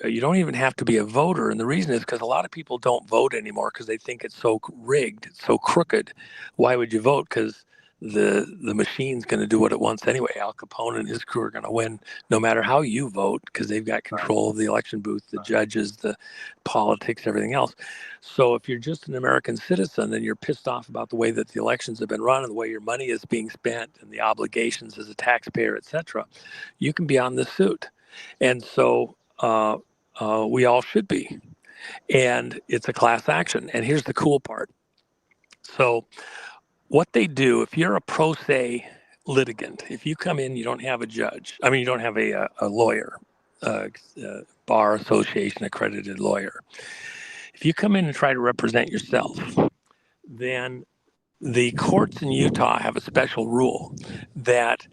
you don't even have to be a voter. And the reason is because a lot of people don't vote anymore because they think it's so rigged, it's so crooked. Why would you vote? Because the machine's going to do what it wants anyway. Al Capone and his crew are going to win no matter how you vote because they've got control of the election booth, the judges, the politics, everything else. So if you're just an American citizen and you're pissed off about the way that the elections have been run and the way your money is being spent and the obligations as a taxpayer, et cetera, you can be on this suit. And so we all should be. And it's a class action. And here's the cool part. So what they do, if you're a pro se litigant, if you come in, you don't have a judge. I mean, you don't have a lawyer, bar association accredited lawyer. If you come in and try to represent yourself, then the courts in Utah have a special rule that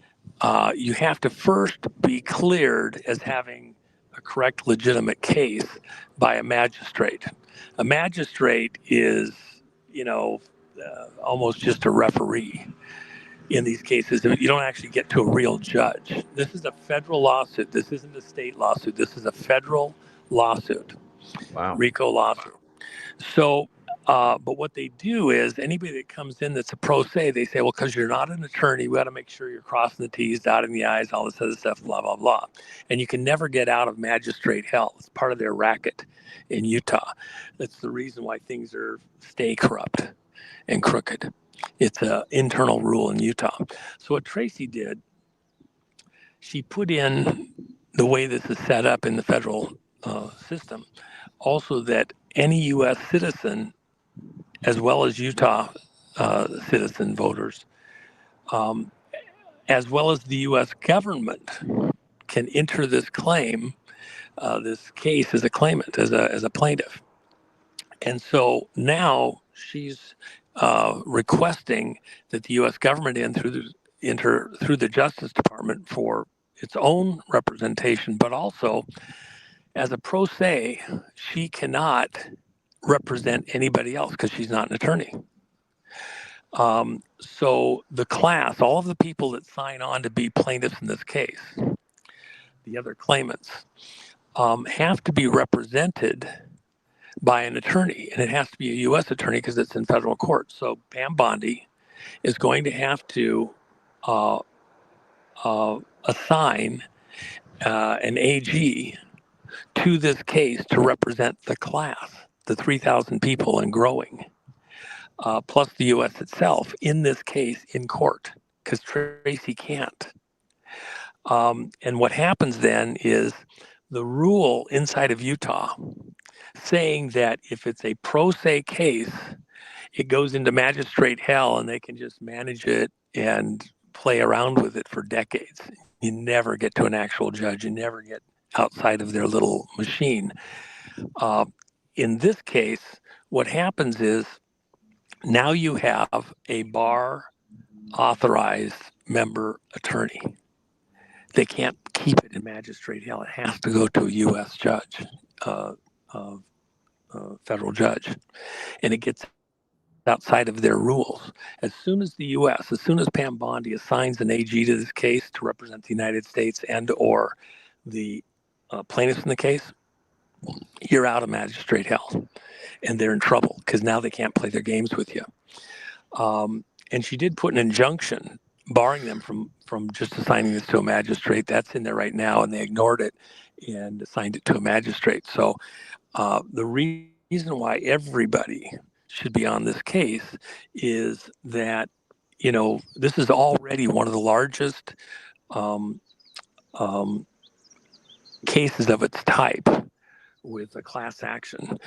you have to first be cleared as having a correct, legitimate case by a magistrate. A magistrate is, almost just a referee in these cases. You don't actually get to a real judge. This is a federal lawsuit. This isn't a state lawsuit. This is a federal lawsuit. Wow. RICO lawsuit. So, but what they do is anybody that comes in that's a pro se, they say, well, because you're not an attorney, we got to make sure you're crossing the T's, dotting the I's, all this other stuff, blah, blah, blah. And you can never get out of magistrate hell. It's part of their racket in Utah. That's the reason why things stay corrupt and crooked. It's an internal rule in Utah. So what Tracy did, she put in the way this is set up in the federal system, also that any U.S. citizen, as well as Utah citizen voters, as well as the U.S. government, can enter this claim, this case as a claimant, as a plaintiff. And so now she's requesting that the U.S. government enter through the Justice Department for its own representation, but also as a pro se, she cannot represent anybody else because she's not an attorney. So the class, all of the people that sign on to be plaintiffs in this case, the other claimants, have to be represented by an attorney, and it has to be a U.S. attorney because it's in federal court. So Pam Bondi is going to have to assign an AG to this case to represent the class, the 3,000 people and growing, plus the U.S. itself in this case in court, because Tracy can't. And what happens then is the rule inside of Utah saying that if it's a pro se case, it goes into magistrate hell and they can just manage it and play around with it for decades. You never get to an actual judge. You never get outside of their little machine. In this case, what happens is Now you have a bar authorized member attorney. They can't keep it in Magistrate Hill. It has to go to a U.S. judge, federal judge, and it gets outside of their rules. As soon as Pam Bondi assigns an AG to this case to represent the United States and or the plaintiffs in the case, you're out of Magistrate Hill, and they're in trouble because now they can't play their games with you. And she did put an injunction barring them from just assigning this to a magistrate. That's in there right now, and they ignored it and assigned it to a magistrate. So the reason why everybody should be on this case is that, this is already one of the largest cases of its type with a class action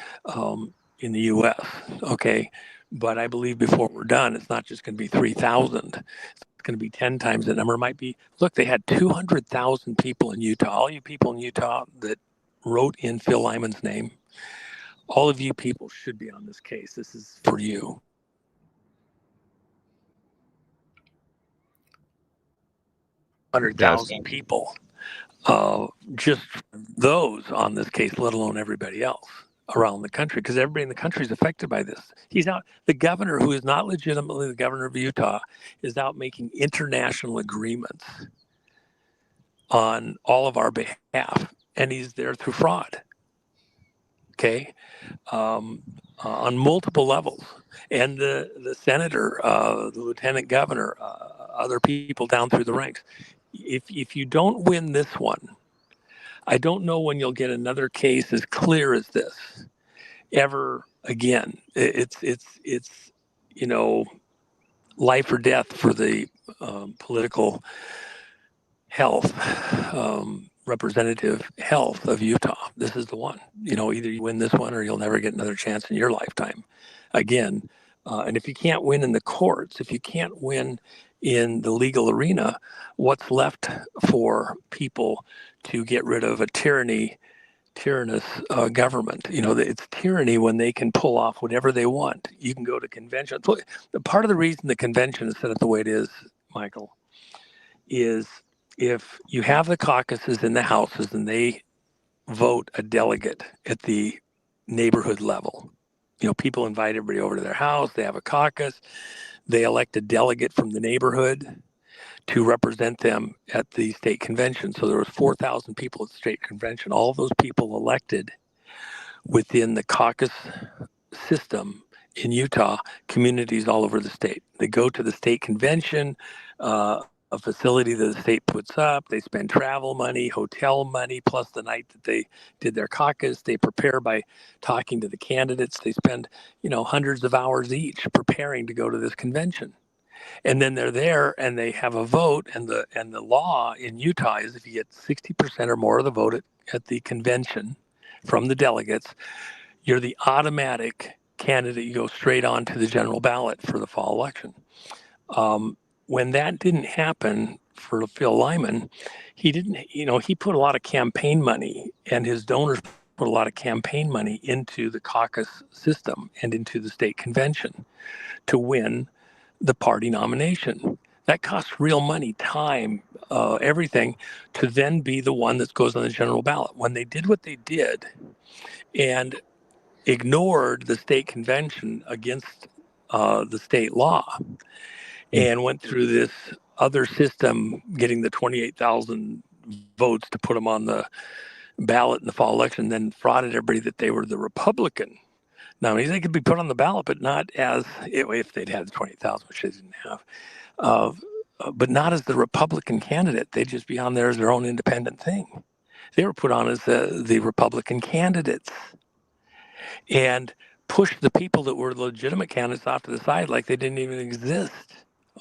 in the U.S. Okay, but I believe before we're done, it's not just going to be 3,000. It's going to be 10 times the number. It might be. Look, they had 200,000 people in Utah. All you people in Utah that wrote in Phil Lyman's name, all of you people should be on this case. This is for you. Yes. 100,000 people. Just those on this case, let alone everybody else around the country, because everybody in the country is affected by this. The governor, who is not legitimately the governor of Utah, is out making international agreements on all of our behalf, and he's there through fraud. Okay, on multiple levels, and the senator, the lieutenant governor, other people down through the ranks. If you don't win this one, I don't know when you'll get another case as clear as this ever again. It's life or death for the political health, representative health of Utah. This is the one. Either you win this one or you'll never get another chance in your lifetime again. And if you can't win in the courts, if you can't win in the legal arena, what's left for people to get rid of a tyrannous government? It's tyranny when they can pull off whatever they want. You can go to conventions. Part of the reason the convention is set up the way it is, Michael, is if you have the caucuses in the houses and they vote a delegate at the neighborhood level, people invite everybody over to their house, they have a caucus, they elect a delegate from the neighborhood to represent them at the state convention. So there was 4,000 people at the state convention. All of those people elected within the caucus system in Utah, communities all over the state. They go to the state convention, a facility that the state puts up. They spend travel money, hotel money, plus the night that they did their caucus. They prepare by talking to the candidates. They spend, hundreds of hours each preparing to go to this convention. And then they're there and they have a vote. And the law in Utah is if you get 60% or more of the vote at the convention from the delegates, you're the automatic candidate. You go straight on to the general ballot for the fall election. When that didn't happen for Phil Lyman, he put a lot of campaign money, and his donors put a lot of campaign money into the caucus system and into the state convention to win the party nomination. That costs real money, time, everything, to then be the one that goes on the general ballot. When they did what they did and ignored the state convention against the state law, and went through this other system, getting the 28,000 votes to put them on the ballot in the fall election, then frauded everybody that they were the Republican nominees. They could be put on the ballot, but not as, if they'd had the 20,000, which they didn't have, but not as the Republican candidate. They'd just be on there as their own independent thing. They were put on as the Republican candidates and pushed the people that were legitimate candidates off to the side like they didn't even exist.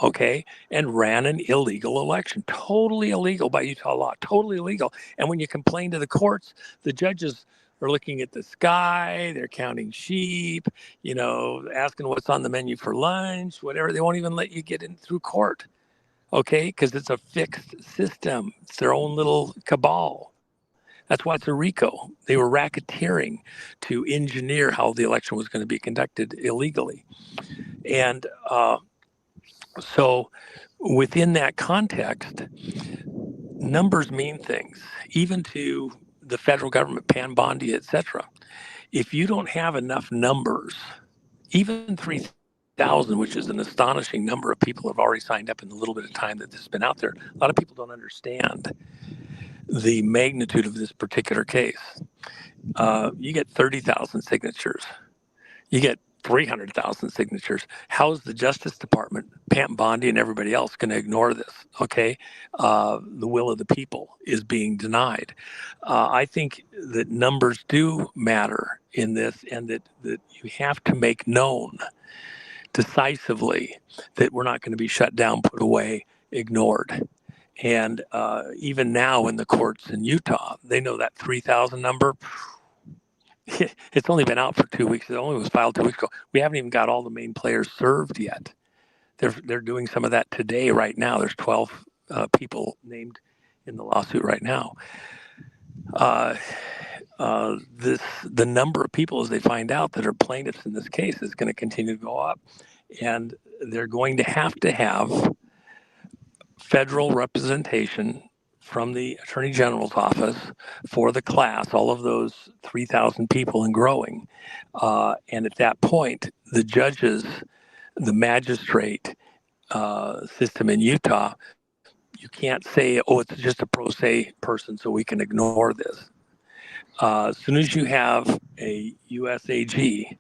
Okay, and ran an illegal election, totally illegal by Utah law, totally illegal. And when you complain to the courts, the judges are looking at the sky, they're counting sheep, asking what's on the menu for lunch, whatever. They won't even let you get in through court, okay, because it's a fixed system. It's their own little cabal. That's why it's a RICO. They were racketeering to engineer how the election was going to be conducted illegally. And so within that context, numbers mean things, even to the federal government, Pan Bondi, et cetera. If you don't have enough numbers, even 3,000, which is an astonishing number of people have already signed up in the little bit of time that this has been out there, a lot of people don't understand the magnitude of this particular case. You get 30,000 signatures. You get 300,000 signatures. How is the Justice Department, Pam Bondi and everybody else going to ignore this? Okay. The will of the people is being denied. I think that numbers do matter in this, and that you have to make known decisively that we're not going to be shut down, put away, ignored. And even now in the courts in Utah, they know that 3,000 number. It's only been out for 2 weeks. It only was filed 2 weeks ago. We haven't even got all the main players served yet. They're doing some of that today, right now. There's 12 people named in the lawsuit right now. The number of people, as they find out, that are plaintiffs in this case is going to continue to go up, and they're going to have federal representation from the Attorney General's office for the class, all of those 3,000 people and growing. And at that point, the judges, the magistrate system in Utah, you can't say, oh, it's just a pro se person, so we can ignore this. As soon as you have a USAG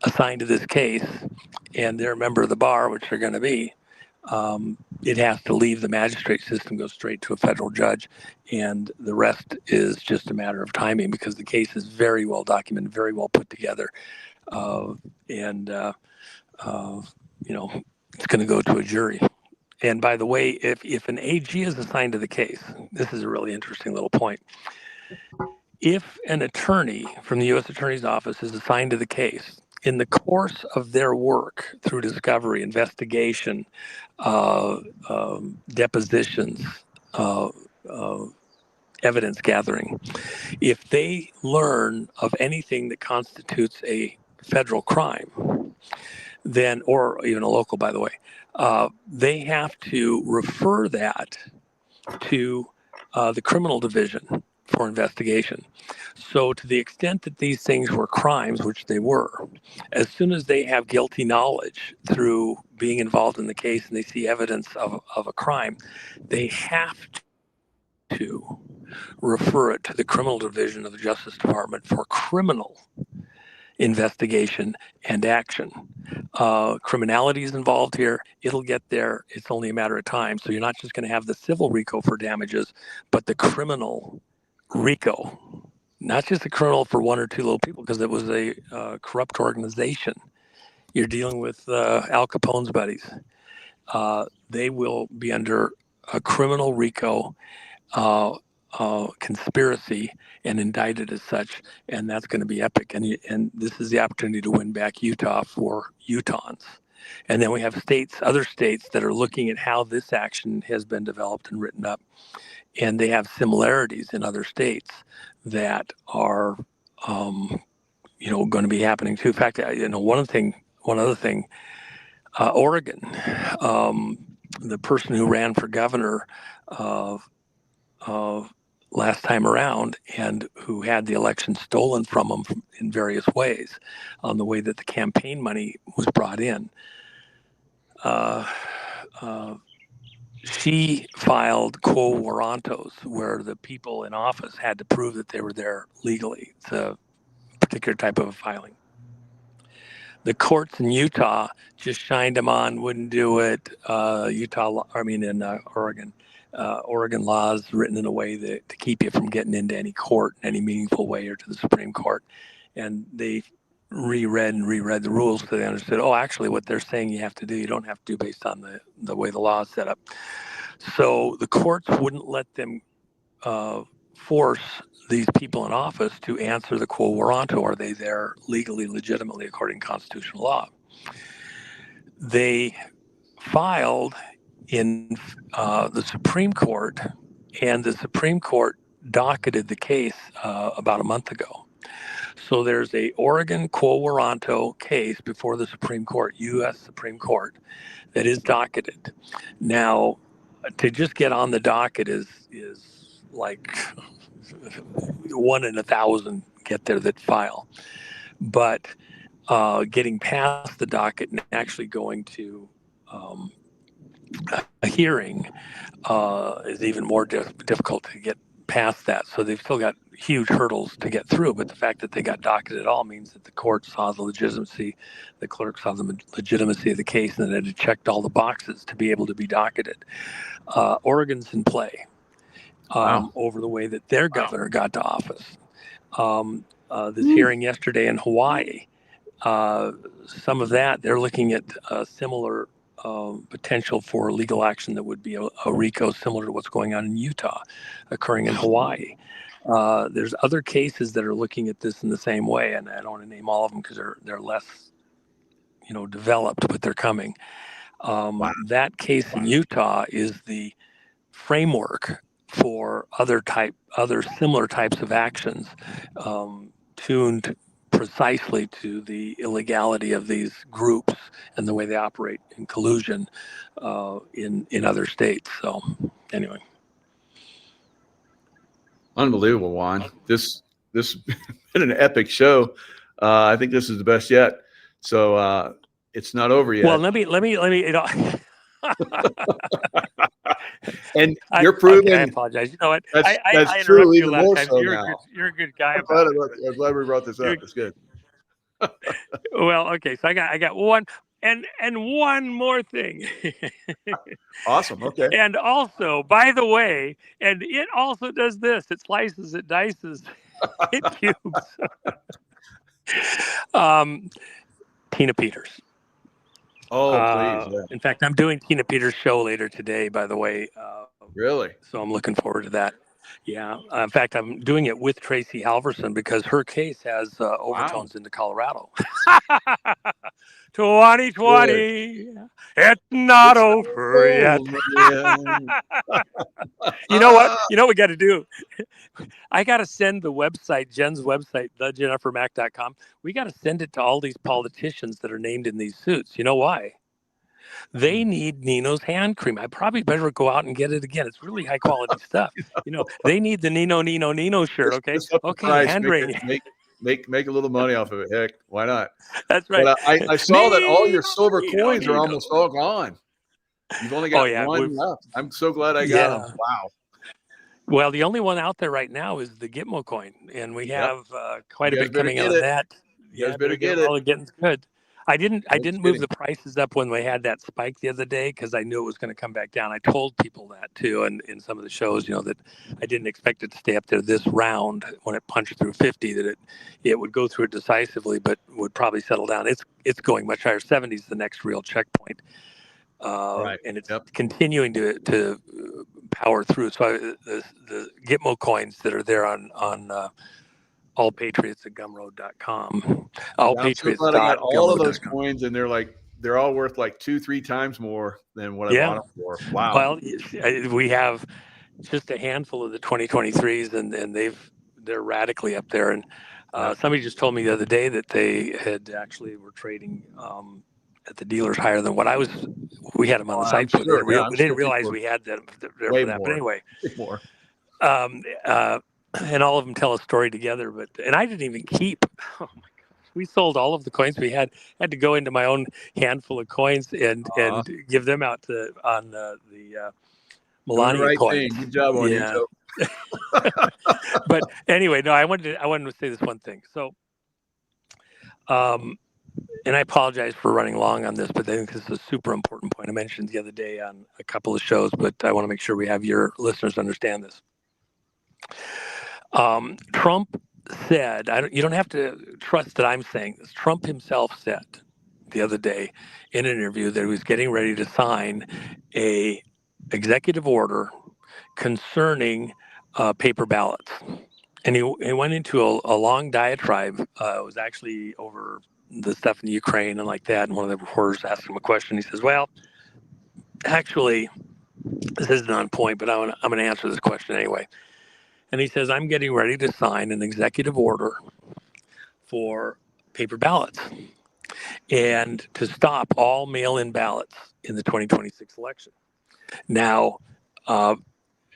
assigned to this case, and they're a member of the bar, which they're going to be, it has to leave the magistrate system, go straight to a federal judge, and the rest is just a matter of timing, because the case is very well documented, very well put together, and it's going to go to a jury. And by the way, if an AG is assigned to the case, this is a really interesting little point. If an attorney from the U.S. Attorney's Office is assigned to the case, in the course of their work through discovery, investigation, depositions, evidence gathering, if they learn of anything that constitutes a federal crime, then, or even a local, by the way, they have to refer that to the criminal division for investigation. So to the extent that these things were crimes, which they were, as soon as they have guilty knowledge through being involved in the case and they see evidence of a crime, they have to refer it to the criminal division of the Justice Department for criminal investigation and action. Criminality is involved here. It'll get there. It's only a matter of time. So you're not just going to have the civil RICO for damages, but the criminal RICO, not just a criminal for one or two little people, because it was a corrupt organization. You're dealing with Al Capone's buddies. They will be under a criminal RICO conspiracy and indicted as such, and that's going to be epic. And this is the opportunity to win back Utah for Utahns. And then we have other states that are looking at how this action has been developed and written up, and they have similarities in other states that are, going to be happening too. In fact, one other thing, Oregon, the person who ran for governor last time around, and who had the election stolen from him in various ways, on the way that the campaign money was brought in. She filed quo warrantos, where the people in office had to prove that they were there legally. It's a particular type of filing. The courts in Utah just shined them on, wouldn't do it. In Oregon. Oregon laws written in a way to keep you from getting into any court in any meaningful way, or to the Supreme Court. And they reread the rules, so they understood, actually what they're saying you have to do, you don't have to do based on the way the law is set up. So the courts wouldn't let them force these people in office to answer the quo warranto. Are they there legally, legitimately, according to constitutional law? They filed in the Supreme Court, and the Supreme Court docketed the case about a month ago. So there's a Oregon quo warranto case before the Supreme Court, U.S. Supreme Court, that is docketed. Now, to just get on the docket is like 1 in 1,000 get there that file. But getting past the docket and actually going to a hearing is even more difficult to get past that. So they've still got huge hurdles to get through. But the fact that they got docketed at all means that the court saw the legitimacy, the clerk saw the legitimacy of the case, and that it had checked all the boxes to be able to be docketed. Oregon's in play over the way that their governor got to office. This hearing yesterday in Hawaii, some of that, they're looking at similar potential for legal action that would be a RICO, similar to what's going on in Utah, occurring in Hawaii. There's other cases that are looking at this in the same way, and I don't want to name all of them because they're less, developed, but they're coming. That case in Utah is the framework for other similar types of actions, tuned precisely to the illegality of these groups and the way they operate in collusion in other states. So anyway. Unbelievable, Juan. This has been an epic show. I think this is the best yet. So it's not over yet. Well, let me. And you're proving. Okay, I apologize. You know what? That's true. Even more so you're now. You're a good guy. I'm glad we brought this up. It's good. Well, okay. So I got one and one more thing. Awesome. Okay. And also, by the way, and it also does this. It slices, it dices, it cubes. Tina Peters. Oh, please. Yeah. In fact, I'm doing Tina Peters' show later today, by the way. Really? So I'm looking forward to that. Yeah. In fact, I'm doing it with Tracy Halverson because her case has overtones into Colorado. 2020, it's not over yet. You know what? You know what we got to do? I got to send the website, Jen's website, thejennifermack.com. We got to send it to all these politicians that are named in these suits. You know why? They need Nino's hand cream. I probably better go out and get it again. It's really high quality stuff. They need the Nino shirt. Okay. Okay. Hand ring. Make a little money off of it. Heck, why not? That's right. But I saw that all your silver coins are almost all gone. You've only got one left. I'm so glad I got them. Wow. Well, the only one out there right now is the Gitmo coin, and we have quite a bit coming out of that. You guys better get it. Getting good. I didn't move the prices up when we had that spike the other day because I knew it was going to come back down. I told people that too, and in some of the shows, that I didn't expect it to stay up there this round when it punched through 50. That it would go through it decisively, but would probably settle down. It's going much higher. 70 is the next real checkpoint, and it's continuing to power through. So the Gitmo coins that are there on All Patriots at Gumroad.com. I'm so glad I got all of those coins, and they're all worth like 2-3 times more than what I bought them for. Wow. Well, we have just a handful of the 2023s, and they're radically up there. And somebody just told me the other day that they had actually were trading at the dealers higher than what we had them on the site. Sure, we didn't realize we had them there for that. But anyway, more. And all of them tell a story together, and I didn't even keep. Oh my gosh, we sold all of the coins we had to go into my own handful of coins and give them out on the Melania coins. Good job on you, Joe. But anyway, no, I wanted to say this one thing. So, and I apologize for running long on this, but I think this is a super important point I mentioned the other day on a couple of shows, but I want to make sure we have your listeners understand this. Trump said, you don't have to trust that I'm saying this. Trump himself said the other day in an interview that he was getting ready to sign a executive order concerning paper ballots. And he went into a long diatribe. It was actually over the stuff in Ukraine and like that. And one of the reporters asked him a question. He says, well, actually, this isn't on point, but I'm going to answer this question anyway. And he says, I'm getting ready to sign an executive order for paper ballots and to stop all mail-in ballots in the 2026 election. Now,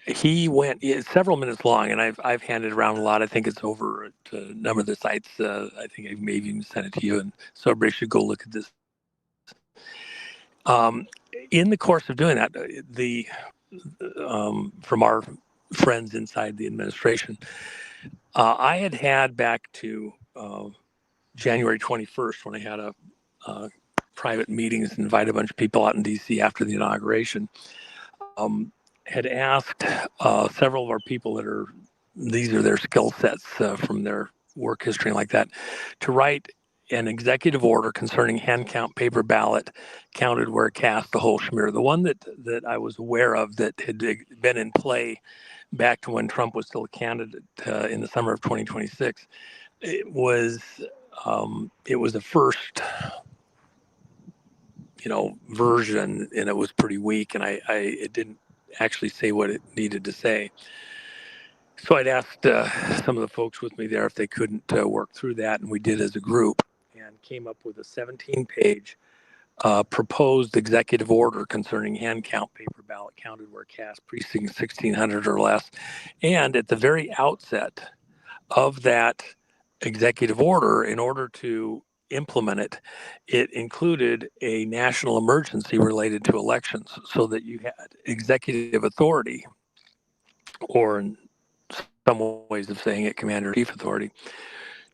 he went, it's several minutes long, and I've handed around a lot. I think it's over at a number of the sites. I think I maybe even sent it to you, and so everybody should go look at this. In the course of doing that, from our friends inside the administration, I had back to January 21st when I had a private meetings and invited a bunch of people out in DC after the inauguration, had asked several of our people these are their skill sets from their work history and like that, to write an executive order concerning hand count paper ballot counted where cast, the whole schmear. The one that I was aware of that had been in play back to when Trump was still a candidate in the summer of 2026, it was the first version, and it was pretty weak, and it didn't actually say what it needed to say. So I'd asked some of the folks with me there if they couldn't work through that, and we did as a group, and came up with a 17-page proposed executive order concerning hand count paper ballot counted where cast, precinct 1,600 or less. And at the very outset of that executive order, in order to implement it, it included a national emergency related to elections, so that you had executive authority, or in some ways of saying it, commander-in-chief authority,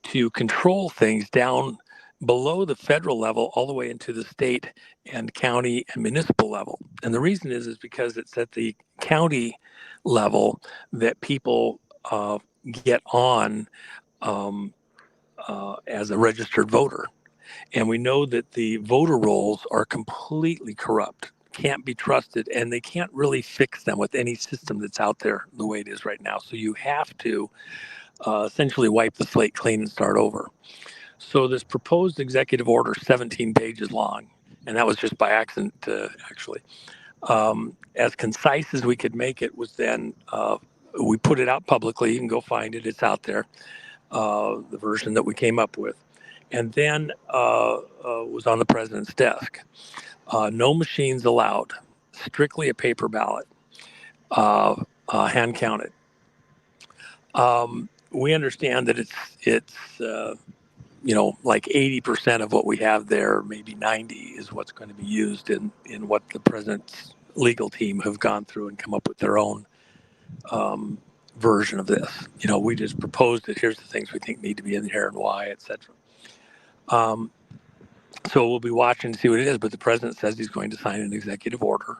to control things down below the federal level all the way into the state and county and municipal level. And the reason is because it's at the county level that people get on as a registered voter. And we know that the voter rolls are completely corrupt, can't be trusted, and they can't really fix them with any system that's out there the way it is right now. So you have to essentially wipe the slate clean and start over. So this proposed executive order, 17 pages long, and that was just by accident, actually, as concise as we could make it, was then we put it out publicly. You can go find it. It's out there, the version that we came up with. And then was on the president's desk. No machines allowed, strictly a paper ballot, hand counted. We understand that it's like 80% of what we have there, maybe 90, is what's going to be used in what the president's legal team have gone through and come up with their own version of this. We just proposed it. Here's the things we think need to be in here and why, etc. So we'll be watching to see what it is, but the president says he's going to sign an executive order,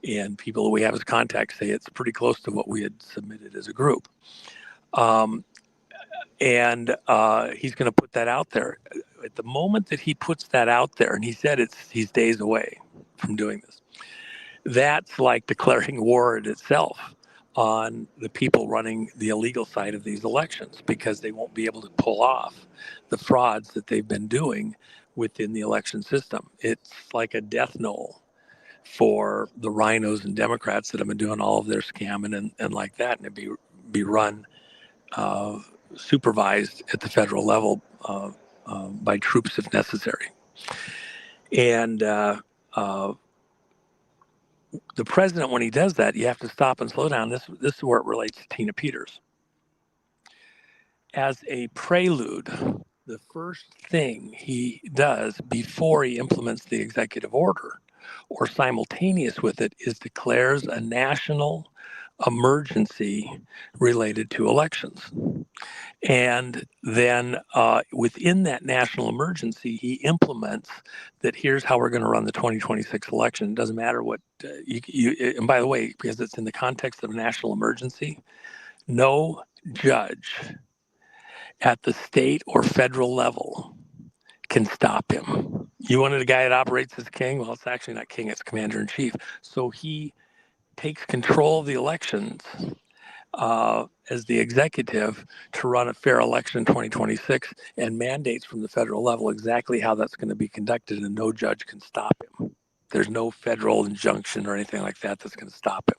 and people that we have as contacts say it's pretty close to what we had submitted as a group. And he's going to put that out there. At the moment that he puts that out there, and he said he's days away from doing this, that's like declaring war in itself on the people running the illegal side of these elections, because they won't be able to pull off the frauds that they've been doing within the election system. It's like a death knell for the rhinos and Democrats that have been doing all of their scamming and like that, and it'd be run supervised at the federal level by troops if necessary. And the president, when he does that, you have to stop and slow down. This is where it relates to Tina Peters. As a prelude, the first thing he does before he implements the executive order, or simultaneous with it, is declares a national emergency related to elections. And then within that national emergency, he implements that here's how we're going to run the 2026 election. It doesn't matter what and by the way, because it's in the context of a national emergency, no judge at the state or federal level can stop him. You wanted a guy that operates as king? Well, it's actually not king, it's commander in chief. So he takes control of the elections as the executive to run a fair election in 2026, and mandates from the federal level exactly how that's going to be conducted, and no judge can stop him. There's no federal injunction or anything like that that's going to stop him.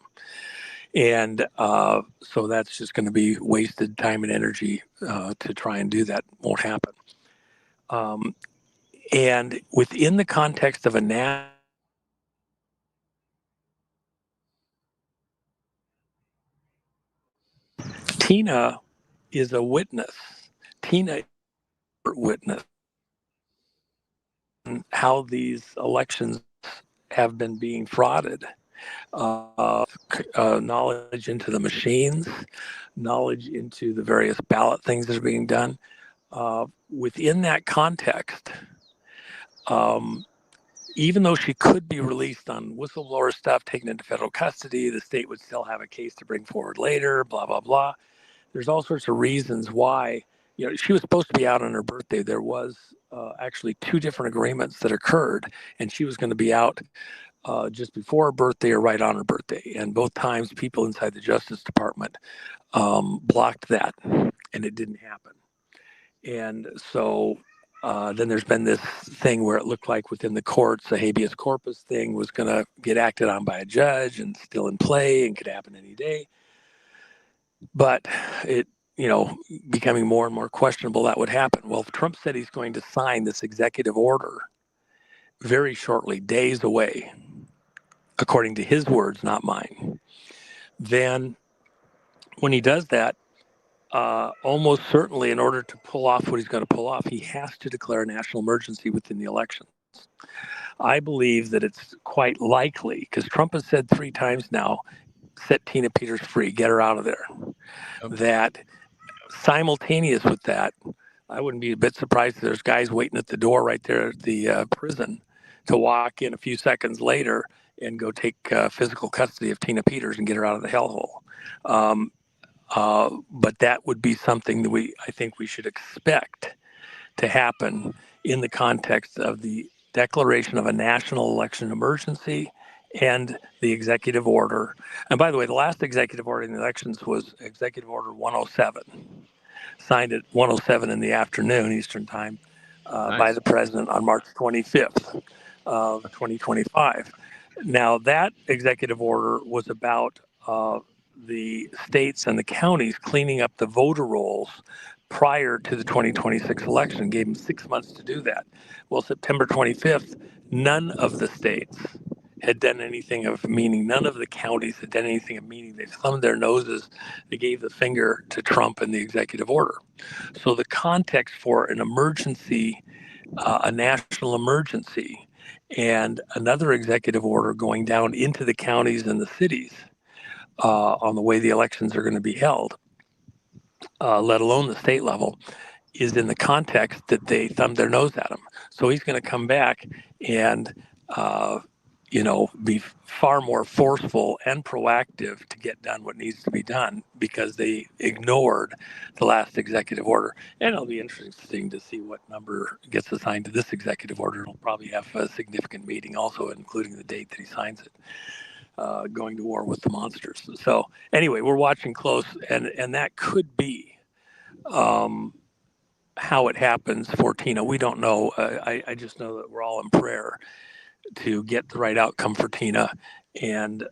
And so that's just going to be wasted time and energy to try and do that. Won't happen. And within the context of a Tina is a witness. Tina is a witness on how these elections have been being frauded. Knowledge into the machines, knowledge into the various ballot things that are being done. Within that context, even though she could be released on whistleblower stuff, taken into federal custody, the state would still have a case to bring forward later, blah, blah, blah. There's all sorts of reasons why, she was supposed to be out on her birthday. There was actually 2 different agreements that occurred, and she was going to be out just before her birthday or right on her birthday. And both times people inside the Justice Department blocked that, and it didn't happen. And so then there's been this thing where it looked like within the courts, the habeas corpus thing was going to get acted on by a judge and still in play and could happen any day. But it, becoming more and more questionable that would happen. Well, Trump said he's going to sign this executive order very shortly, days away, according to his words, not mine. Then when he does that, almost certainly in order to pull off what he's going to pull off, he has to declare a national emergency within the elections. I believe that it's quite likely, because Trump has said 3 times now, set Tina Peters free, get her out of there. Okay. That simultaneous with that, I wouldn't be a bit surprised if there's guys waiting at the door right there at the prison to walk in a few seconds later and go take physical custody of Tina Peters and get her out of the hellhole. But that would be something that I think we should expect to happen in the context of the declaration of a national election emergency and the executive order. And by the way, the last executive order in the elections was Executive Order 107, signed at 107 in the afternoon Eastern Time nice. By the president on March 25th of 2025. Now, that executive order was about the states and the counties cleaning up the voter rolls prior to the 2026 election, gave them 6 months to do that. Well, September 25th, none of the states had done anything of meaning. None of the counties had done anything of meaning. They thumbed their noses. They gave the finger to Trump and the executive order. So the context for an emergency, a national emergency, and another executive order going down into the counties and the cities on the way the elections are going to be held, let alone the state level, is in the context that they thumbed their nose at him. So he's going to come back and, be far more forceful and proactive to get done what needs to be done because they ignored the last executive order. And it'll be interesting to see what number gets assigned to this executive order. It'll probably have a significant meeting also, including the date that he signs it. Going to war with the monsters. So anyway, we're watching close, and that could be how it happens for Tina. We don't know. I just know that we're all in prayer to get the right outcome for Tina. And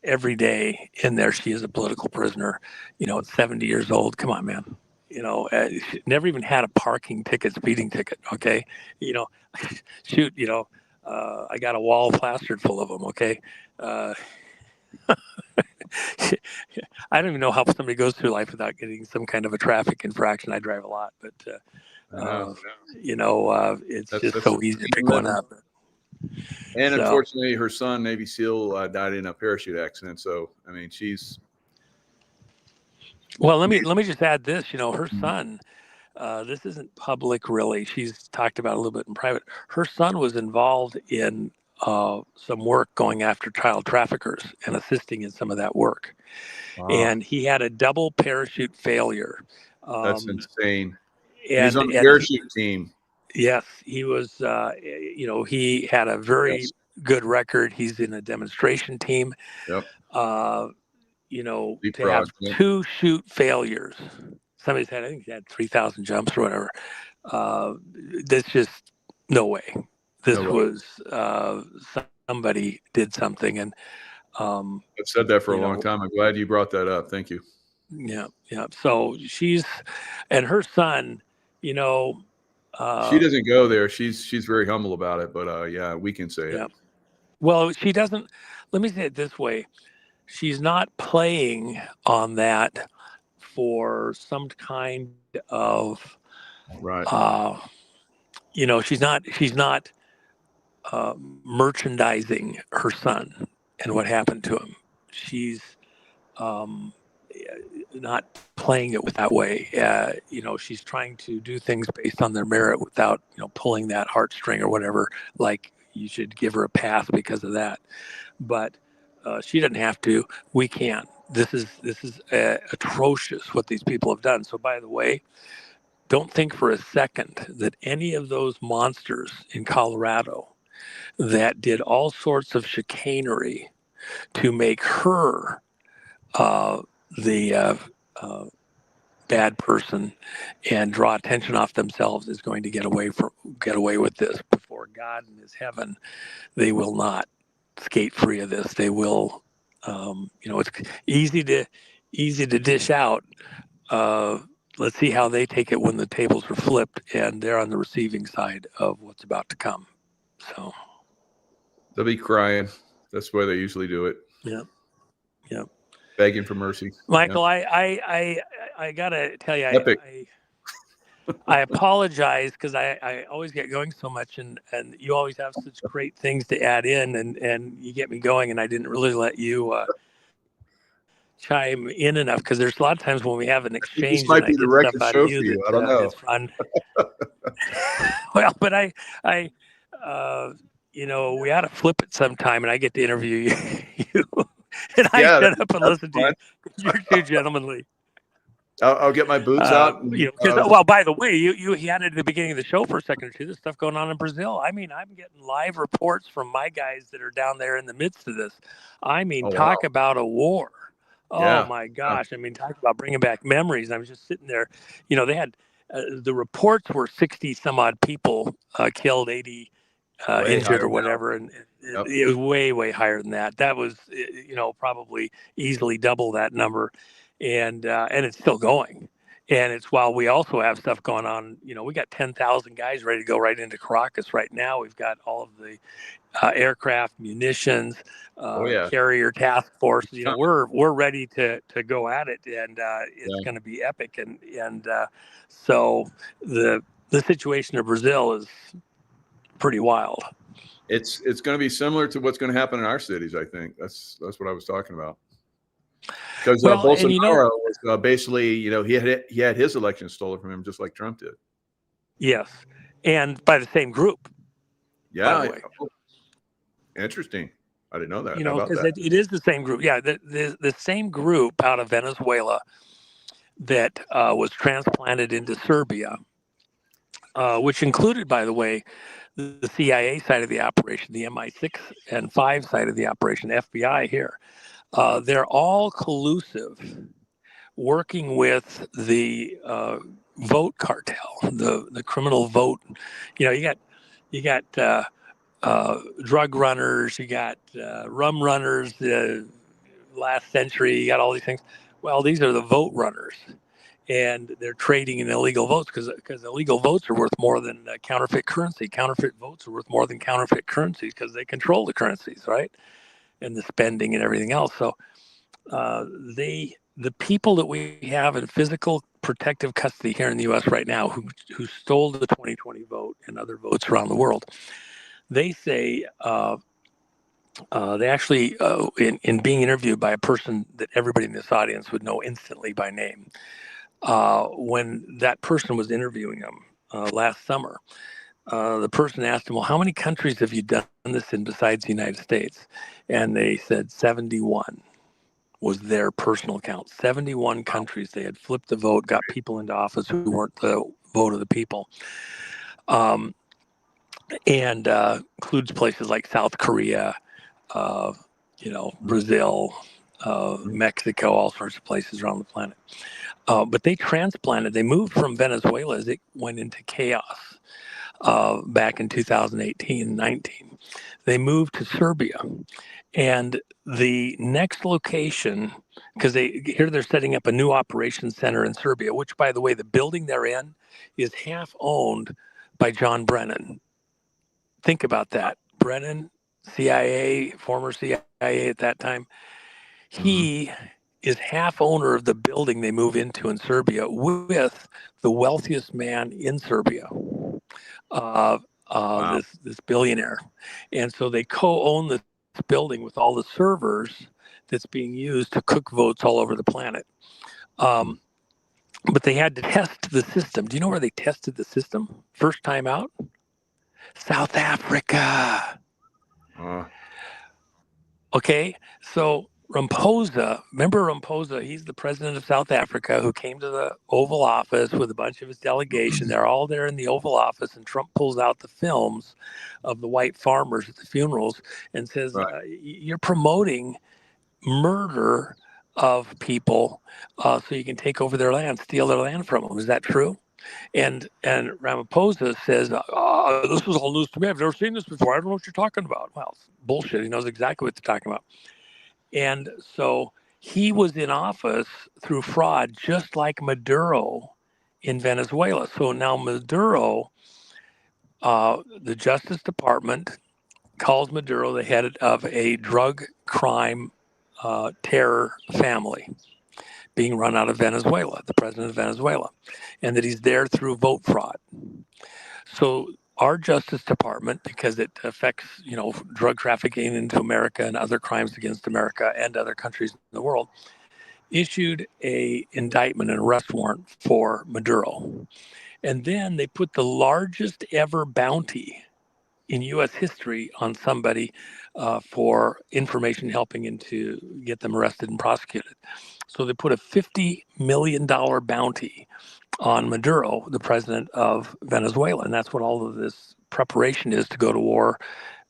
every day in there, she is a political prisoner. At 70 years old. Come on, man. She never even had a parking ticket, speeding ticket. Okay. Shoot, I got a wall plastered full of them. Okay. I don't even know how somebody goes through life without getting some kind of a traffic infraction. I drive a lot, but it's that's so easy to pick one up. And unfortunately, her son, Navy SEAL, died in a parachute accident. So, I mean, she's. Well, let me just add this. Her son. This isn't public, really. She's talked about it a little bit in private. Her son was involved in some work going after child traffickers and assisting in some of that work. Wow. And he had a double parachute failure. That's insane. And he's on the parachute team. Yes, he was, he had a very good record. He's in a demonstration team. Yep. To have 2 chute failures. Somebody said, I think he had 3,000 jumps or whatever. There's just no way. This was somebody did something. And I've said that for a long time. I'm glad you brought that up. Thank you. Yeah. So and her son, she doesn't go there. She's very humble about it, but yeah, we can say it. Well, she doesn't. Let me say it this way: she's not playing on that for some kind of right. She's not merchandising her son and what happened to him. She's not playing it that way. She's trying to do things based on their merit without, pulling that heartstring or whatever. Like you should give her a pass because of that. But she doesn't have to. We can. This is atrocious what these people have done. So, by the way, don't think for a second that any of those monsters in Colorado that did all sorts of chicanery to make her the bad person and draw attention off themselves is going to get away with this. Before God in his heaven, they will not skate free of this. They will. It's easy to dish out. Let's see how they take it when the tables are flipped and they're on the receiving side of what's about to come. So they'll be crying. That's why they usually do it. Yeah. Begging for mercy. Michael, I gotta tell you, Epic. I apologize because I always get going so much, and you always have such great things to add in, and you get me going, and I didn't really let you chime in enough because there's a lot of times when we have an exchange this might and be I the get record stuff out show of you for you. that I don't know. It's fun. Well, but I we ought to flip it sometime, and I get to interview you. And I shut up and listen to you. You're too gentlemanly. I'll get my boots out. Well, by the way, you had it at the beginning of the show for a second or two. There's stuff going on in Brazil. I mean, I'm getting live reports from my guys that are down there in the midst of this. I mean, talk about a war. Oh my gosh! I mean, talk about bringing back memories. I was just sitting there. They had the reports were 60 some odd people killed, 80 injured or whatever, and it was way higher than that. That was probably easily double that number, and it's still going. And it's while we also have stuff going on. We got 10,000 guys ready to go right into Caracas right now. We've got all of the aircraft, munitions, carrier task force. We're ready to go at it, and it's going to be epic. And so the situation in Brazil is pretty wild. It's going to be similar to what's going to happen in our cities. I think that's what I was talking about. Because Bolsonaro was basically, he had his election stolen from him, just like Trump did. Yes, and by the same group. Yeah. Interesting. I didn't know that. Because it is the same group. Yeah, the same group out of Venezuela that was transplanted into Serbia, which included, by the way, the CIA side of the operation, the MI6 and 5 side of the operation, FBI here. They're all collusive, working with the vote cartel, the criminal vote. You got drug runners, you got rum runners. Last century, you got all these things. Well, these are the vote runners, and they're trading in illegal votes because illegal votes are worth more than counterfeit currency. Counterfeit votes are worth more than counterfeit currencies because they control the currencies, right? And the spending and everything else. So the people that we have in physical protective custody here in the U.S. right now who stole the 2020 vote and other votes around the world, they say they actually, in being interviewed by a person that everybody in this audience would know instantly by name, when that person was interviewing him last summer, the person asked him, well, how many countries have you done this in besides the United States? And they said 71 was their personal count. 71 countries. They had flipped the vote, got people into office who weren't the vote of the people. And includes places like South Korea, Brazil, Mexico, all sorts of places around the planet. But they moved from Venezuela as it went into chaos back in 2018 and 19. They moved to Serbia. And the next location, because they're setting up a new operations center in Serbia, which, by the way, the building they're in is half owned by John Brennan. Think about that. Brennan, CIA, former CIA at that time, he is half owner of the building they move into in Serbia with the wealthiest man in Serbia, Wow. this billionaire. And so they co-own this building with all the servers that's being used to cook votes all over the planet. But they had to test the system. Do you know where they tested the system first time out? South Africa. Okay, so Ramaphosa, remember Ramaphosa? He's the president of South Africa who came to the Oval Office with a bunch of his delegation. They're all there in the Oval Office, and Trump pulls out the films of the white farmers at the funerals and says, "You're promoting murder of people so you can take over their land, steal their land from them. Is that true?" And Ramaphosa says, "Oh, this is all news to me. I've never seen this before. I don't know what you're talking about." Well, it's bullshit. He knows exactly what they're talking about. And so he was in office through fraud, just like Maduro in Venezuela. So now Maduro, the Justice Department calls Maduro the head of a drug crime terror family being run out of Venezuela, the president of Venezuela, and that he's there through vote fraud. So our Justice Department, because it affects, drug trafficking into America and other crimes against America and other countries in the world, issued a indictment and arrest warrant for Maduro. And then they put the largest ever bounty in U.S. history on somebody for information helping to get them arrested and prosecuted. So they put a $50 million bounty on Maduro, the president of Venezuela. And that's what all of this preparation is, to go to war,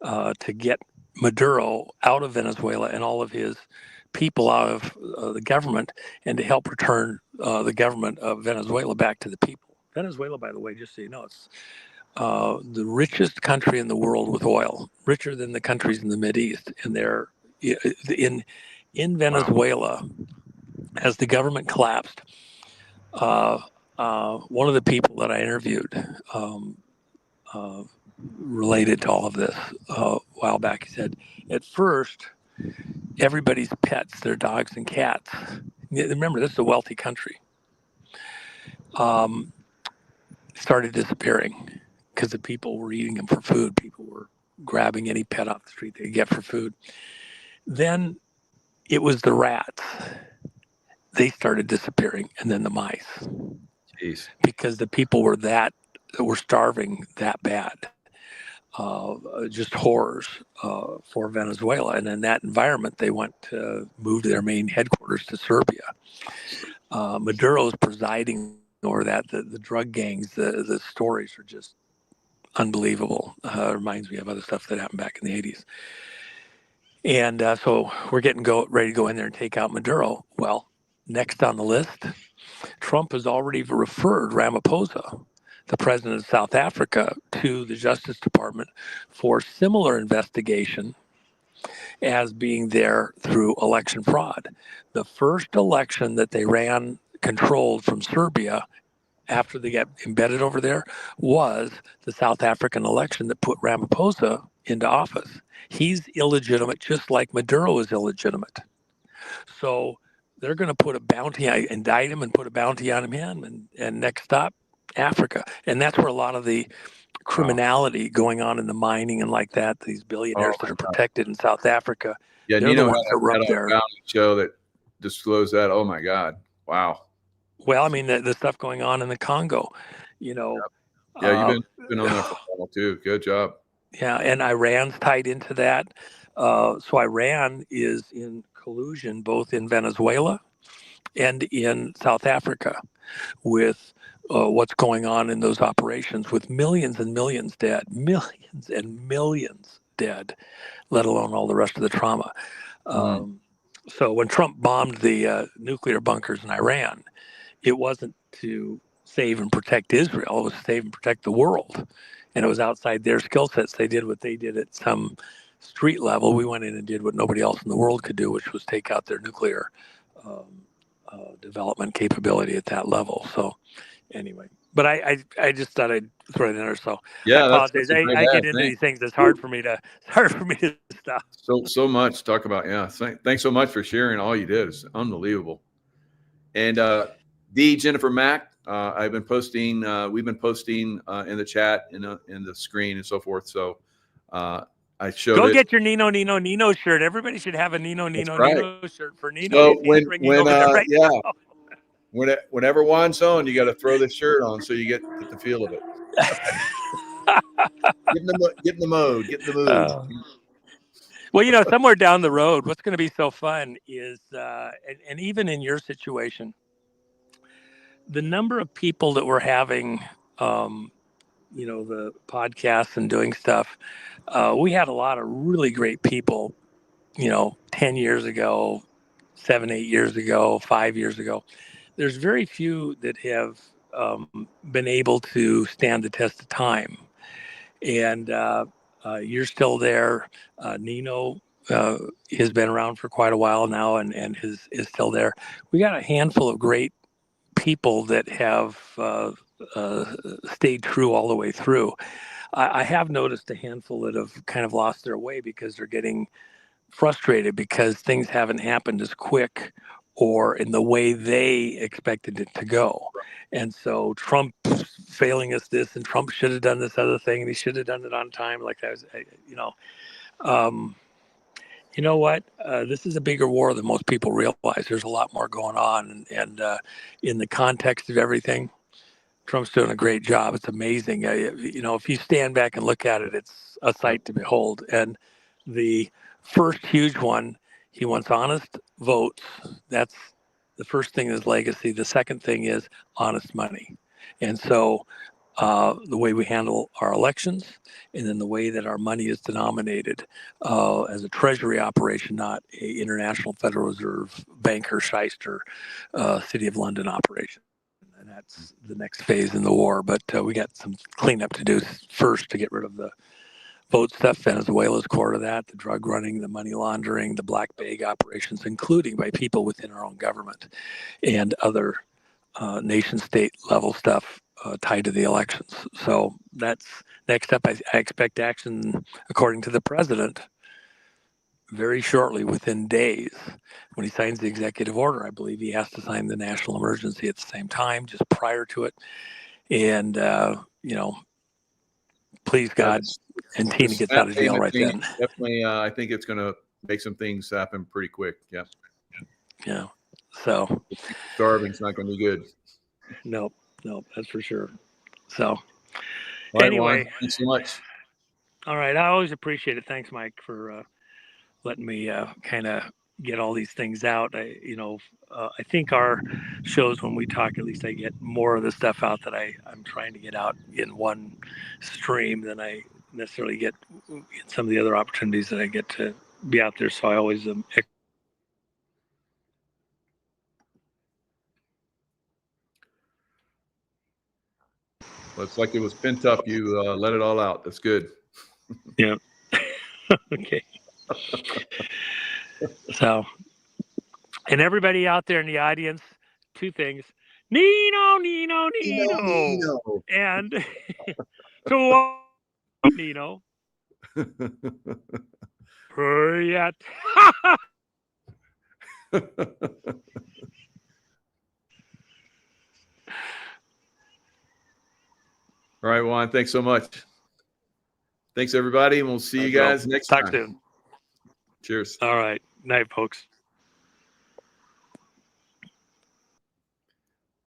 to get Maduro out of Venezuela and all of his people out of the government, and to help return the government of Venezuela back to the people. Venezuela, by the way, just so you know, it's the richest country in the world with oil, richer than the countries in the Mideast. And they're in Venezuela, as the government collapsed, one of the people that I interviewed related to all of this a while back, he said, at first, everybody's pets, their dogs and cats, remember, this is a wealthy country, started disappearing because the people were eating them for food. People were grabbing any pet off the street they could get for food. Then it was the rats. They started disappearing, and then the mice. Jeez. Because the people were starving that bad. Just horrors for Venezuela. And in that environment, they moved their main headquarters to Serbia. Maduro's presiding over that. The drug gangs, the stories are just unbelievable. It reminds me of other stuff that happened back in the 80s. And so we're ready to go in there and take out Maduro. Well, next on the list, Trump has already referred Ramaphosa, the president of South Africa, to the Justice Department for similar investigation as being there through election fraud. The first election that they ran controlled from Serbia after they got embedded over there was the South African election that put Ramaphosa into office. He's illegitimate, just like Maduro is illegitimate. So they're going to put a bounty, indict him and put a bounty on him, and next stop, Africa. And that's where a lot of the criminality going on in the mining and like that, these billionaires that are protected in South Africa. Yeah, they're the ones that were up there. Show that disclosed that. Oh my God. Wow. Well, I mean, the stuff going on in the Congo, Yeah, you've been on that for a while too. Good job. Yeah, and Iran's tied into that. So Iran is in collusion both in Venezuela and in South Africa with what's going on in those operations, with millions and millions dead, let alone all the rest of the trauma. So when Trump bombed the nuclear bunkers in Iran, it wasn't to save and protect Israel, it was to save and protect the world. And it was outside their skill sets. They did what they did at some street level, we went in and did what nobody else in the world could do, which was take out their nuclear development capability at that level. So anyway, but I just thought I'd throw it in there. So Yeah, I apologize. that's a great I get ad. into Thanks. these things. It's hard for me to stop. So much to talk about. Yeah. Thanks so much for sharing all you did. It's unbelievable. And the Jennifer Mack, I've been posting, we've been posting in the chat, in the screen and so forth. So I showed Go it. get your Nino shirt. Everybody should have a Nino shirt for Nino. So He's ringing over there right now. Whenever Juan's on, you got to throw this shirt on so you get the feel of it. Get in the mode. Get in the mood. Well, somewhere down the road, what's going to be so fun is, and even in your situation, the number of people that we're having, the podcasts and doing stuff. We had a lot of really great people, 10 years ago, 7, 8 years ago, 5 years ago. There's very few that have been able to stand the test of time. And you're still there. Nino has been around for quite a while now and is still there. We got a handful of great people that have stayed true all the way through. I have noticed a handful that have kind of lost their way because they're getting frustrated because things haven't happened as quick or in the way they expected it to go. And so Trump failing us this, and Trump should have done this other thing, and he should have done it on time. Like that was, you know what? This is a bigger war than most people realize. There's a lot more going on, and in the context of everything, Trump's doing a great job. It's amazing. If you stand back and look at it, it's a sight to behold. And the first huge one, he wants honest votes. That's the first thing is legacy. The second thing is honest money. And so the way we handle our elections, and then the way that our money is denominated as a treasury operation, not a international Federal Reserve banker, shyster, City of London operation. And that's the next phase in the war. But we got some cleanup to do first to get rid of the vote stuff. Venezuela's core to that, the drug running, the money laundering, the black bag operations, including by people within our own government and other nation state level stuff tied to the elections. So that's next up. I expect action, according to the president, very shortly, within days. When he signs the executive order, I believe he has to sign the national emergency at the same time, just prior to it. And, please God, and Tina gets out of jail right then. Definitely, I think it's going to make some things happen pretty quick. Yeah. Yeah. So starving's not going to be good. No, that's for sure. So right, anyway, Juan, thanks so much. All right. I always appreciate it. Thanks, Mike, for letting me kind of get all these things out. I think our shows, when we talk, at least I get more of the stuff out that I'm trying to get out in one stream than I necessarily get in some of the other opportunities that I get to be out there. So I always Well, it's like it was pent up. You let it all out. That's good. Yeah. Okay. So, and everybody out there in the audience, two things: Nino, and to Nino. Hurry up. All right, Juan, thanks so much. Thanks, everybody, and we'll see you guys next time. Talk soon. Cheers. All right. Night, folks.